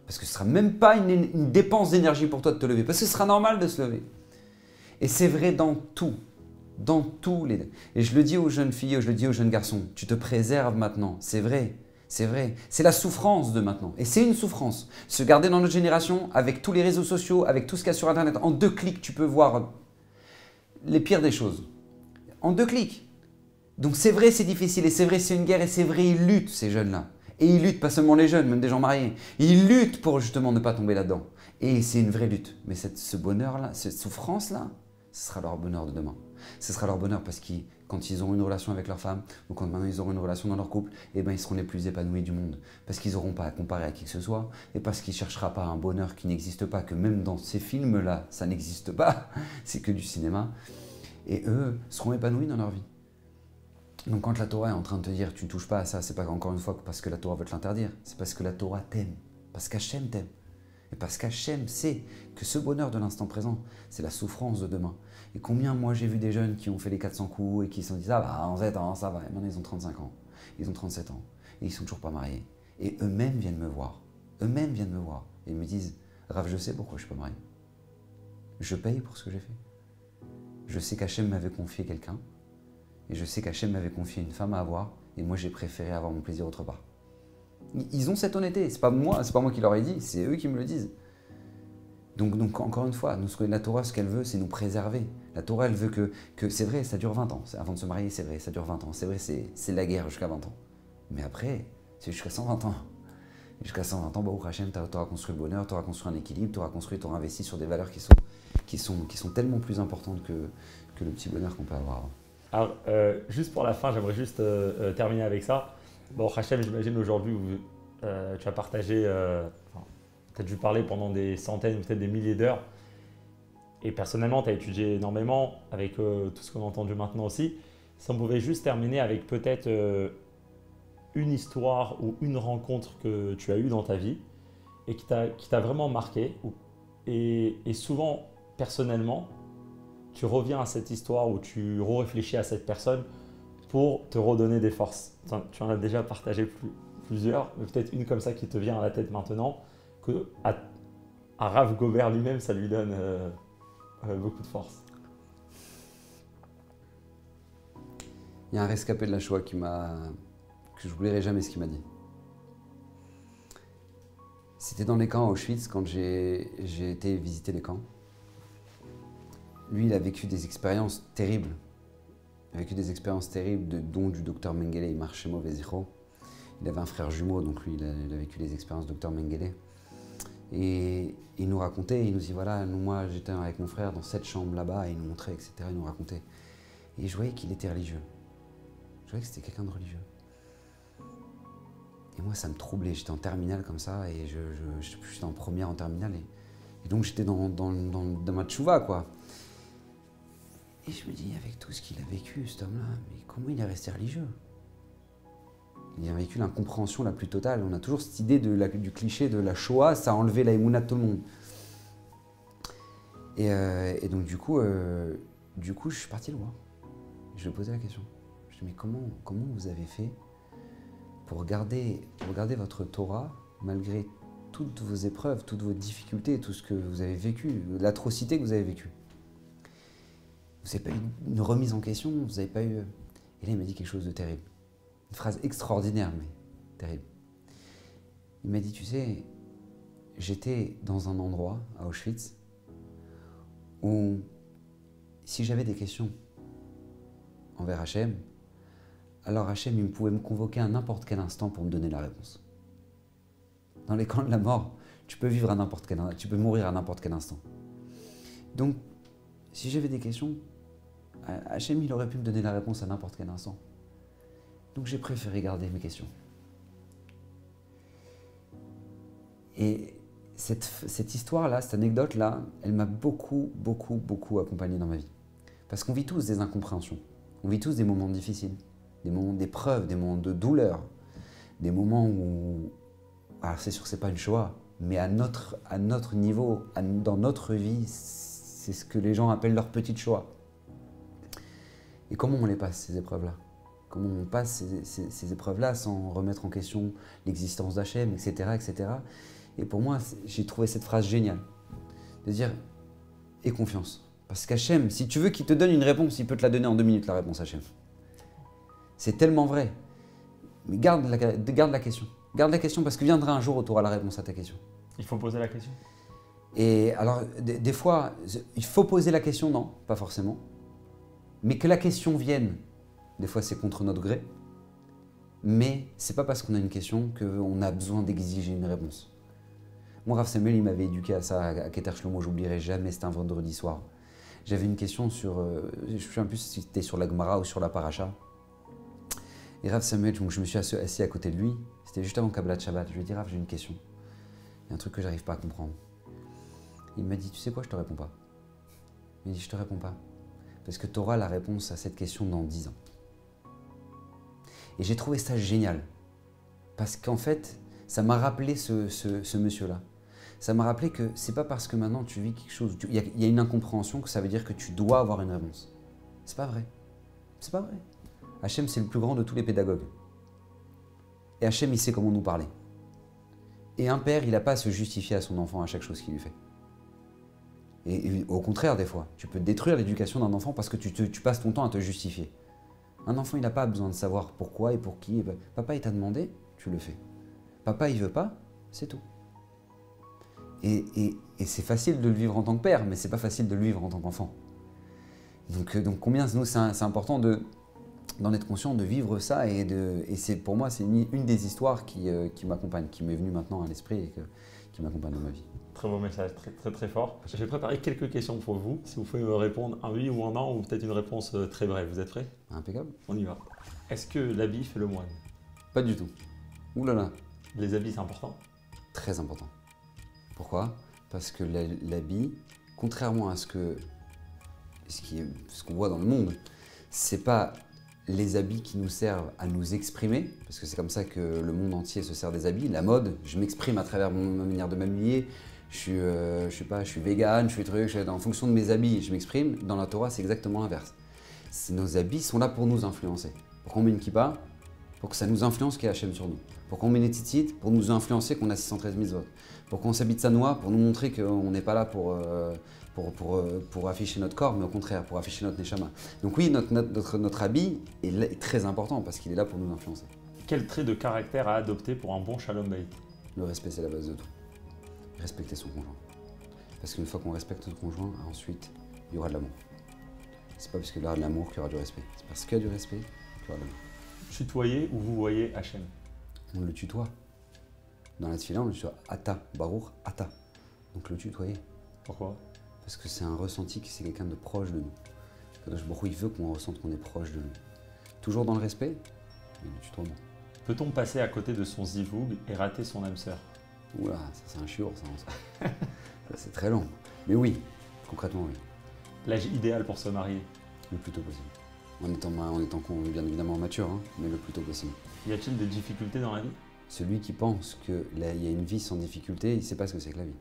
S1: Parce que ce ne sera même pas une dépense d'énergie pour toi de te lever. Parce que ce sera normal de se lever. Et c'est vrai dans tout. Dans tous les... Et je le dis aux jeunes filles, je le dis aux jeunes garçons. Tu te préserves maintenant. C'est vrai. C'est vrai, c'est la souffrance de maintenant. Et c'est une souffrance. Se garder dans notre génération, avec tous les réseaux sociaux, avec tout ce qu'il y a sur Internet, en 2 clics, tu peux voir les pires des choses. En 2 clics. Donc c'est vrai, c'est difficile, et c'est vrai, c'est une guerre, et c'est vrai, ils luttent, ces jeunes-là. Et ils luttent, pas seulement les jeunes, même des gens mariés. Ils luttent pour justement ne pas tomber là-dedans. Et c'est une vraie lutte. Mais ce bonheur-là, cette souffrance-là, ce sera leur bonheur de demain. Ce sera leur bonheur parce que quand ils auront une relation avec leur femme, ou quand maintenant ils auront une relation dans leur couple, eh ben, ils seront les plus épanouis du monde. Parce qu'ils n'auront pas à comparer à qui que ce soit, et parce qu'ils ne chercheront pas un bonheur qui n'existe pas, que même dans ces films-là, ça n'existe pas, c'est que du cinéma. Et eux seront épanouis dans leur vie. Donc quand la Torah est en train de te dire tu ne touches pas à ça, c'est pas encore une fois parce que la Torah veut te l'interdire, c'est parce que la Torah t'aime, parce qu'Hachem t'aime. Et parce qu'Hachem sait que ce bonheur de l'instant présent, c'est la souffrance de demain. Et combien moi j'ai vu des jeunes qui ont fait les 400 coups et qui se sont dit ah bah en 7 ans ça va, et maintenant ils ont 35 ans, ils ont 37 ans, et ils sont toujours pas mariés. Et eux-mêmes viennent me voir, eux-mêmes viennent me voir, et ils me disent Rav, je sais pourquoi je suis pas marié. Je paye pour ce que j'ai fait. Je sais qu'Hachem m'avait confié quelqu'un, et je sais qu'Hachem m'avait confié une femme à avoir, et moi j'ai préféré avoir mon plaisir autre part. Ils ont cette honnêteté, c'est pas moi qui leur ai dit, c'est eux qui me le disent. Donc encore une fois, la Torah, ce qu'elle veut, c'est nous préserver. La Torah, elle veut que c'est vrai, ça dure 20 ans. Avant de se marier, c'est vrai, ça dure 20 ans. C'est vrai, c'est la guerre jusqu'à 20 ans. Mais après, c'est jusqu'à 120 ans. Et jusqu'à 120 ans, Baruch Hashem, tu auras construit le bonheur, tu auras construit un équilibre, tu auras investi sur des valeurs qui sont qui sont tellement plus importantes que le petit bonheur qu'on peut avoir.
S2: Alors, juste pour la fin, j'aimerais juste terminer avec ça. Bon, Hachem, j'imagine aujourd'hui, tu as partagé, tu as dû parler pendant des centaines, peut-être des milliers d'heures. Et personnellement, tu as étudié énormément avec tout ce qu'on a entendu maintenant aussi. Si on pouvait juste terminer avec peut-être une histoire ou une rencontre que tu as eue dans ta vie et qui t'a vraiment marqué. Et souvent, personnellement, tu reviens à cette histoire ou tu réfléchis à cette personne pour te redonner des forces. Tu en as déjà partagé plusieurs, mais peut-être une comme ça qui te vient à la tête maintenant, que à Rav Gobert lui-même, ça lui donne beaucoup de force.
S1: Il y a un rescapé de la Shoah que je n'oublierai jamais ce qu'il m'a dit. C'était dans les camps à Auschwitz quand j'ai été visiter les camps. Lui, il a vécu des expériences terribles. Il a vécu des expériences terribles, dont du docteur Mengele, Ymar Shemo Vezichro. Il avait un frère jumeau, donc lui, il a vécu les expériences du docteur Mengele. Et il nous racontait, il nous dit voilà, moi j'étais avec mon frère dans cette chambre là-bas, et il nous montrait, etc. Il nous racontait. Et je voyais qu'il était religieux. Je voyais que c'était quelqu'un de religieux. Et moi, ça me troublait. J'étais en terminale comme ça, et j'étais en première en terminale. Et donc j'étais dans ma tchouva, quoi. Et je me dis, avec tout ce qu'il a vécu, cet homme-là, mais comment il est resté religieux? Il a vécu l'incompréhension la plus totale. On a toujours cette idée du cliché de la Shoah, ça a enlevé la émouna de tout le monde. Et donc du coup, je suis parti le voir. Je lui ai posé la question. Je lui ai dit, mais comment vous avez fait pour garder votre Torah malgré toutes vos épreuves, toutes vos difficultés, tout ce que vous avez vécu, l'atrocité que vous avez vécue? Vous n'avez pas eu une remise en question, vous n'avez pas eu... Et là, il m'a dit quelque chose de terrible. Une phrase extraordinaire, mais terrible. Il m'a dit, tu sais, j'étais dans un endroit, à Auschwitz, où si j'avais des questions envers Hachem, alors Hachem, il pouvait me convoquer à n'importe quel instant pour me donner la réponse. Dans les camps de la mort, tu peux vivre à n'importe quel instant, tu peux mourir à n'importe quel instant. Donc, si j'avais des questions, Hachem, il aurait pu me donner la réponse à n'importe quel instant. Donc j'ai préféré garder mes questions. Et cette histoire-là, cette anecdote-là, elle m'a beaucoup accompagné dans ma vie. Parce qu'on vit tous des incompréhensions. On vit tous des moments difficiles, des moments d'épreuve, des moments de douleur, des moments où... Alors c'est sûr que ce n'est pas une Shoah, mais à notre niveau, dans notre vie, c'est ce que les gens appellent leur petite Shoah. Et comment on les passe, ces épreuves-là? Comment on passe ces épreuves-là sans remettre en question l'existence d'Hachem, etc., etc. Et pour moi, j'ai trouvé cette phrase géniale, de dire « aie confiance ». Parce qu'Hachem, si tu veux qu'il te donne une réponse, il peut te la donner en 2 minutes, la réponse Hachem. C'est tellement vrai. Mais garde la question. Garde la question parce que viendra un jour où tu auras la réponse à ta question.
S2: Il faut poser la question.
S1: Et alors, des fois, il faut poser la question, non, pas forcément. Mais que la question vienne, des fois c'est contre notre gré. Mais c'est pas parce qu'on a une question qu'on a besoin d'exiger une réponse. Moi, Rav Samuel, il m'avait éduqué à ça à Keter Shlomo, j'oublierai jamais, c'était un vendredi soir. J'avais une question sur, je ne sais plus si c'était sur la Gemara ou sur la Paracha. Et Rav Samuel, je me suis assis à côté de lui, c'était juste avant Kabbalat Shabbat. Je lui ai dit, Rav, j'ai une question. Il y a un truc que j'arrive pas à comprendre. Il m'a dit, tu sais quoi, je te réponds pas. Il m'a dit, je te réponds pas. Parce que tu auras la réponse à cette question dans 10 ans. Et j'ai trouvé ça génial. Parce qu'en fait, ça m'a rappelé ce monsieur-là. Ça m'a rappelé que c'est pas parce que maintenant tu vis quelque chose, il y a une incompréhension que ça veut dire que tu dois avoir une réponse. C'est pas vrai. C'est pas vrai. Hachem, c'est le plus grand de tous les pédagogues. Et Hachem, il sait comment nous parler. Et un père, il n'a pas à se justifier à son enfant à chaque chose qu'il lui fait. Et au contraire, des fois, tu peux détruire l'éducation d'un enfant parce que tu passes ton temps à te justifier. Un enfant, il n'a pas besoin de savoir pourquoi et pour qui. Papa, il t'a demandé, tu le fais. Papa, il veut pas, c'est tout. Et c'est facile de le vivre en tant que père, mais c'est pas facile de le vivre en tant qu'enfant. Donc combien, nous, c'est important de d'en être conscient, de vivre ça. Et c'est pour moi, c'est une des histoires qui m'accompagne, qui m'est venue maintenant à l'esprit et qui m'accompagne dans ma vie.
S2: Très beau message, très très très fort. J'ai préparé quelques questions pour vous. Si vous pouvez me répondre un oui ou un non, ou peut-être une réponse très brève. Vous êtes prêts?
S1: Impeccable.
S2: On y va. Est-ce que l'habit fait le moine?
S1: Pas du tout. Ouh là là.
S2: Les habits, c'est important?
S1: Très important. Pourquoi? Parce que l'habit, contrairement à ce qu'on voit dans le monde, c'est pas les habits qui nous servent à nous exprimer, parce que c'est comme ça que le monde entier se sert des habits. La mode, je m'exprime à travers ma manière de m'habiller. Je suis vegan, je suis truc, en fonction de mes habits, je m'exprime. Dans la Torah, c'est exactement l'inverse. Nos habits sont là pour nous influencer. Pour qu'on met une kippa, pour que ça nous influence qu'il y a Hachem sur nous. Pour qu'on met les tzitzit, pour nous influencer qu'on a 613 mitzvot. Pour qu'on s'habille de sanoa, pour nous montrer qu'on n'est pas là pour afficher notre corps, mais au contraire, pour afficher notre neshama. Donc oui, notre habit est très important parce qu'il est là pour nous influencer.
S2: Quel trait de caractère à adopter pour un bon shalom bayit?
S1: Le respect, c'est la base de tout. Respecter son conjoint. Parce qu'une fois qu'on respecte son conjoint, ensuite, il y aura de l'amour. C'est pas parce qu'il y aura de l'amour qu'il y aura du respect. C'est parce qu'il y a du respect qu'il y aura de l'amour.
S2: Tutoyer ou vous voyez Hachem?
S1: On le tutoie. Dans la tefila, on le tutoie Ata, Baruch, Ata. Donc le tutoyer.
S2: Pourquoi?
S1: Parce que c'est un ressenti que c'est quelqu'un de proche de nous. Kadosh Baruch Hu, il veut qu'on ressente qu'on est proche de lui. Toujours dans le respect, mais le tutoiement.
S2: Peut-on passer à côté de son zivoug et rater son âme sœur?
S1: Oula, ça c'est un chiour, ça. C'est très long. Mais oui, concrètement, oui.
S2: L'âge idéal pour se marier?
S1: Le plus tôt possible. En étant bien évidemment mature, hein, mais le plus tôt possible.
S2: Y a-t-il des difficultés dans la vie?
S1: Celui qui pense qu'il y a une vie sans difficulté, il ne sait pas ce que c'est que la vie.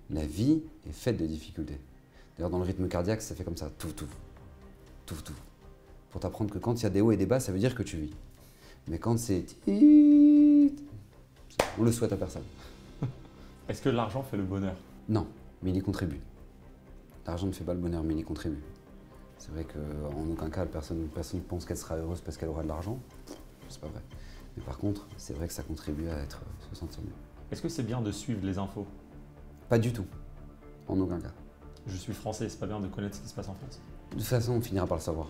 S1: La vie est faite de difficultés. D'ailleurs, dans le rythme cardiaque, ça fait comme ça, tout. Pour t'apprendre que quand il y a des hauts et des bas, ça veut dire que tu vis. Mais quand c'est... on le souhaite à personne.
S2: Est-ce que l'argent fait le bonheur?
S1: Non, mais il y contribue. L'argent ne fait pas le bonheur, mais il y contribue. C'est vrai qu'en aucun cas, personne ne pense qu'elle sera heureuse parce qu'elle aura de l'argent. C'est pas vrai. Mais par contre, c'est vrai que ça contribue à se sentir mieux.
S2: Est-ce que c'est bien de suivre les infos?
S1: Pas du tout. En aucun cas.
S2: Je suis français, c'est pas bien de connaître ce qui se passe en France?
S1: De toute façon, on finira par le savoir.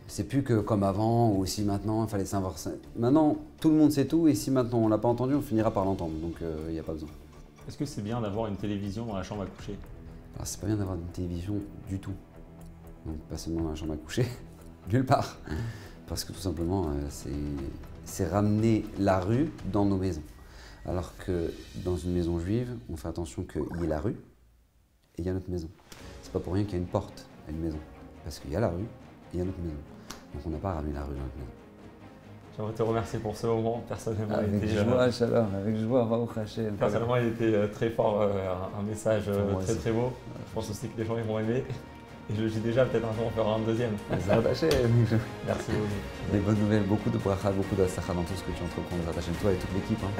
S1: C'est plus que comme avant, ou si maintenant, il fallait savoir ça. Maintenant, tout le monde sait tout, et si maintenant on ne l'a pas entendu, on finira par l'entendre. Donc, il n'y a pas besoin.
S2: Est-ce que c'est bien d'avoir une télévision dans la chambre à coucher?
S1: Alors, c'est pas bien d'avoir une télévision du tout. Donc, pas seulement dans la chambre à coucher, nulle part. Parce que tout simplement, c'est ramener la rue dans nos maisons. Alors que dans une maison juive, on fait attention qu'il y ait la rue et il y a notre maison. C'est pas pour rien qu'il y a une porte à une maison. Parce qu'il y a la rue et il y a notre maison. Donc on n'a pas ramené la rue dans notre maison.
S2: J'aimerais te remercier pour ce moment. Personnellement,
S1: avec joie, Shalom, avec joie, Baruch Hashem.
S2: Personnellement, il était très fort, un message très beau. Je pense aussi que les gens ils vont aimer. Et je le dis déjà, peut-être un jour on fera un deuxième.
S1: Merci
S2: beaucoup.
S1: Des bonnes nouvelles, beaucoup de bracha, beaucoup d'assacha dans tout ce que tu entreprends. Toi et toute l'équipe. Hein.